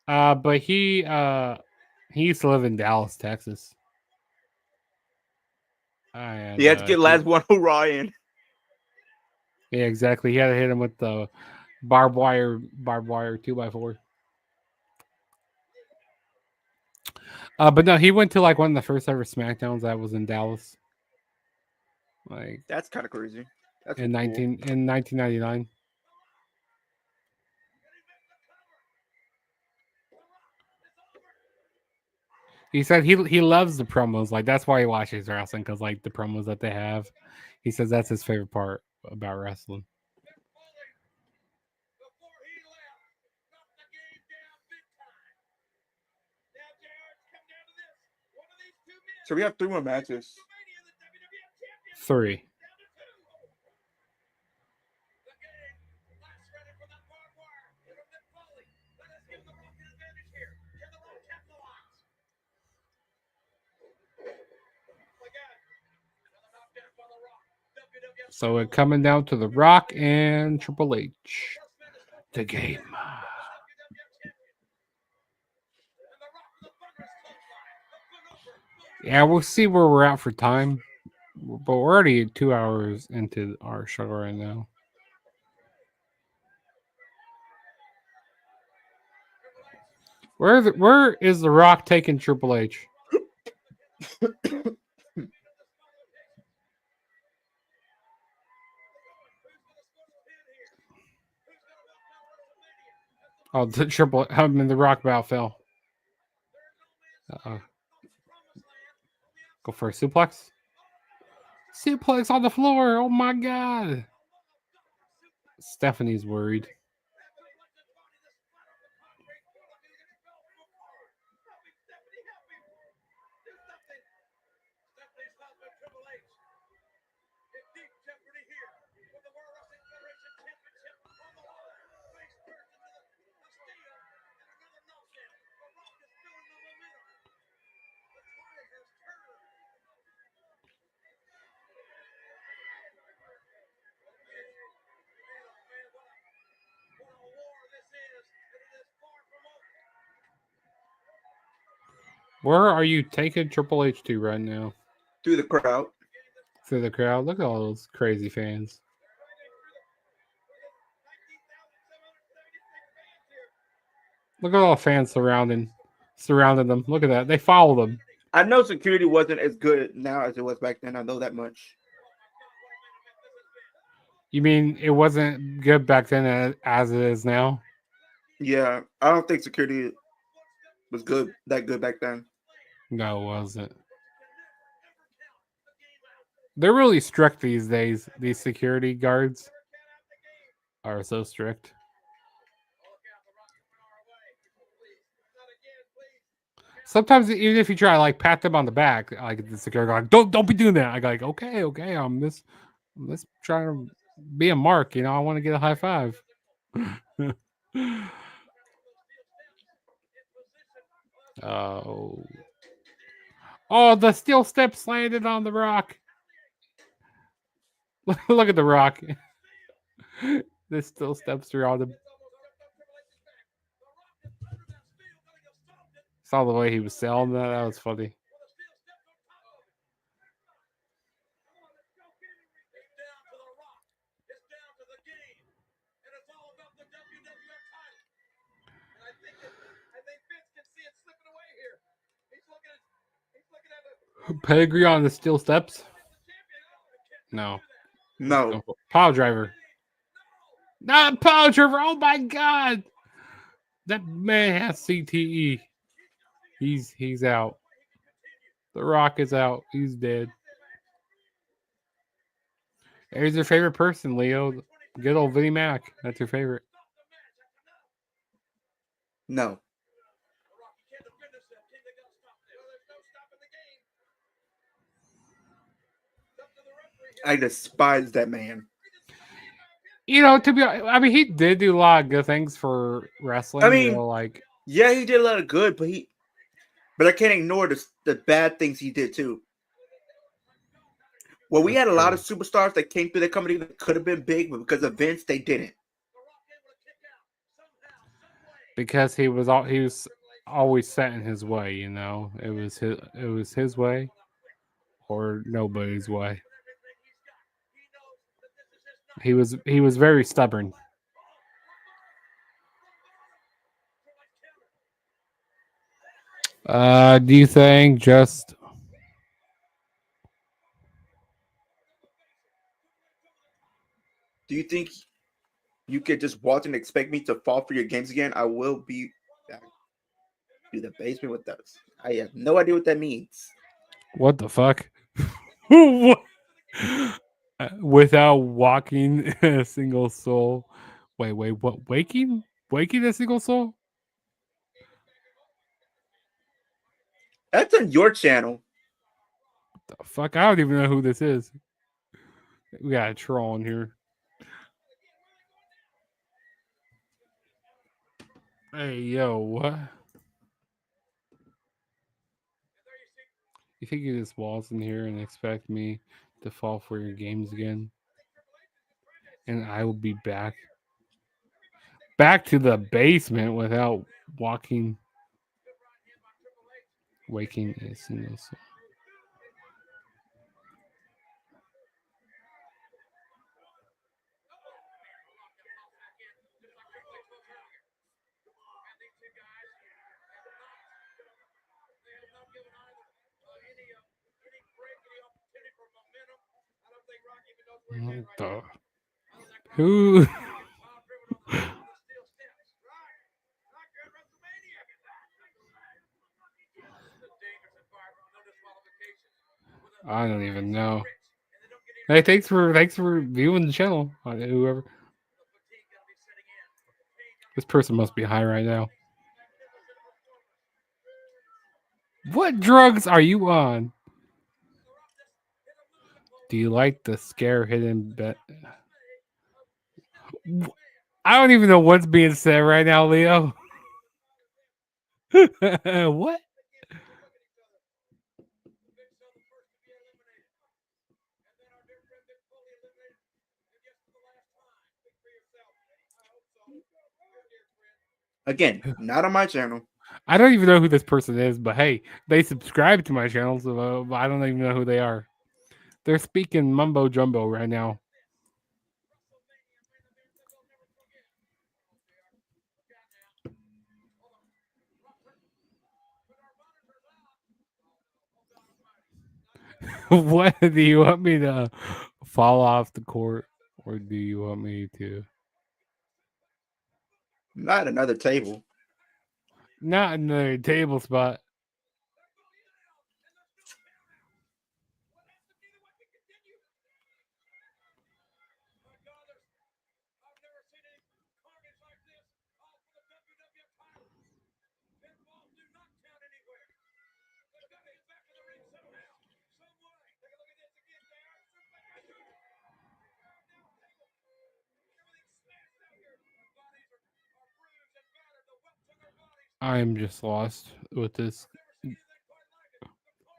But he used to live in Dallas, Texas. And, you had to get last one hoorah in. Yeah, exactly. He had to hit him with the barbed wire 2x4. But no, he went to like one of the first ever SmackDowns that was in Dallas. Like That's kind of crazy. That's in cool. 1999. He said he loves the promos. Like that's why he watches wrestling, because like the promos that they have. He says that's his favorite part about wrestling. So we have 3 more matches. 3. So we're coming down to The Rock and Triple H. The game. Yeah, we'll see where we're at for time. But we're already 2 hours into our show right now. Where is The Rock taking Triple H? Oh, the Rock bow fell. Go for a suplex. Suplex on the floor. Oh my God. Stephanie's worried. Where are you taking Triple H to right now? Through the crowd. Through the crowd. Look at all those crazy fans. Look at all the fans surrounding them. Look at that. They follow them. I know security wasn't as good now as it was back then. I know that much. You mean it wasn't good back then as it is now? Yeah, I don't think security was that good back then. No, it wasn't. They're really strict these days. These security guards are so strict. Sometimes even if you try to like pat them on the back, like the security guard, don't be doing that. I go like, okay, I'm just trying to be a mark, you know. I want to get a high five. Oh, the steel steps landed on the rock. Look at the rock. The steel steps are on the. Saw the way he was selling that. That was funny. Pedigree on the steel steps? No. No. Power driver. Not power driver. Oh my god. That man has CTE. He's out. The Rock is out. He's dead. Who's your favorite person, Leo? Good old Vinnie Mac. That's your favorite. No. I despise that man. You know, to be I mean, he did do a lot of good things for wrestling. I mean, you know, like yeah, he did a lot of good, but I can't ignore the bad things he did too. Well, we had a lot of superstars that came through the company that could have been big, but because of Vince, they didn't. Because he was always set in his way. You know, it was his way or nobody's way. He was very stubborn. Do you think just Do you think you could just watch and expect me to fall for your games again? I will be back to the basement with us. I have no idea what that means. what the fuck? What? Without walking a single soul. Wait, what? Waking a single soul? That's on your channel. The fuck? I don't even know who this is. We got a troll in here. Hey, yo, what? You think you just waltz in here and expect me to fall for your games again? And I will be back to the basement without waking a single soul. What the? Who? I don't even know. Hey, thanks for viewing the channel. Whoever. This person must be high right now. What drugs are you on? Do you like the scare hidden bet? I don't even know what's being said right now, Leo. What? Again, not on my channel. I don't even know who this person is, but hey, they subscribe to my channel, so I don't even know who they are. They're speaking mumbo jumbo right now. What do you want me to fall off the court, or do you want me to? Not another table. Not in the table spot. I'm just lost with this.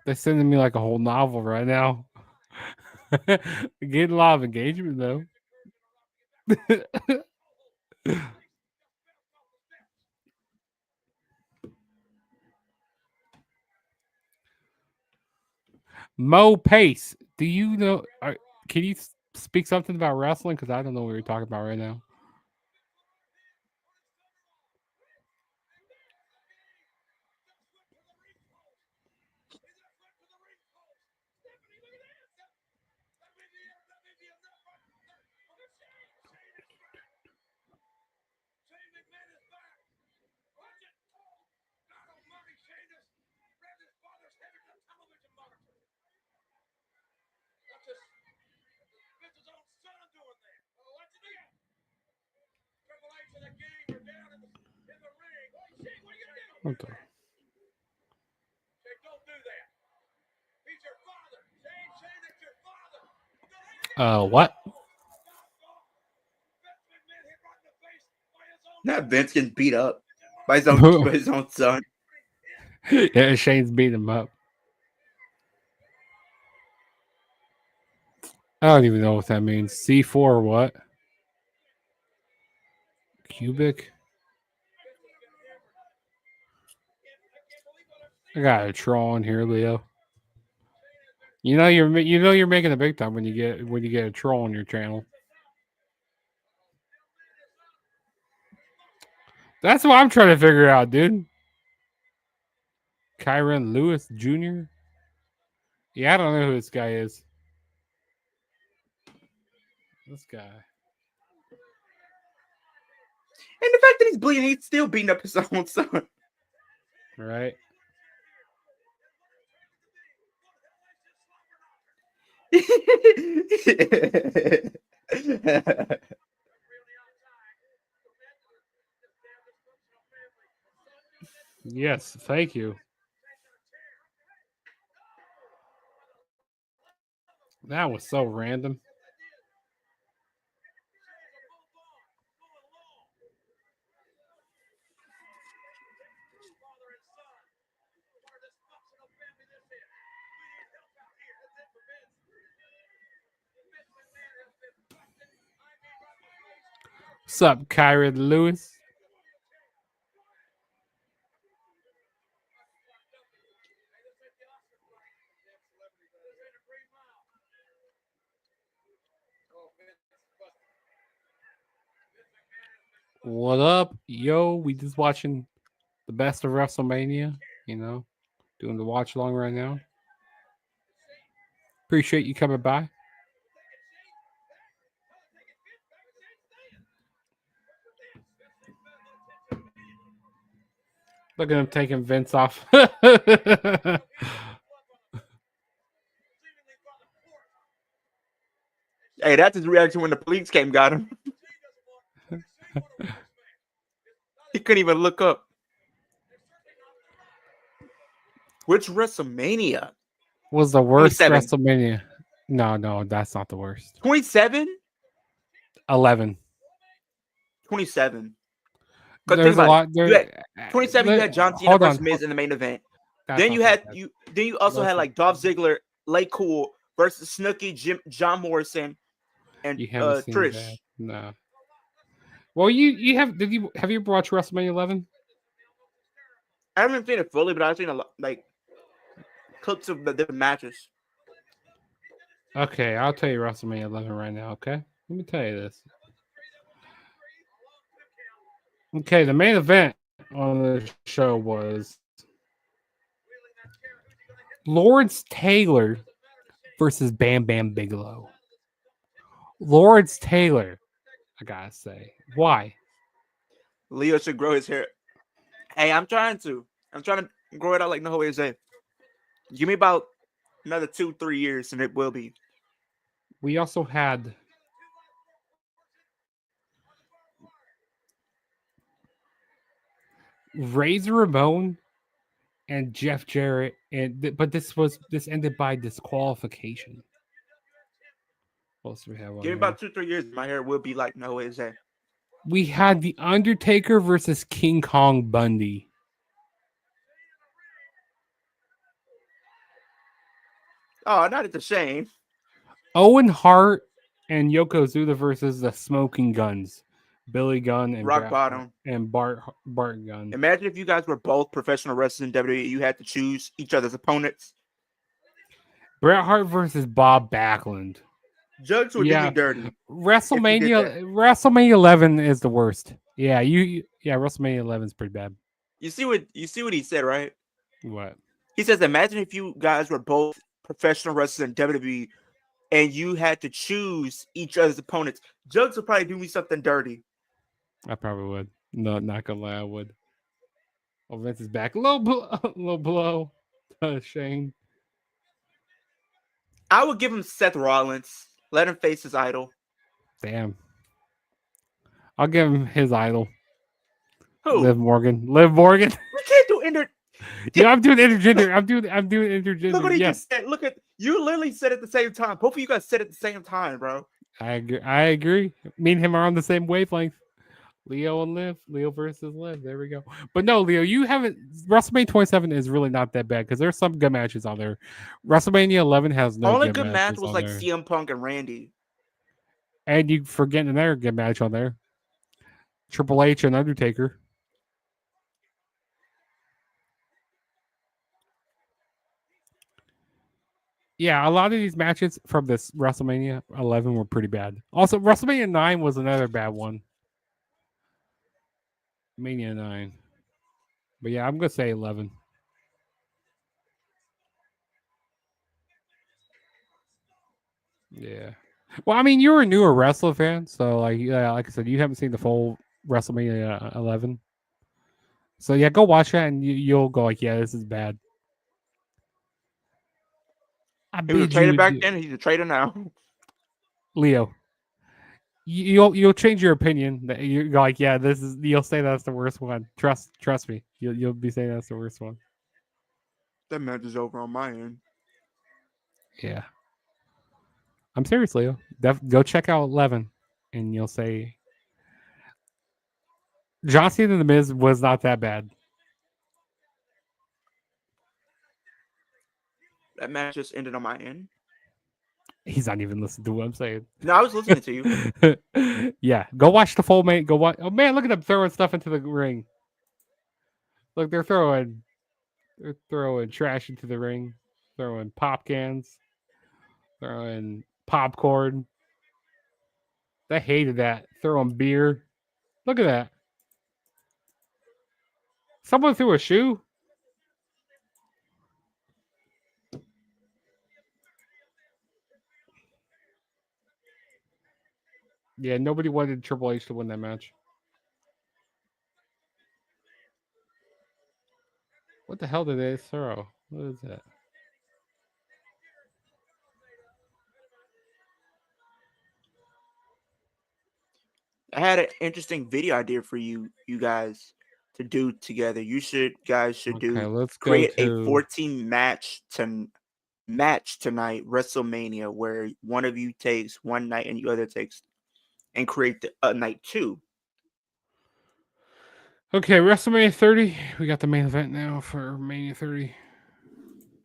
They're sending me like a whole novel right now. Getting a lot of engagement though. Mo Pace, do you know? Can you speak something about wrestling? Because I don't know what you're talking about right now. Okay. What? Not Vince getting beat up by his own son. Yeah, Shane's beating him up. I don't even know what that means. C4 or what? Cubic? I got a troll in here, Leo. You know you're making a big time when you get a troll on your channel. That's what I'm trying to figure out, dude. Kyron Lewis Jr. Yeah, I don't know who this guy is. This guy. And the fact that he's bleeding, he's still beating up his own son. Right. Yes, thank you. That was so random. What's up, Kyron Lewis? What up, yo? We just watching the best of WrestleMania. You know, doing the watch along right now. Appreciate you coming by. Look at him taking Vince off. Hey, that's his reaction when the police came got him. He couldn't even look up. Which WrestleMania? Was the worst 27. WrestleMania? No, that's not the worst. 27? 11. 27. Because There's think a about lot. it. There, You had 27, you had John Cena hold versus on. Miz in the main event. That's Then not you that had bad. then you also had Listen. like Dolph Ziggler, Lay Cool versus Snooki, John Morrison, and You haven't seen Trish. that. No. Well, you have you ever watched WrestleMania 11? I haven't seen it fully, but I've seen a lot, like clips of the different matches. Okay, I'll tell you WrestleMania 11 right now. Okay, let me tell you this. Okay, the main event on the show was Lawrence Taylor versus Bam Bam Bigelow. Lawrence Taylor, I gotta say, why? Leo should grow his hair. Hey, I'm trying to grow it out like no way is. Give me about another 2-3 years, and it will be. We also had Razor Ramon and Jeff Jarrett, but this ended by disqualification. What else do we have on Give me there? about 2-3 years, my hair will be like no way is. We had The Undertaker versus King Kong Bundy. Oh, not at the shame. Owen Hart and Yokozuna versus the Smoking Guns. Billy Gunn and Rock bottom. Bart Gunn. Imagine if you guys were both professional wrestlers in WWE. You had to choose each other's opponents. Bret Hart versus Bob Backlund. Jugs would do me dirty. WrestleMania 11 is the worst. Yeah, WrestleMania 11 is pretty bad. You see what he said, right? What? He says, imagine if you guys were both professional wrestlers in WWE and you had to choose each other's opponents. Jugs would probably do me something dirty. I probably would. No, not gonna lie, I would. Oh, Vince is back. Low blow. Shane. I would give him Seth Rollins. Let him face his idol. Damn. I'll give him his idol. Who? Liv Morgan. We can't do inter. Yeah, I'm doing intergender. I'm doing intergender. Look what he just said. Look at you. Literally said it at the same time. Both of you guys said it at the same time, bro. I agree. Me and him are on the same wavelength. Leo and Liv. Leo versus Liv. There we go. But no, Leo, you haven't. WrestleMania 27 is really not that bad because there's some good matches on there. WrestleMania 11 has no. Only good match was like there. CM Punk and Randy. And you forgetting another good match on there. Triple H and Undertaker. Yeah, a lot of these matches from this WrestleMania 11 were pretty bad. Also, WrestleMania 9 was another bad one. Mania 9. But yeah, I'm going to say 11. Yeah. Well, I mean, you're a newer wrestler fan, so like I said, you haven't seen the full WrestleMania 11. So yeah, go watch that and you'll go like, yeah, this is bad. He was a traitor back then. He's a traitor now. Leo, you'll change your opinion. That you're like, yeah, this is. You'll say that's the worst one. Trust me. You'll be saying that's the worst one. That match is over on my end. Yeah, I'm serious, Leo. Go check out 11, and you'll say John Cena and The Miz was not that bad. That match just ended on my end. He's not even listening to what I'm saying. No, I was listening to you. Yeah, go watch the full main. Go watch. Oh man, look at them throwing stuff into the ring. Look, they're throwing trash into the ring, throwing pop cans, throwing popcorn. I hated that. Throwing beer. Look at that. Someone threw a shoe. Yeah, nobody wanted Triple H to win that match. What the hell did they throw? What is that? I had an interesting video idea for you guys to do together. You guys should create a 14 match tonight WrestleMania where one of you takes one night and the other takes and create a night 2. Okay, WrestleMania 30. We got the main event now for Mania 30.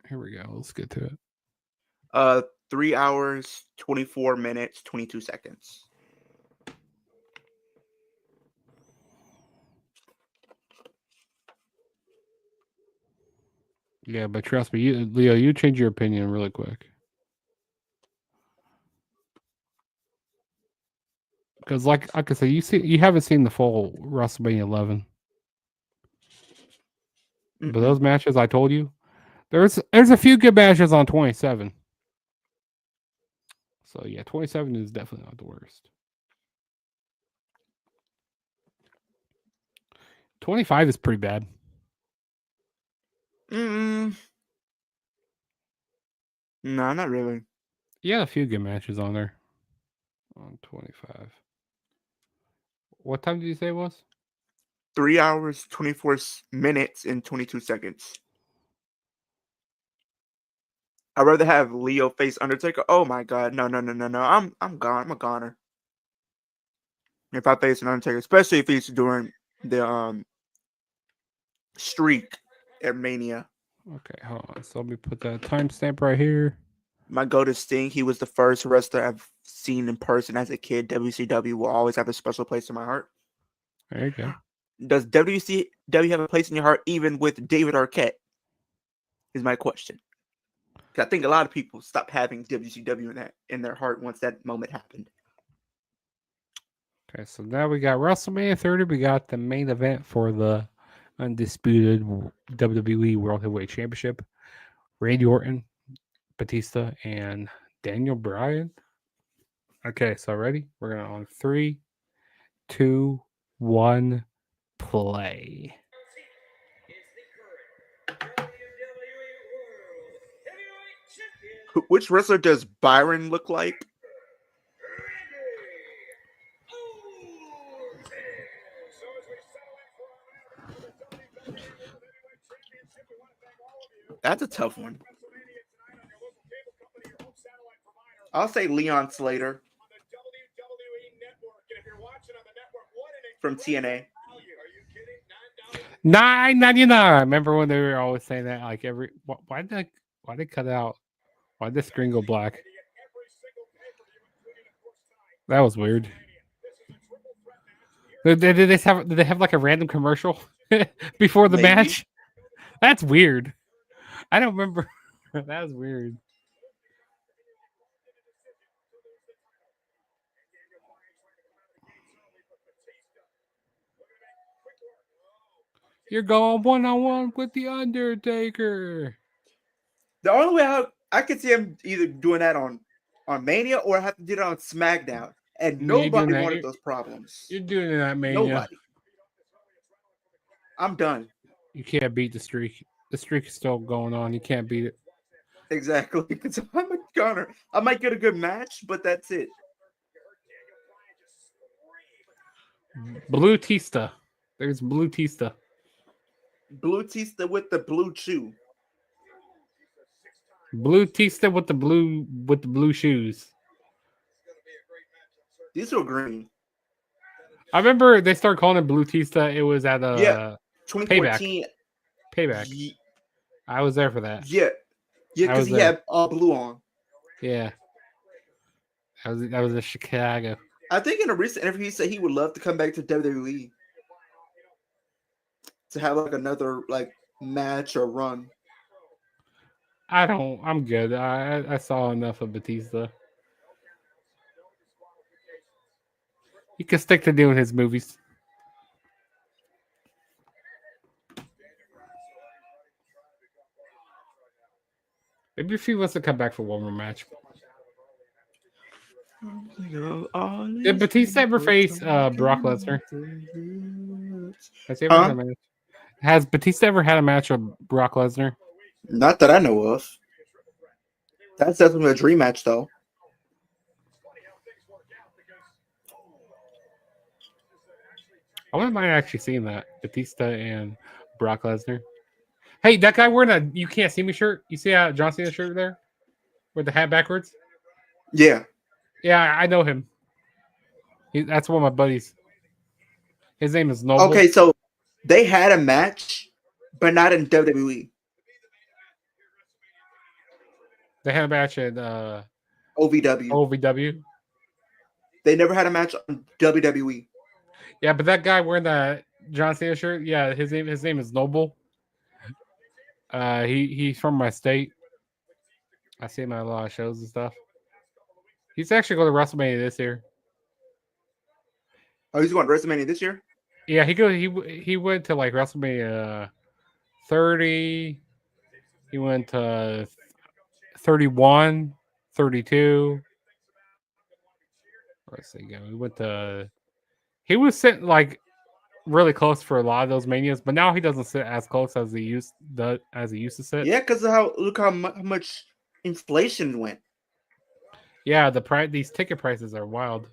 Here we go. Let's get to it. 3 hours, 24 minutes, 22 seconds. Yeah, but trust me, Leo, you change your opinion really quick. Because, like I said, you haven't seen the full WrestleMania 11, but those matches I told you, there's a few good matches on 27. So yeah, 27 is definitely not the worst. 25 is pretty bad. No, not really. Yeah, a few good matches on there. On 25. What time did you say it was? 3 hours, 24 minutes, and 22 seconds. I'd rather have Leo face Undertaker. Oh my god, no. I'm gone. I'm a goner. If I face an Undertaker, especially if he's during the streak at Mania. Okay, hold on. So let me put that timestamp right here. My go to Sting. He was the first wrestler I've seen in person as a kid. WCW will always have a special place in my heart. There you go. Does WCW have a place in your heart even with David Arquette? Is my question. I think a lot of people stopped having WCW in their heart once that moment happened. Okay, so now we got WrestleMania 30. We got the main event for the undisputed WWE World Heavyweight Championship. Randy Orton, Batista, and Daniel Bryan. Okay, so ready? We're gonna on 3, 2, 1, play. Which wrestler does Byron look like? That's a tough one. I'll say Leon Slater from TNA. $9.99. Remember when they were always saying that? Like why did they cut out? Why did the screen go black? That was weird. Did they have like a random commercial before the Maybe. match? That's weird. I don't remember. That was weird. You're going 1-on-1 with the Undertaker. The only way I could see him either doing that on Mania or I have to do it on SmackDown. And No, you're doing nobody that. wanted those problems. You're doing it at Mania. Nobody. I'm done. You can't beat the streak. The streak is still going on. You can't beat it. Exactly. Because I'm a gunner. I might get a good match, but that's it. Blue Tista. There's Blue Tista. Blue Tista with the blue chew. Blue Tista with the blue shoes. These are green. I remember they started calling it Blue Tista. It was at 2014 Payback. I was there for that. Yeah, because he had all blue on. Yeah, that was in Chicago. I think in a recent interview he said he would love to come back to WWE to have like another match or run. I'm good. I saw enough of Batista. He can stick to doing his movies. Maybe if he wants to come back for one more match. Did Batista ever face Brock Lesnar? Has he ever had a match? Has Batista ever had a match with Brock Lesnar? Not that I know of. That's definitely a dream match, though. I wouldn't mind actually seeing that. Batista and Brock Lesnar. Hey, that guy wearing a "You Can't See Me" shirt. You see how John Cena shirt there? With the hat backwards? Yeah. Yeah, I know him. That's one of my buddies. His name is Noble. Okay, so they had a match, but not in WWE. They had a match at OVW. OVW. They never had a match on WWE. Yeah, but that guy wearing the John Cena shirt, yeah, his name is Noble. He's from my state. I see him at a lot of shows and stuff. He's actually going to WrestleMania this year. Oh, he's going to WrestleMania this year? Yeah, he went to like WrestleMania 30. He went to 31, 32. Where's he go? He went to. He was sitting like really close for a lot of those manias, but now he doesn't sit as close as he used to sit. Yeah, because of how much inflation went. Yeah, these ticket prices are wild.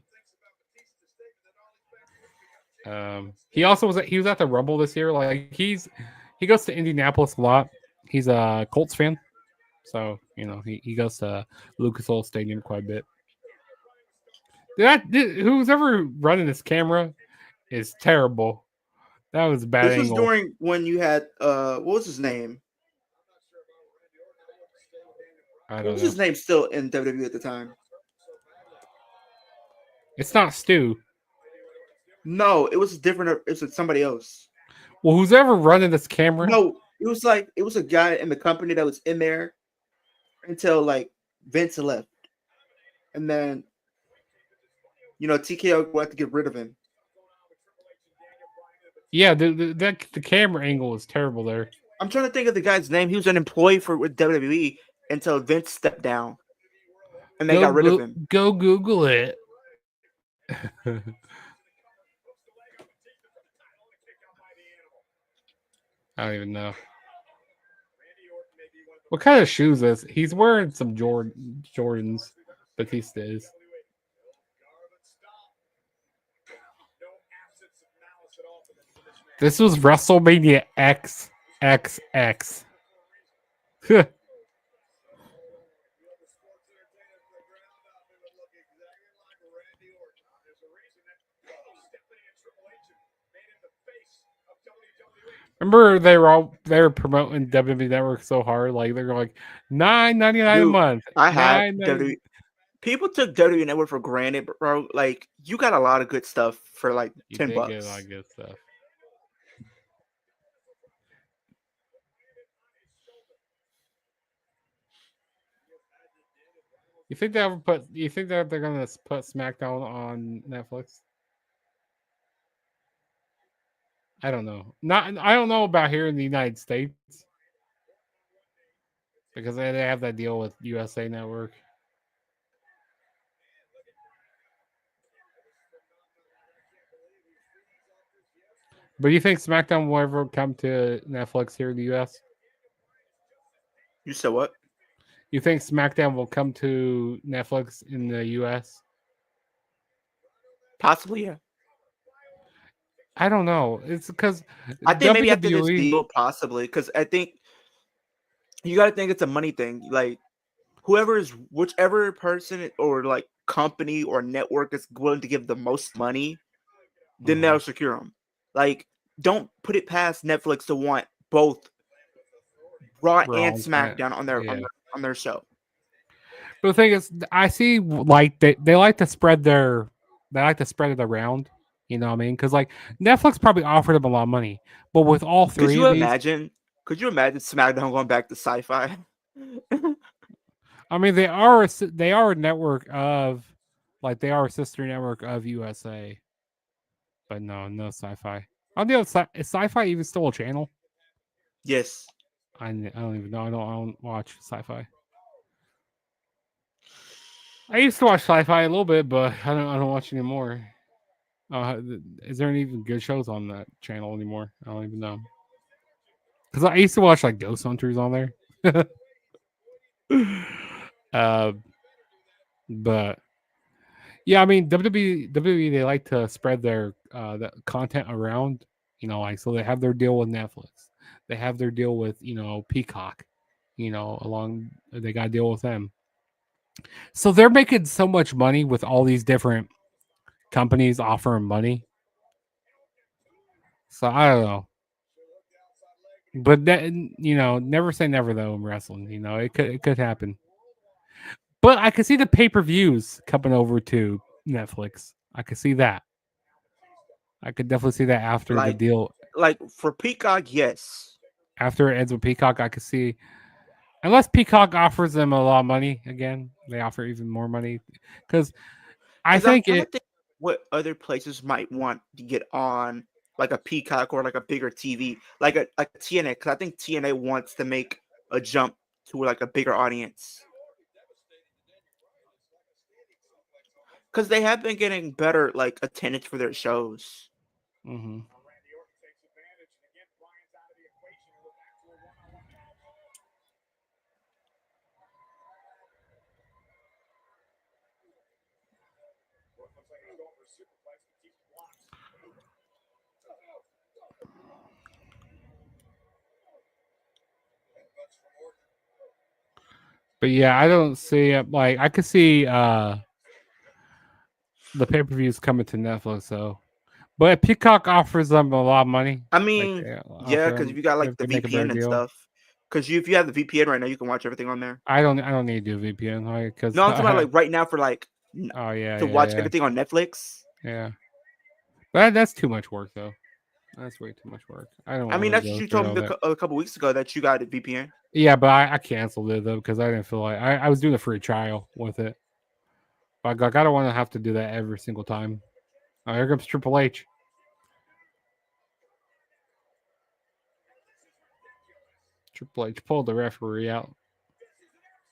He also was at the Rumble this year. Like he goes to Indianapolis a lot. He's a Colts fan, so he goes to Lucas Oil Stadium quite a bit. Who's ever running this camera is terrible. That was a bad This angle. was during when you had what was his name? I don't What was know. his name still in WWE at the time? It's not Stu. No, it was different. It was somebody else. Well, who's ever running this camera? No, it was a guy in the company that was in there until like Vince left, and then TKO wanted to get rid of him. Yeah, the camera angle is terrible there. I'm trying to think of the guy's name. He was an employee with WWE until Vince stepped down, and they got rid of him. Go Google it. I don't even know. What kind of shoes is he's wearing? Some Jordans. Batista is. This was WrestleMania XXX. Remember they were promoting WWE Network so hard, like they're like $9.99 a month. I had WWE. People took WWE Network for granted, bro. Like you got a lot of good stuff for like $10. Get a lot of good stuff. You think that they're gonna put SmackDown on Netflix? I don't know. I don't know about here in the United States because they have that deal with USA Network. But you think SmackDown will ever come to Netflix here in the US? You said what? You think SmackDown will come to Netflix in the US? Possibly, yeah. I don't know. It's because I think maybe after this deal, possibly, because I think you got to think it's a money thing. Like whichever person or like company or network is willing to give the most money, then they'll secure them. Like, don't put it past Netflix to want both Raw and SmackDown on their show. But the thing is, I see like they like to spread it around. You know what I mean? Because like Netflix probably offered them a lot of money, but with all three, could you imagine SmackDown going back to Sci-Fi? I mean, they are a network of, like they are a sister network of USA, but no Sci-Fi. I don't know. Is Sci-Fi even still a channel? Yes. I don't even know. I don't watch Sci-Fi. I used to watch Sci-Fi a little bit, but I don't watch anymore. Is there any even good shows on that channel anymore? I don't even know. Because I used to watch like Ghost Hunters on there. But yeah, I mean WWE they like to spread their the content around, like so they have their deal with Netflix. They have their deal with, Peacock, along they got to deal with them. So they're making so much money with all these different companies offering money. So I don't know. But that, never say never though in wrestling. It could happen. But I could see the pay-per-views coming over to Netflix. I could see that. I could definitely see that after the deal. Like for Peacock, yes. after it ends with Peacock, I could see, unless Peacock offers them a lot of money again, they offer even more money because I Because I'm think trying to it. think what other places might want to get on like a Peacock or like a bigger TV, like a TNA. Because I think TNA wants to make a jump to like a bigger audience. Because they have been getting better like attendance for their shows. Mhm. Randy Orton takes advantage, and again, Bryan's out of the equation, and we're back to a one-on-one match. Orton looks like he's going for a superplex, but Batista blocks. Headbutts from Orton. But yeah, I don't see it. Like I could see the pay per views coming to Netflix, so. But if Peacock offers them a lot of money, I like mean, they yeah, offer because if them, you got like if the they make a better VPN and deal. stuff. Because if you have the VPN right now, you can watch everything on there. I don't need to do VPN because No, I'm talking about like right now for like oh yeah to yeah watch yeah everything on Netflix. yeah. But that's too much work though. That's way too much work. I don't I mean, want to that's what go you through told all me that. a couple weeks ago that you got a VPN. Yeah, but I canceled it though because I didn't feel like I was doing a free trial with it. But like I don't want to have to do that every single time. Oh, here comes Triple H. Triple H pulled the referee out.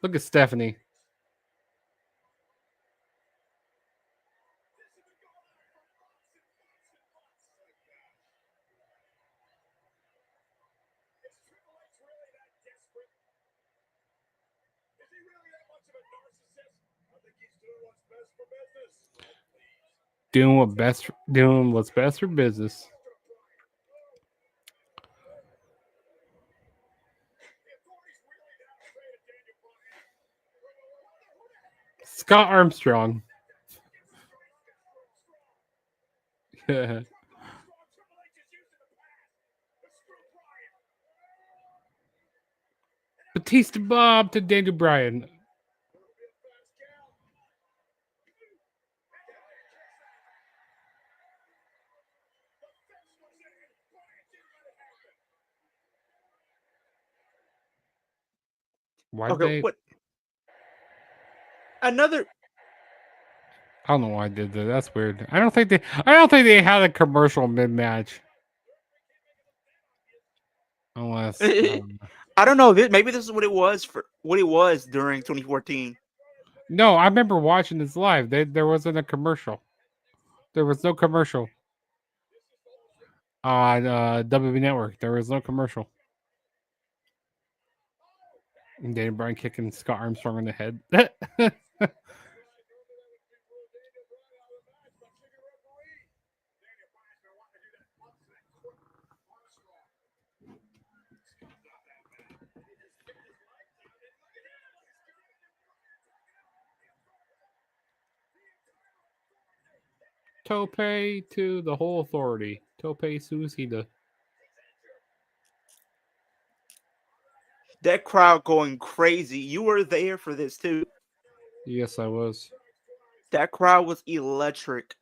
Look at Stephanie. Is Triple H really that desperate? Is he really that much of a narcissist? I think he's doing what's best for business. Doing what's best for business. The authorities really that afraid of Daniel Bryan. Scott Armstrong. Yeah. Triple H is used in the past. But screw Bryan. Batista Bob to Daniel Bryan. It'll be a fast count. The fence was in. Bryan didn't let it happen. Why Okay, they? what another? I don't know why I did that. That's weird. I don't think they. I don't think they had a commercial mid match. Unless I don't know. Maybe this is what it was for what it was during 2014. no, I remember watching this live. There wasn't a commercial. There was no commercial on WWE Network. There was no commercial. And Daniel Bryan kicking Scott Armstrong in the head. Tope to the whole authority. Tope Suicida. That crowd going crazy. You were there for this too. Yes, I was. That crowd was electric.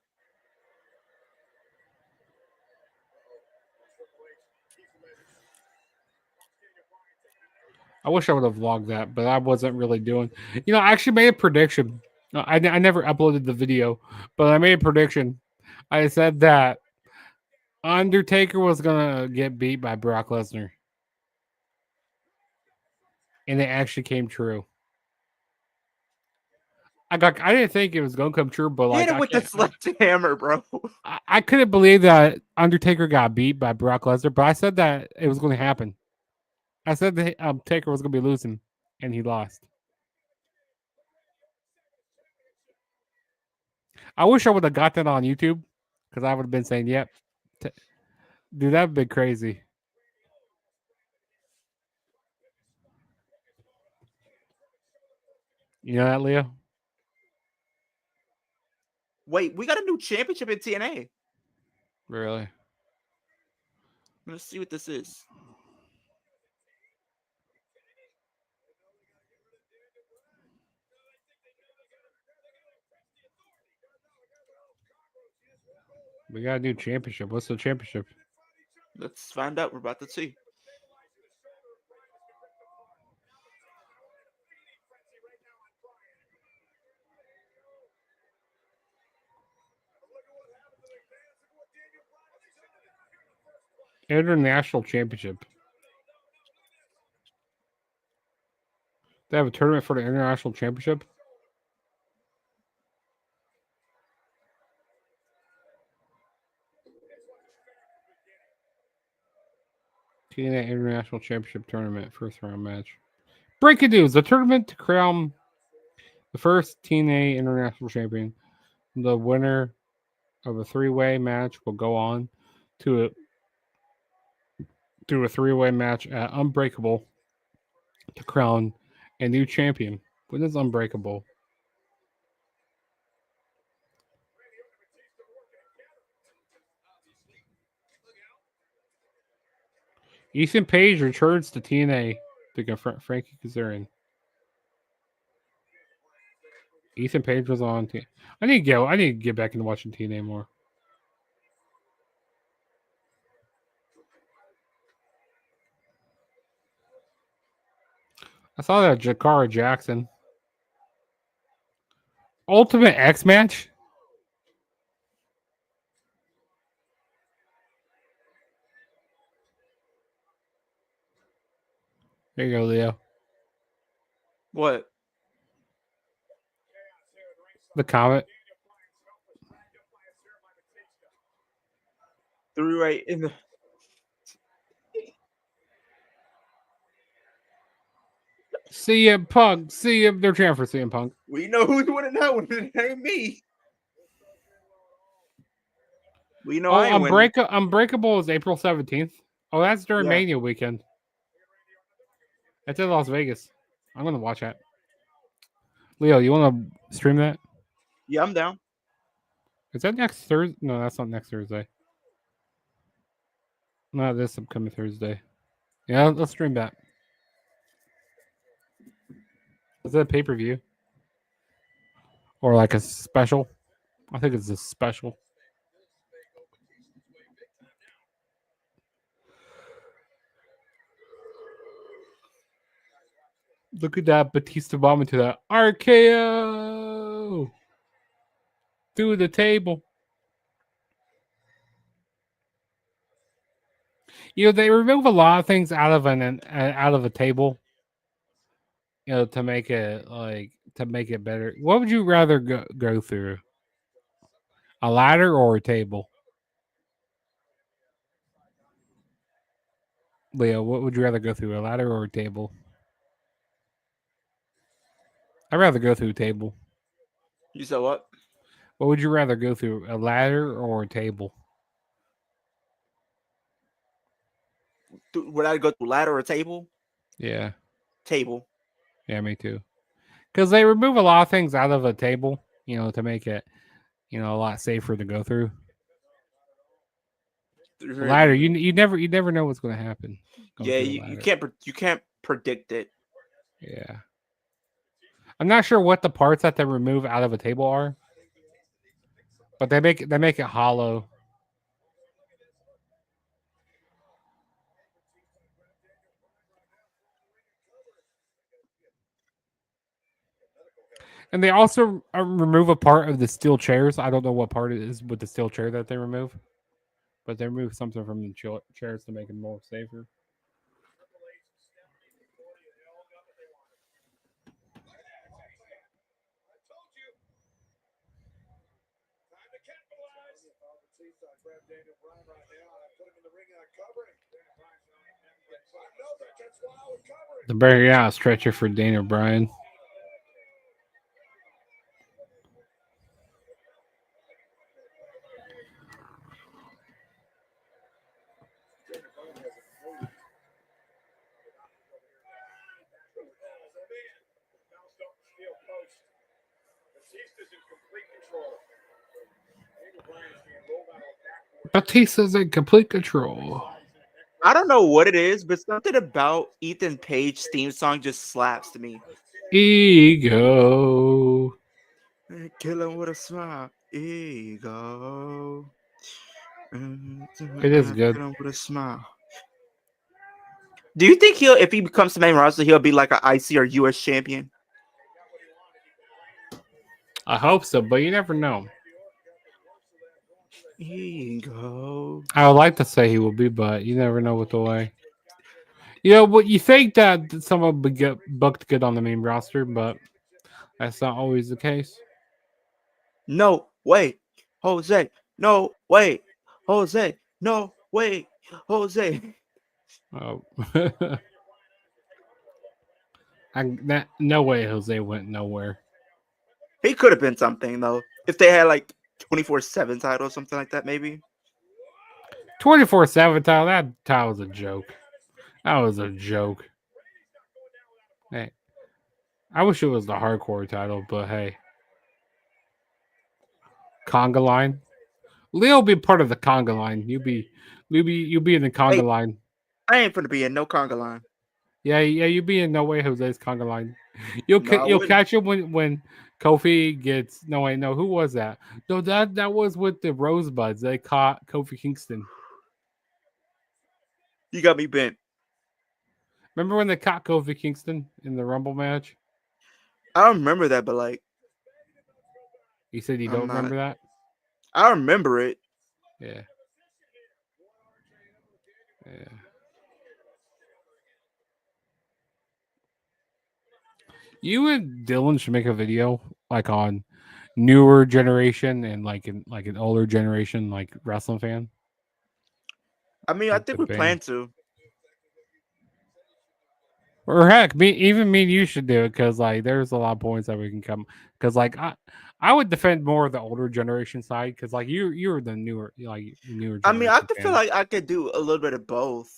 I wish I would have vlogged that, but I wasn't really doing. You know, I actually made a prediction. I never uploaded the video, but I made a prediction. I said that Undertaker was gonna get beat by Brock Lesnar, and it actually came true. I didn't think it was gonna come true, but Hit like him with the sledgehammer, bro. I couldn't believe that Undertaker got beat by Brock Lesnar, but I said that it was going to happen. I said that Taker was going to be losing, and he lost. I wish I would have got that on YouTube because I would have been saying, "Yep, dude, that'd been crazy." You know that, Leo? Wait, we got a new championship in TNA. Really? Let's see what this is. We got a new championship. What's the championship? Let's find out. We're about to see. International Championship. They have a tournament for the International Championship. TNA International Championship Tournament, first round match. Breaking news: the tournament to crown the first TNA International Champion. The winner of a three-way match will go on to a three-way match at Unbreakable to crown a new champion. When is Unbreakable? Ethan Page returns to TNA to confront Frankie Kazarian. Ethan Page was on. I need to get back into watching TNA more. I saw that Jakara Jackson Ultimate X match. There you go, Leo. What? The comment. Three-way in the. CM Punk. They're trying for CM Punk. We know who's winning that one. It ain't me. We know I ain't winning. Unbreakable is April 17th. Oh, that's during Mania weekend. That's in Las Vegas. I'm gonna watch that. Leo, you want to stream that? Yeah, I'm down. Is that next Thursday? No, that's not next Thursday. Not this upcoming Thursday. Yeah, let's stream that. Is that a pay-per-view? Or like a special? I think it's a special. Look at that Batista bomb into that RKO through the table. You know, they remove a lot of things out of a table. You know, to make it better. What would you rather go through? A ladder or a table? Leo, what would you rather go through? A ladder or a table? I'd rather go through a table. You said what? What would you rather go through? A ladder or a table? Would I go through ladder or table? Yeah. Table. Yeah, me too. Because they remove a lot of things out of a table, you know, to make it, you know, a lot safer to go through. Ladder, you never know what's going to happen. Yeah, you can't predict it. Yeah. I'm not sure what the parts that they remove out of a table are, but they make it hollow. And they also remove a part of the steel chairs. I don't know what part it is with the steel chair that they remove, but they remove something from the chairs to make it more safer. The breaking out stretcher for Daniel Bryan. Batista's in complete control. I don't know what it is, but something about Ethan Page's theme song just slaps to me. Ego. Kill him with a smile. Ego. It is good. Kill him with a smile. Do you think if he becomes the main roster, he'll be like an IC or US champion? I hope so, but you never know. Ego. I would like to say he will be, but you never know with the way. You know, what you think that someone would get booked good on the main roster, but that's not always the case. No way, Jose. No way, Jose. No way, Jose. Oh, no way Jose went nowhere. He could have been something though. If they had like 24/7 title or something like that, maybe. 24/7 title. That title was a joke. That was a joke. Hey, I wish it was the hardcore title, but hey, conga line. Leo be part of the conga line. You be in the conga Hey, line. I ain't finna be in no conga line. Yeah, you be in No Way Jose's conga line. No, I You'll wouldn't. catch him when Kofi gets no wait no who was that? No that was with the Rosebuds. They caught Kofi Kingston. You got me bent. Remember when they caught Kofi Kingston in the Rumble match? I don't remember that, but like, You said you I'm don't not. remember that? I remember it. Yeah. Yeah. You and Dylan should make a video like on newer generation and like an older generation like wrestling fan. I mean, I Like think the we band. plan to. Or heck, me and you should do it because like there's a lot of points that we can come because like I would defend more of the older generation side because like you're the newer I mean, I generation could feel fan. like I could do a little bit of both.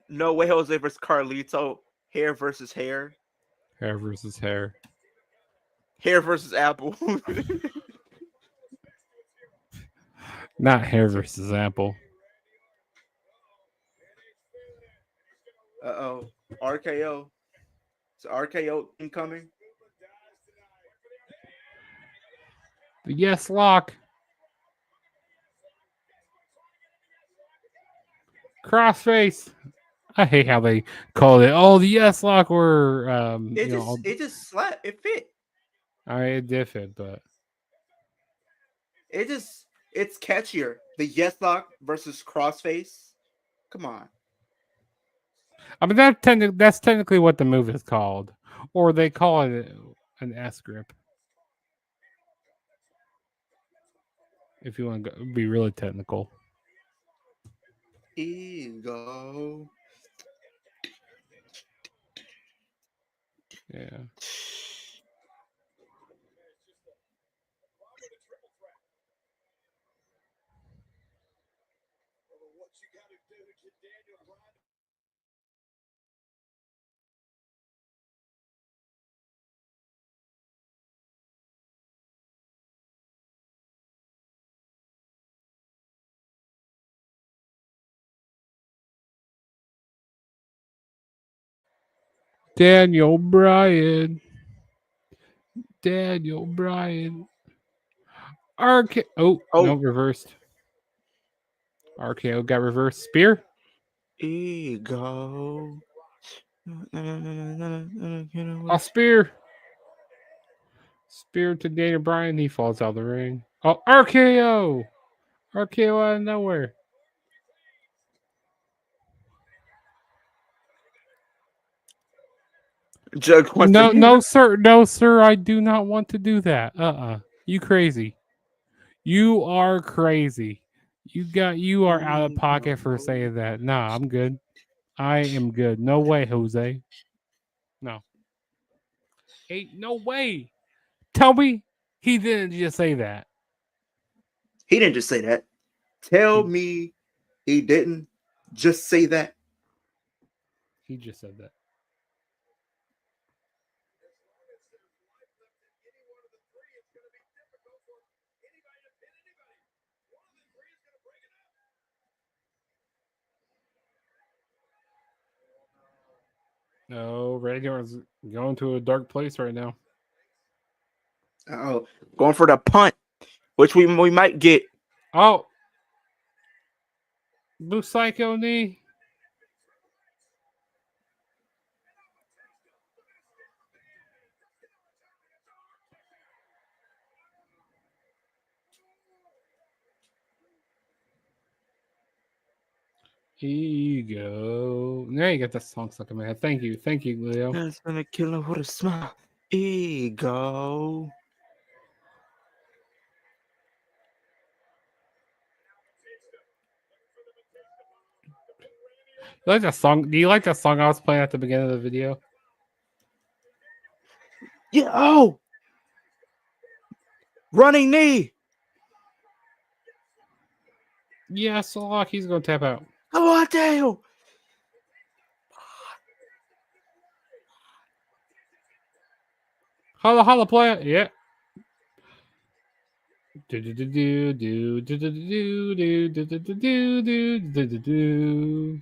No way, Jose versus Carlito. Hair versus hair. Hair versus hair. Hair versus apple. Not hair versus apple. Uh-oh. RKO. Is RKO incoming? The yes lock. Crossface. I hate how they call it. Oh, the yes lock or It just slapped. It fit. I did it, but It just it's catchier. The yes lock versus crossface. Come on. I mean that's technically what the move is called, or they call it an S grip. If you want to be really technical, Ego. yeah. Daniel Bryan. Daniel Bryan. Oh no, Oh, reversed. RKO got reversed. Spear. ego. A spear. Spear to Daniel Bryan. He falls out of the ring. Oh, RKO. RKO out of nowhere. Jug wants to No, mute no, him. sir. No, sir. I do not want to do that. You crazy. You are crazy. You are out of pocket for saying that. Nah, I'm good. I am good. No way, Jose. No. Ain't no way. Tell me he didn't just say that. He didn't just say that. Tell He me he didn't just say that. he just said that. No, Randy Orton's going to a dark place right now. Oh, going for the punt, which we might get. Oh, Blue Psycho knee. Ego. Now you got that song stuck in my head. Thank you, Leo. That's gonna kill him with a smile. Ego. You like that song? Do you like that song I was playing at the beginning of the video? Yeah. Oh. Running knee. Yeah, so look, he's gonna tap out. Come on, Dale. Holla, holla, play it. Yeah. Do do do do do do do do do do do do do do do do.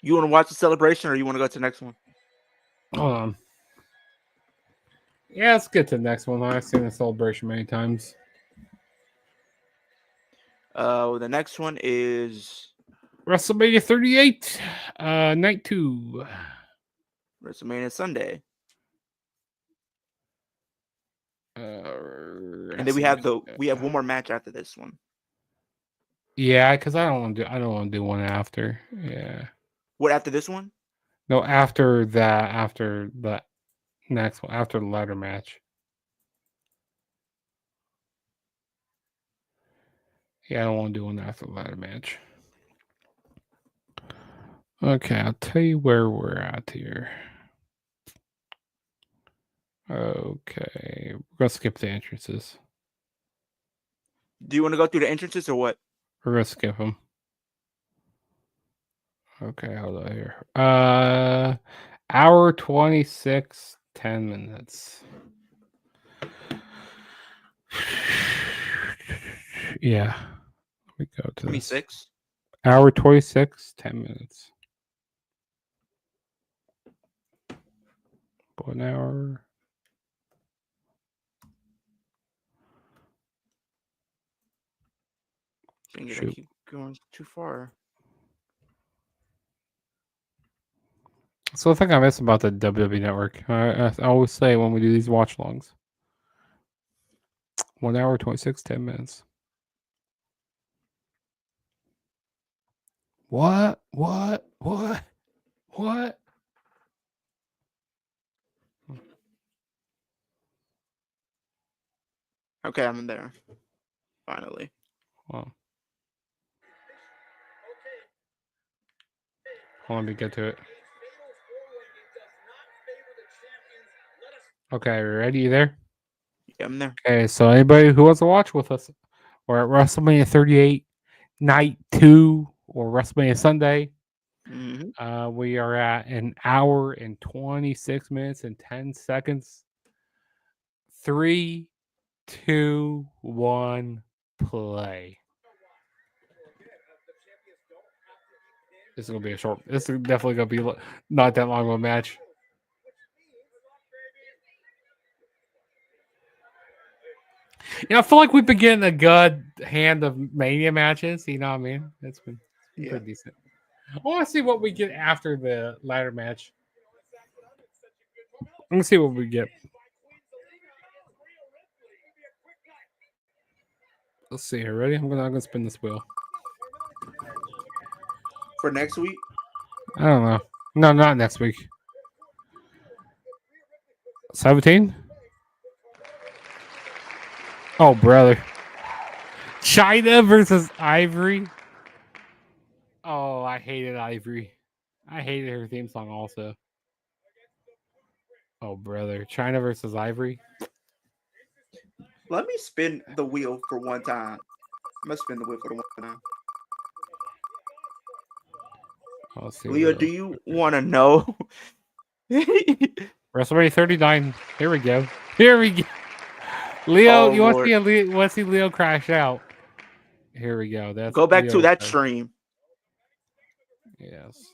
You want to watch the celebration, or you want to go to the next one? Hold on. Yeah, let's get to the next one. I've seen the celebration many times. The next one is WrestleMania 38, night 2. WrestleMania Sunday, and then we have one more match after this one. Yeah, because I don't want to do one after. Yeah. What after this one? No, after the next one, after the ladder match. Yeah, I don't want to do one after the ladder match. Okay, I'll tell you where we're at here. Okay, we're gonna skip the entrances. Do you want to go through the entrances or what? We're gonna skip them. Okay, hold on here. Hour 26, 10 minutes. Yeah. We go to 26. Hour 26, 10 minutes. 1 hour. I keep going too far. So the thing I miss about the WWE Network, I always say when we do these watch longs, 1 hour, 26, 10 minutes. What? Okay, I'm in there. Finally. Well, let me get to it. Okay, ready? You there? Yeah, I'm there. Okay, so anybody who wants to watch with us, we're at WrestleMania 38, night 2, or WrestleMania Sunday. Mm-hmm. We are at 1 hour and 26 minutes and 10 seconds. 3, 2, 1, play. This is gonna be a short. This is definitely gonna be not that long of a match. I feel like we've been getting a good hand of Mania matches. You know what I mean? It's been pretty decent. I want to see what we get after the ladder match. Let me see what we get. Let's see here. Ready? I'm gonna spin this wheel. For next week? I don't know. No, not next week. 17? Oh, brother. China versus Ivory. Oh, I hated Ivory. I hated her theme song also. Oh, brother. China versus Ivory. Let me spin the wheel for one time. I'm going to spin the wheel for the one time. Leo, do you want to know? WrestleMania 39. Here we go. Leo, you want to see Leo crash out? Here we go. Go back to that stream. Yes.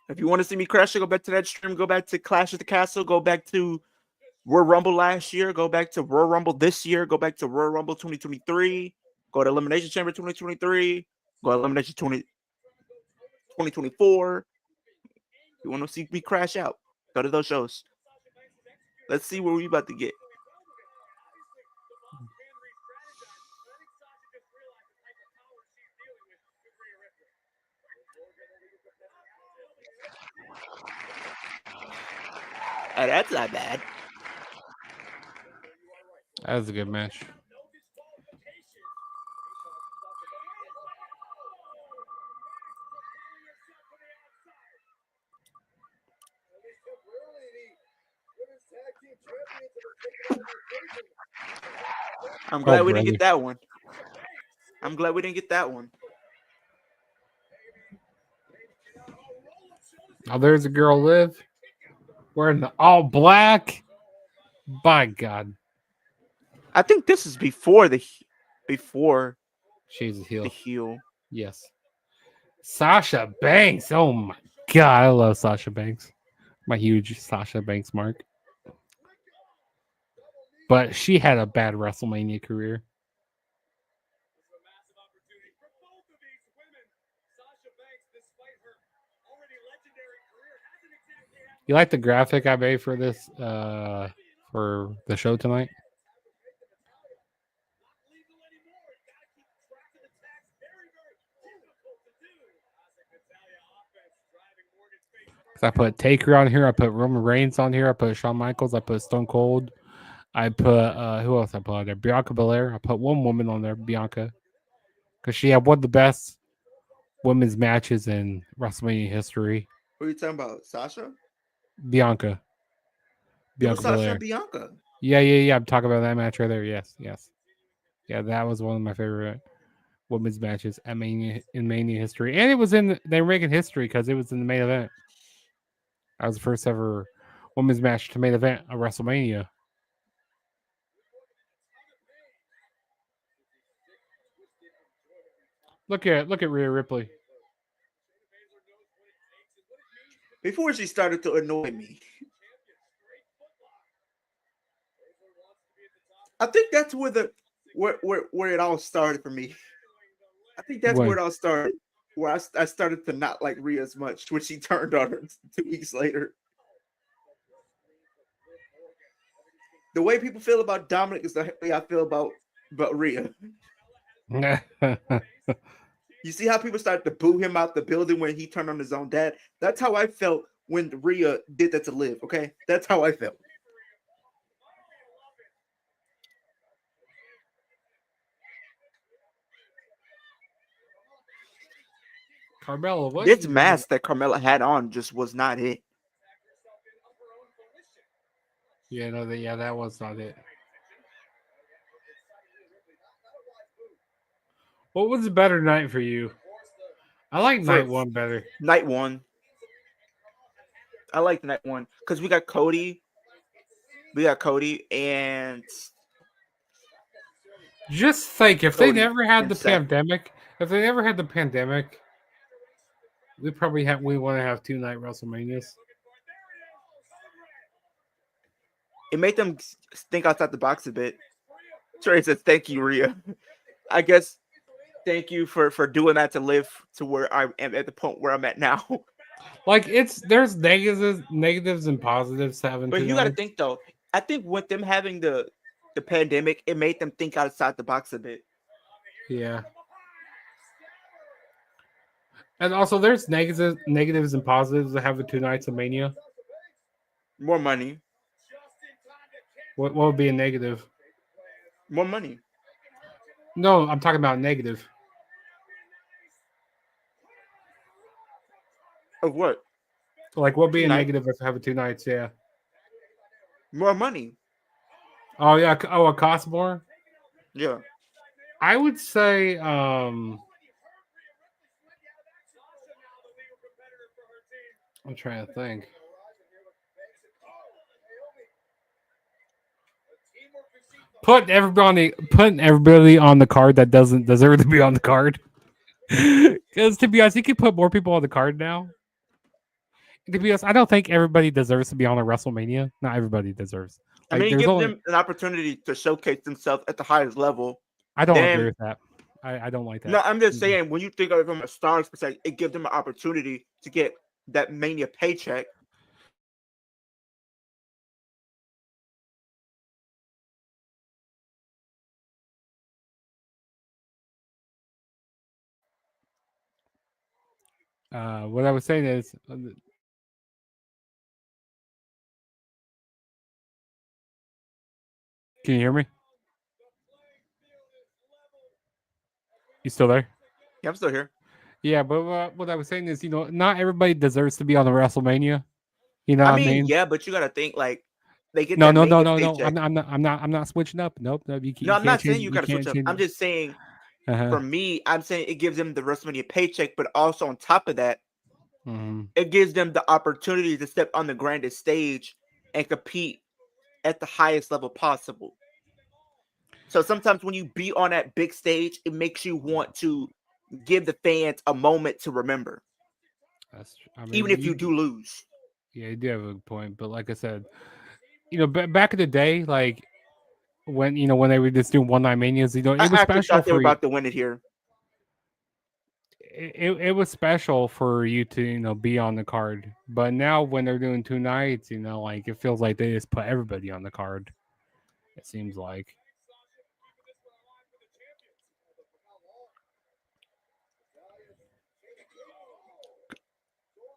If you want to see me crash, go back to that stream. Go back to Clash of the Castle. Go back to Royal Rumble last year, go back to Royal Rumble this year, go back to Royal Rumble 2023, go to Elimination Chamber 2023, go to Elimination 2024. You want to see me crash out? Go to those shows. Let's see what we about to get. That's not bad. That was a good match. I'm glad we brother. didn't get that one. I'm glad we didn't get that one. Oh, there's a girl, Liv, wearing the all black. By God, I think this is before she's a heel. the heel. Yes. Sasha Banks. Oh my God, I love Sasha Banks. My huge Sasha Banks mark. But she had a bad WrestleMania career. You like the graphic I made for this for the show tonight? I put Taker on here. I put Roman Reigns on here. I put Shawn Michaels. I put Stone Cold. I put who else I put on there? Bianca Belair. I put one woman on there, Bianca, because she had one of the best women's matches in WrestleMania history. Who are you talking about? Sasha? Bianca. Bianca Sasha Belair. and Bianca. Yeah. I'm talking about that match right there. Yes. Yeah, that was one of my favorite women's matches in Mania history, and it was they were making history because it was in the main event. That was the first ever women's match to main event of WrestleMania. Look at Rhea Ripley. Before she started to annoy me. I think that's where it all started for me. I think that's where it all started. Where I started to not like Rhea as much when she turned on her 2 weeks later. The way people feel about Dominic is the way I feel about Rhea. You see how people started to boo him out the building when he turned on his own dad? That's how I felt when Rhea did that to Liv, okay? That's how I felt. Carmella, what? This mask that Carmella had on just was not it. Yeah, that was not it. What was a better night for you? I like night one better. Night one. I like night one because we got Cody. And just think if they Cody never had and the Seth. pandemic, we want to have 2 night WrestleManias. It made them think outside the box a bit. Trey says, "Thank you, Rhea." I guess thank you for doing that to Liv to where I am at the point where I'm at now. Like there's negatives and positives to having. But you got to think though. I think with them having the pandemic, it made them think outside the box a bit. Yeah. And also, there's negatives and positives to having 2 nights of Mania. More money. What would be a negative? More money. No, I'm talking about negative. Of what? Like, what would be a negative if having 2 nights? Yeah. More money. Oh yeah. Oh, it costs more. Yeah. I would say. I'm trying to think. Putting everybody on the card that doesn't deserve to be on the card. Because to be honest, you can put more people on the card now. To be honest, I don't think everybody deserves to be on a WrestleMania. Not everybody deserves. I Like, mean, it there's gives only them an opportunity to showcase themselves at the highest level. I don't agree Then, with that. I don't like that. no, I'm just Mhm. saying, when you think of it from a star's perspective, it gives them an opportunity to get that Mania paycheck. What I was saying is, can you hear me? You still there? Yeah, I'm still here. Yeah, but what I was saying is, not everybody deserves to be on the WrestleMania. You know I what I mean, mean? yeah, but you got to think like they get No, that no, no, Mania no, no. paycheck. I'm not switching up. Nope, nope. No, You I'm can't not change. saying you You got to switch can't up. change I'm it. just saying, Uh-huh. for me, I'm saying it gives them the WrestleMania paycheck, but also on top of that, Mhm. it gives them the opportunity to step on the grandest stage and compete at the highest level possible. So sometimes when you be on that big stage, it makes you want to give the fans a moment to remember, That's I even mean, if you do lose. yeah, you do have a point, but like I said, back in the day, like when they were just doing one night manias, I it was actually special thought they were for you. about to win it here. It was special for you to be on the card, but now when they're doing 2 nights, like it feels like they just put everybody on the card. It seems like.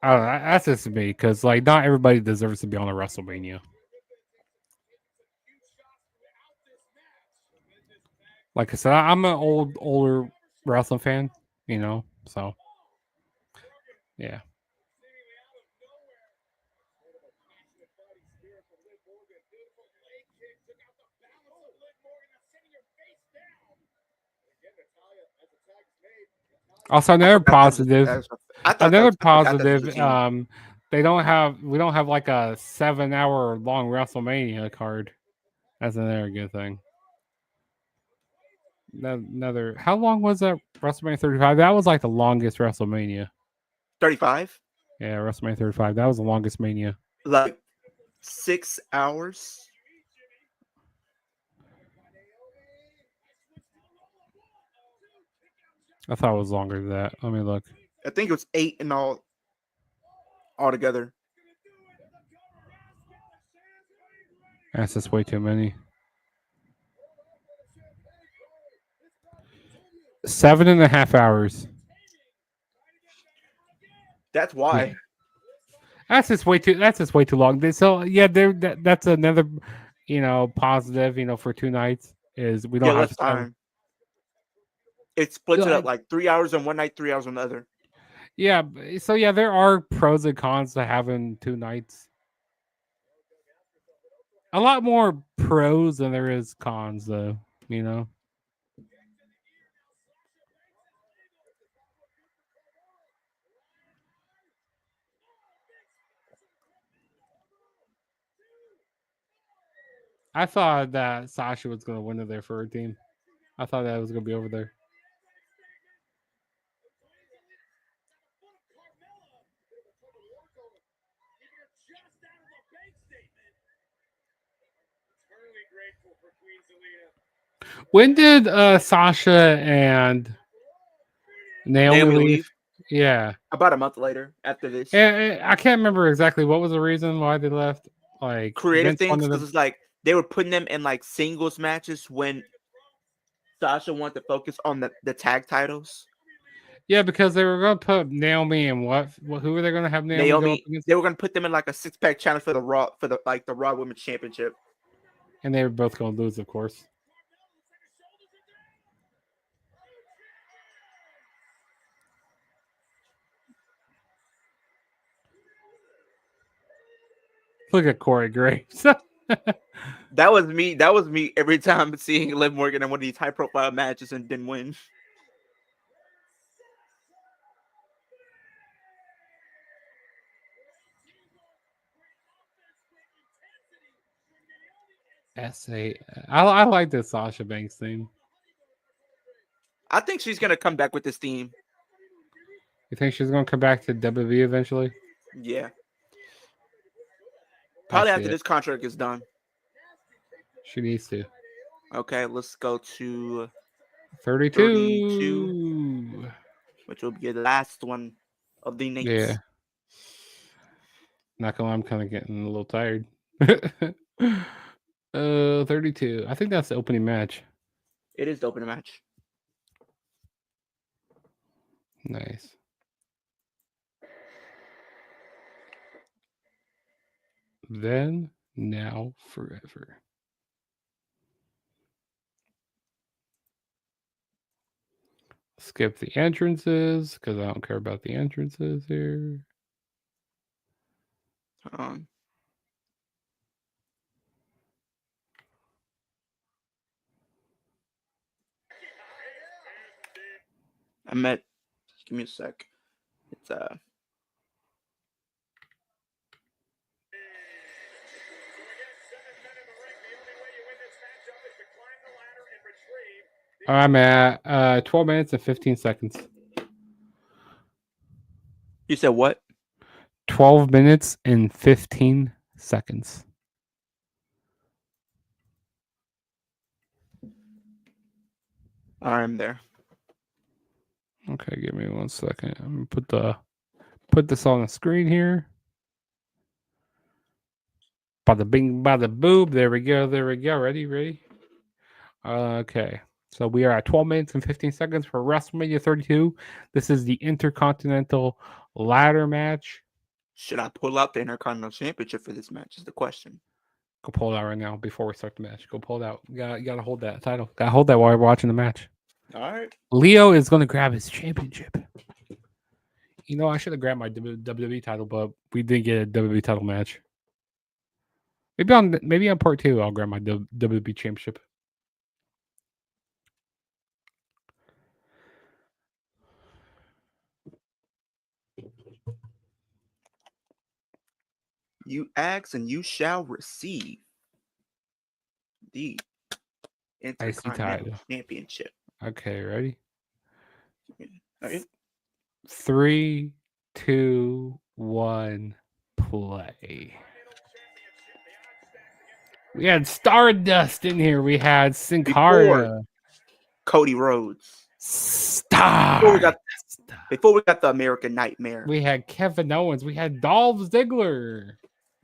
I don't know, that's just me because like not everybody deserves to be on a WrestleMania. Like I said, I'm an older wrestling fan, so yeah. Also, I another forgot that was positive, I thought that was I forgot that was a team. we don't have like a 7 hour long WrestleMania card. That's another good thing. Another, how long was that WrestleMania 35? That was like the longest WrestleMania. 35? Yeah, WrestleMania 35. That was the longest Mania. Like 6 hours? I thought it was longer than that. Let me look. I think it was 8 in all altogether. That's just way too many. 7.5 hours. That's Yeah. why. That's just way too. That's just way too long. So yeah, that's another, positive. For 2 nights is we Yeah, don't have less seven. time. It splits it up Like, like 3 hours on one night, 3 hours on the other. yeah. So yeah, there are pros and cons to having 2 nights. A lot more pros than there is cons, though. You know. I thought that Sasha was going to win it there for her team. I thought that was going to be over there. When did Sasha and Naomi Naomi leave? leave Yeah. about a month later after this. I can't remember exactly what was the reason why they left. Like Creative Vince things, wanted because them. it's like they were putting them in like singles matches when Sasha wanted to focus on the tag titles. Yeah, because they were going to put Naomi and what? Who were they going to have Naomi go up Naomi, against? they were gonna put them in like a 6-pack challenge for the Raw Women's Championship. And they were both going to lose, of course. Look at Corey Graves. That was me. That was me every time seeing Liv Morgan in one of these high profile matches and didn't win. I like this Sasha Banks theme. I think she's gonna come back with this team. You think she's going to come back to WWE eventually? Yeah, I probably see after it. this contract is done. She needs to. Okay, let's go to 32. which will be the last one of the night. Yeah. Not gonna lie, I'm kind of getting a little tired. 32. I think that's the opening match. It is the opening match. Nice. Then, now, forever. Skip the entrances because I don't care about the entrances here. Give me a sec. It's I'm at 12 minutes and 15 seconds. You said what? 12 minutes and 15 seconds. I'm there. Okay, give me 1 second. I'm gonna put this on the screen here. Bada bing, bada boob. There we go. There we go. Ready? Okay. So we are at 12 minutes and 15 seconds for WrestleMania 32. This is the Intercontinental Ladder match. Should I pull out the Intercontinental Championship for this match? Is the question. Go pull it out right now before we start the match. Go pull it out. You gotta hold that title. Gotta hold that while we're watching the match. All right. Leo is gonna grab his championship. You know, I should have grabbed my WWE title, but we didn't get a WWE title match. Maybe on part 2, I'll grab my WWE championship. You ask and you shall receive the Intercontinental Championship. Okay, ready? Okay. 3, 2, 1, play. We had Stardust in here. We had Sin Cara. Cody Rhodes. Stardust. Before we got the American Nightmare. We had Kevin Owens. We had Dolph Ziggler.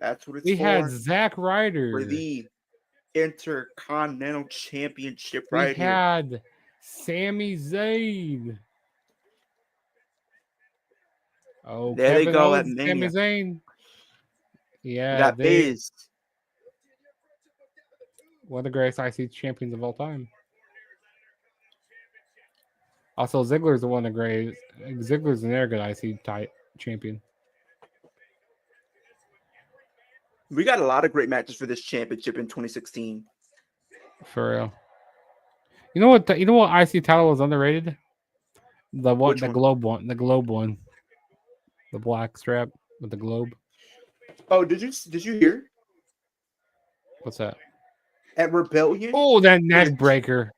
That's what it's we for. We had Zack Ryder. For the Intercontinental Championship we right here. We had Sami Zayn. Oh, there Kevin they go Owens, at Mania. Sami Zayn. Yeah, we got Biz. One of the greatest IC champions of all time. Also, Ziggler's the one of the greatest. Ziggler's an good IC champion. We got a lot of great matches for this championship in 2016. For real. You know what? You know what IC title was underrated? The one, Which the one? globe one, the globe one, the black strap with the globe. Oh, did you hear? What's that? At Rebellion. Oh, that neck breaker.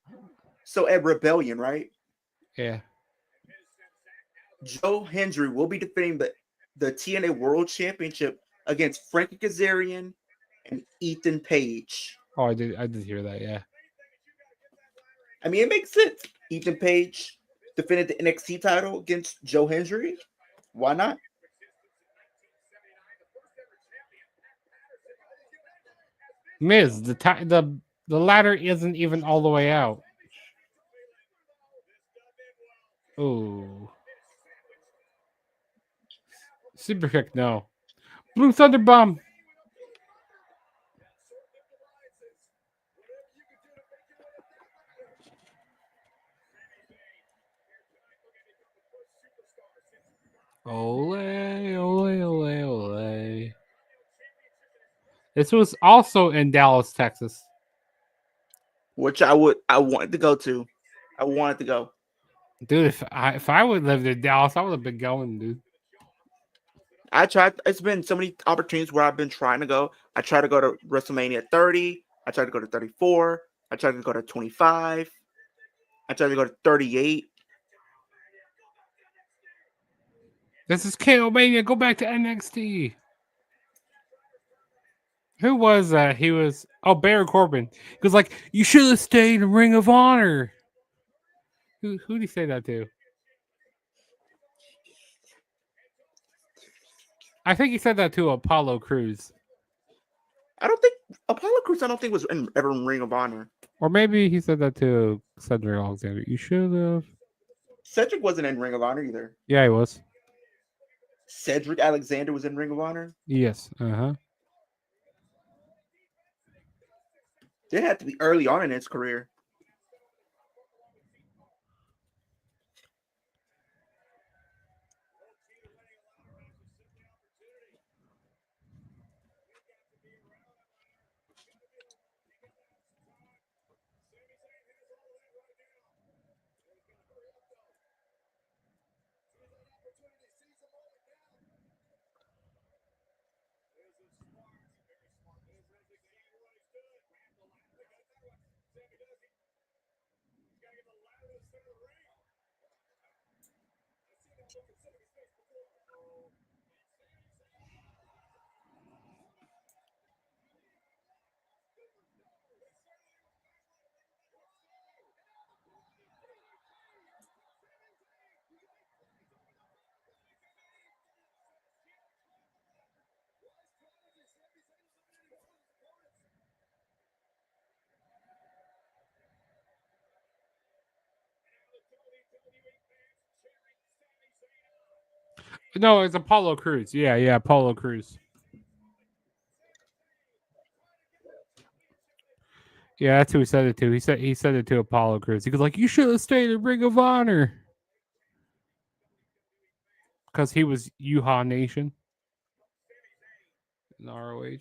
So at Rebellion, right? Yeah. Joe Hendry will be defending the TNA World Championship against Frankie Kazarian and Ethan Page. Oh, I did hear that, yeah. I mean, it makes sense. Ethan Page defended the NXT title against Joe Hendry. Why not? Miz, the ladder isn't even all the way out. Oh. Super kick, no. Blue Thunder Bomb. Ole, ole, ole, ole. This was also in Dallas, Texas. Which I wanted to go to. I wanted to go. Dude, if I would live in Dallas, I would have been going, dude. I tried. It's been so many opportunities where I've been trying to go. I tried to go to WrestleMania 30. I tried to go to 34. I tried to go to 25. I tried to go to 38. This is KO Mania. Go back to NXT. Who was that? He was Baron Corbin. He was like, "You should have stayed in Ring of Honor." Who did he say that to? I think he said that to Apollo Cruz, I don't think Apollo Crews. I don't think was ever in Ring of Honor. or maybe he said that to Cedric Alexander. You should have. Cedric wasn't in Ring of Honor either. Yeah, he was. Cedric Alexander was in Ring of Honor. Yes. Uh-huh. It had to be early on in his career. No, it's Apollo Cruz. Yeah, Apollo Cruz. Yeah, that's who he said it to. He said it to Apollo Cruz. He was like, "You should have stayed in Ring of Honor," because he was Yuha Nation in ROH.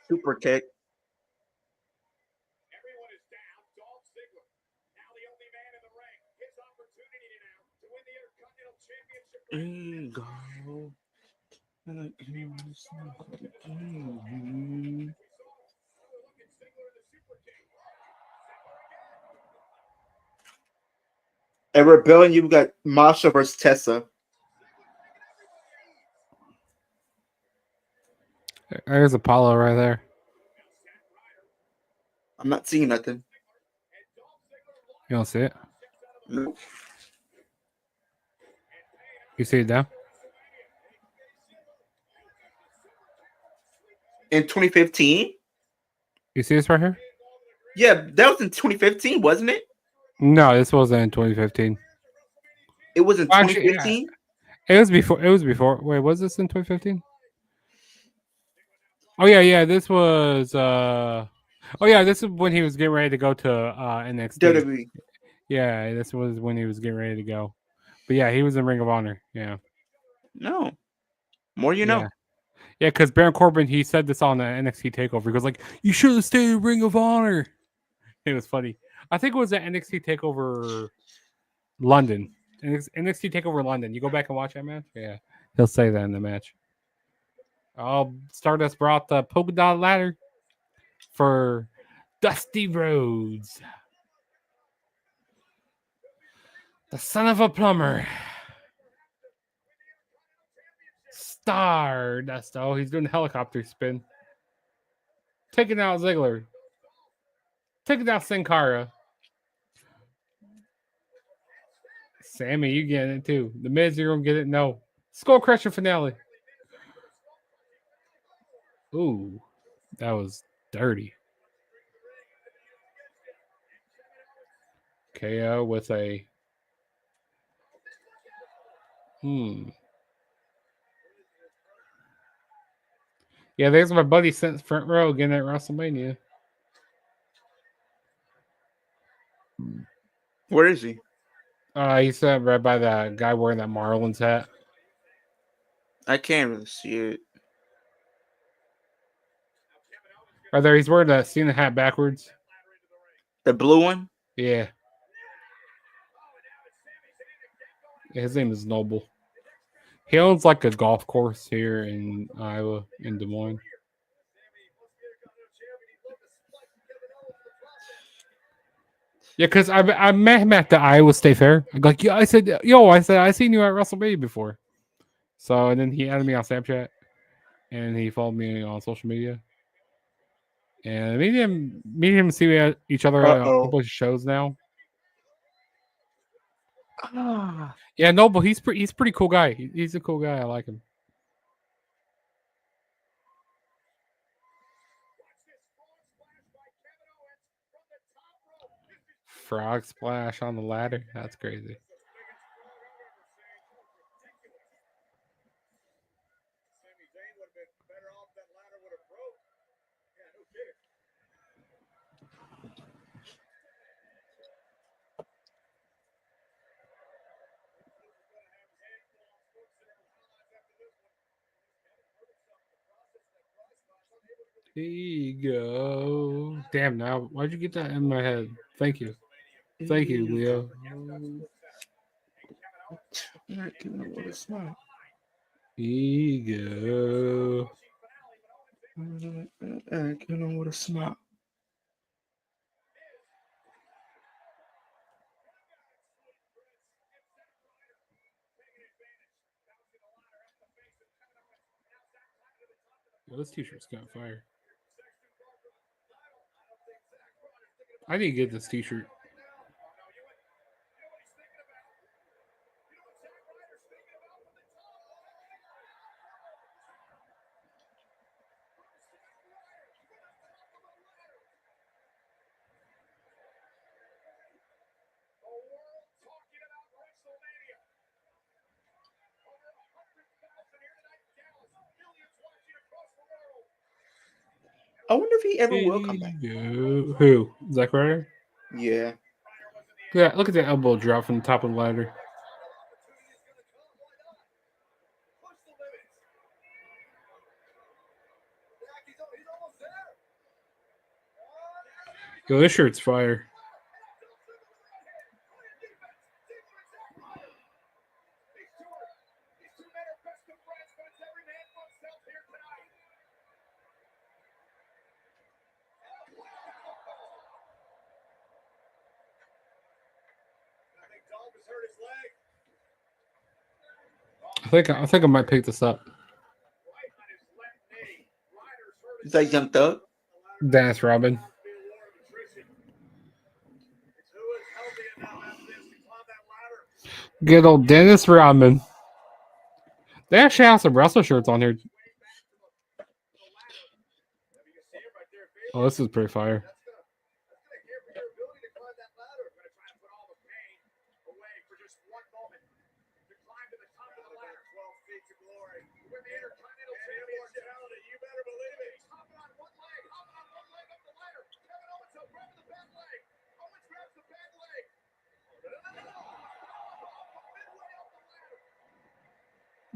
Super kick. Everyone is down. Dolph Ziggler. Now the only man in the ring. His opportunity now to win the Intercontinental Championship. At Rebellion, you've got Masha versus Tessa. There's Apollo right there. I'm not seeing nothing. You don't see it? No. You see it now? In 2015? You see this right here? Yeah, that was in 2015, wasn't it? No, this wasn't in 2015. It was in Actually, 2015? It was before. It was before. Wait, was this in 2015? Oh yeah. This was. Oh yeah, this is when he was getting ready to go to NXT. WWE. Yeah, this was when he was getting ready to go. But yeah, he was in Ring of Honor. Yeah. No. More you know. Yeah, because Baron Corbin, he said this on the NXT Takeover. He goes like, "You should have stayed in Ring of Honor." It was funny. I think it was at NXT Takeover London. NXT Takeover London. You go back and watch that match. Yeah, he'll say that in the match. Stardust brought the polka dot ladder for Dusty Rhodes, the son of a plumber. Stardust. Oh, he's doing the helicopter spin. Taking out Ziggler. Taking out Sin Cara. Sammy, you getting it too. The Miz, you're gonna get it. No. Skull Crusher finale. Ooh, that was dirty. KO with a Yeah, there's my buddy since front row again at WrestleMania. Where is he? He's right by that guy wearing that Marlins hat. I can't really see it. Right there, he's wearing that Cena hat backwards. The blue one? Yeah. His name is Noble. He owns like a golf course here in Iowa, in Des Moines. Yeah, because I met him at the Iowa State Fair. I'm like, yeah, I said, I seen you at WrestleMania before. So, and then he added me on Snapchat, and he followed me on social media. And me and him see each other at a whole bunch of shows now. Yeah, Noble, he's pretty cool guy. He's a cool guy. I like him. Frog splash on the ladder. That's crazy. Here you go. Damn, now, why'd you get that in my head? Thank you. Thank you, Leo. Here you go. Get on with a smile. Yo, this t-shirt's got fire. I need to get this t-shirt. I wonder if he ever will come back. Who? Zack Ryder? Yeah. Yeah, look at that elbow drop from the top of the ladder. Yo, this shirt's fire. I think I might pick this up. Is that Young Thug? Dennis Robin. Good old Dennis Rodman. They actually have some wrestler shirts on here. Oh, this is pretty fire.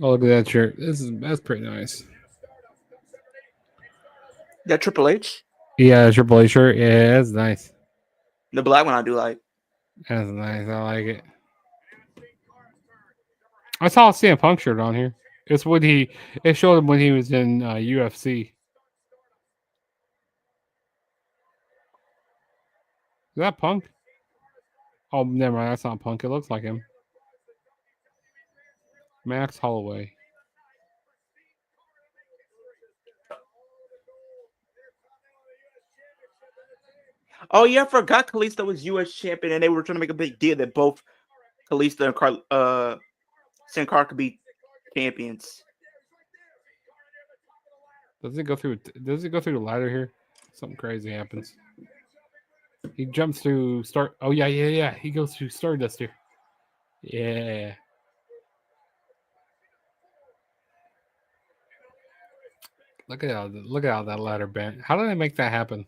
Oh, look at that shirt. That's pretty nice. That Triple H? Yeah, Triple H shirt. Yeah, that's nice. The black one I do like. That's nice. I like it. I saw a CM Punk shirt on here. It's when it showed him when he was in UFC. Is that Punk? Oh, never mind. That's not Punk. It looks like him. Max Holloway. Oh yeah, I forgot Kalisto was U.S. champion, and they were trying to make a big deal that both Kalisto and Sin Cara could be champions. Does it go through? Does it go through the ladder here? Something crazy happens. He jumps through start. Oh yeah. He goes through Stardust here. Yeah. Look at how that ladder bent. How did they make that happen?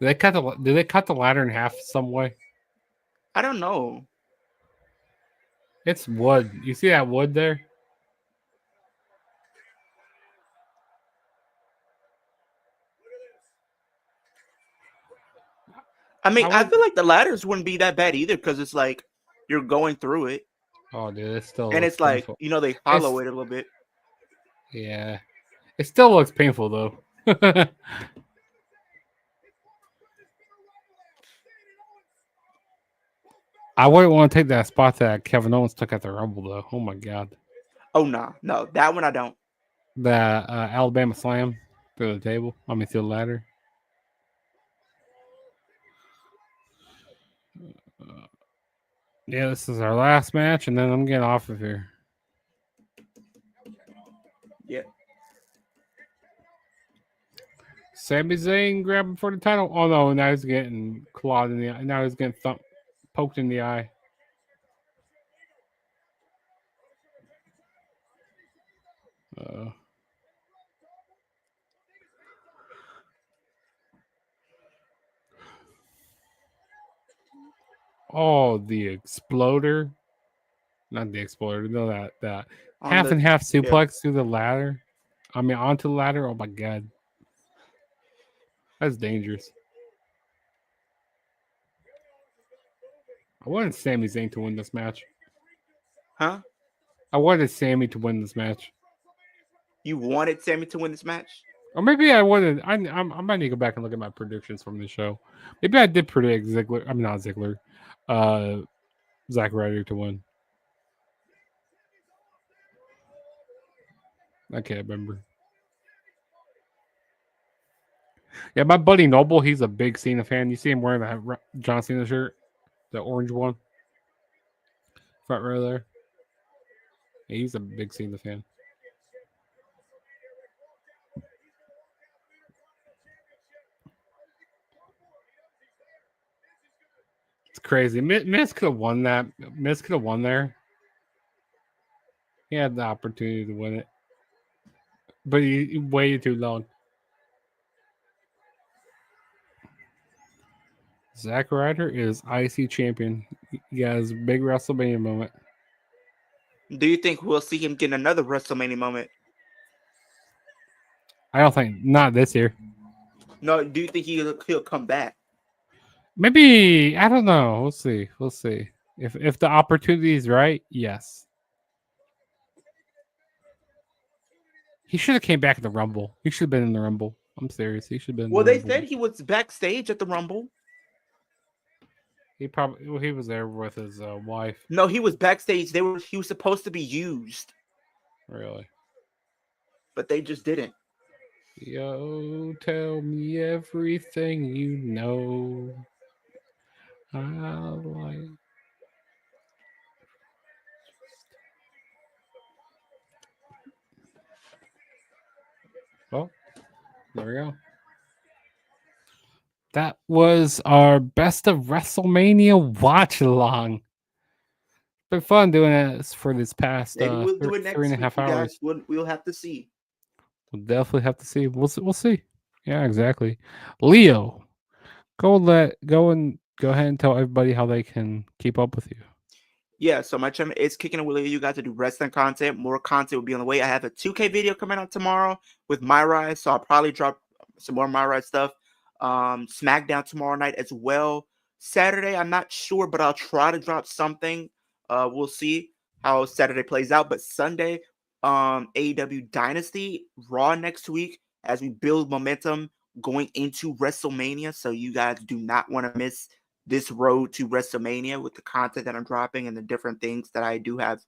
Did they cut the ladder in half some way? I don't know. It's wood. You see that wood there? I mean, I would- feel like the ladders wouldn't be that bad either because it's like you're going through it, Oh, dude, it still and looks it's like painful. they hollow it a little bit. Yeah, it still looks painful though. I wouldn't want to take that spot that Kevin Owens took at the Rumble though. Oh my god, Oh no, that one I don't. the Alabama Slam through the table. I mean through the ladder. Yeah, this is our last match, and then I'm getting off of here. Yeah. Sami Zayn grabbing for the title. Oh no, now he's getting clawed in the eye. Now he's getting poked in the eye. Oh, the exploder. Not the exploder. No, that On half the- and half yeah. suplex through the ladder. I mean, onto the ladder. Oh my god, that's dangerous. I wanted Sami Zayn to win this match. Huh? I wanted Sammy to win this match, You wanted Sammy to win this match? or maybe I wanted. I might need to go back and look at my predictions from the show. Maybe I did predict Ziggler. I mean, not Ziggler. Zack Ryder to win. I can't remember. Yeah, my buddy Noble, he's a big Cena fan. You see him wearing that John Cena shirt, the orange one, front row there. Yeah, he's a big Cena fan. It's crazy. Miz could have won that. Miz could have won there. He had the opportunity to win it, but he waited too long. Zack Ryder is IC champion. He has a big WrestleMania moment. Do you think we'll see him get another WrestleMania moment? I don't think not this year. No. Do you think he'll come back? Maybe I don't know. We'll see. We'll see. If the opportunity is right, yes. He should have came back at the Rumble. He should have been in the Rumble. I'm serious. He should have been. Well, in the they Rumble. said he was backstage at the Rumble. He was there with his wife. No, he was backstage. He was supposed to be used, Really? but they just didn't. Yo, tell me everything you know. I like. Well, there we go. That was our best of WrestleMania watch along. Been fun doing this for this past Maybe we'll do it next 3.5 week, you hours. guys. We'll have to see. We'll definitely have to see. We'll see. Yeah, exactly. Leo, go ahead and tell everybody how they can keep up with you. Yeah, so my channel is Kicking It with Leo. You guys to do wrestling content. More content will be on the way. I have a 2K video coming out tomorrow with My Rise, so I'll probably drop some more My Rise stuff. SmackDown tomorrow night as well. Saturday, I'm not sure, but I'll try to drop something. We'll see how Saturday plays out. But Sunday, AEW Dynasty, Raw next week as we build momentum going into WrestleMania. So you guys do not want to miss this road to WrestleMania with the content that I'm dropping and the different things that I do have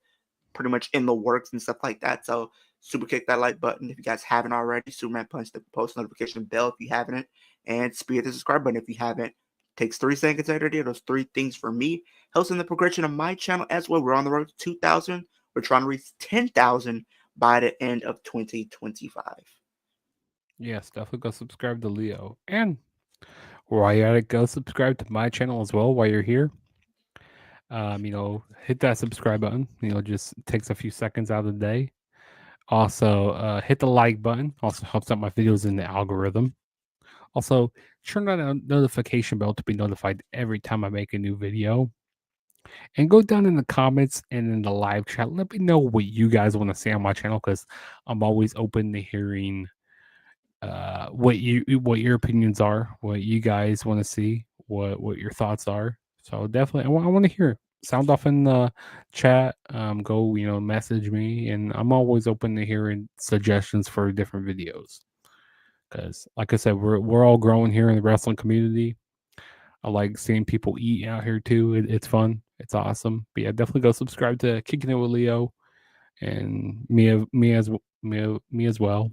pretty much in the works and stuff like that. So super kick that like button if you guys haven't already. Superman punch the post notification bell if you haven't, and speed the subscribe button if you haven't. Takes 3 seconds every day. Those 3 things for me helps in the progression of my channel as well. We're on the road to 2,000. We're trying to reach 10,000 by the end of 2025. Yes, definitely go subscribe to Leo. And while you're at it, go subscribe to my channel as well while you're here. Hit that subscribe button. Just takes a few seconds out of the day. Also, hit the like button. Also helps out my videos in the algorithm. Also, turn on a notification bell to be notified every time I make a new video. And go down in the comments and in the live chat. Let me know what you guys want to see on my channel, because I'm always open to hearing what your opinions are, what you guys want to see, what your thoughts are. So definitely, I want to hear. Sound off in the chat. Go message me, and I'm always open to hearing suggestions for different videos. Because, like I said, we're all growing here in the wrestling community. I like seeing people eat out here too. It's fun. It's awesome. But yeah, definitely go subscribe to Kicking It with Leo and me as well.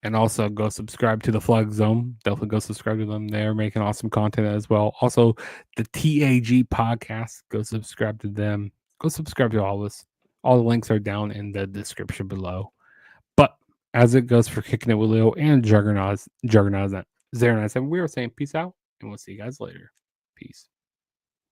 And also go subscribe to the Flag Zone. Definitely go subscribe to them. They're making awesome content as well. Also, the T.A.G podcast. Go subscribe to them. Go subscribe to all this. All the links are down in the description below. But as it goes for Kicking It with Leo and Juggernaut 097, we are saying peace out, and we'll see you guys later. Peace.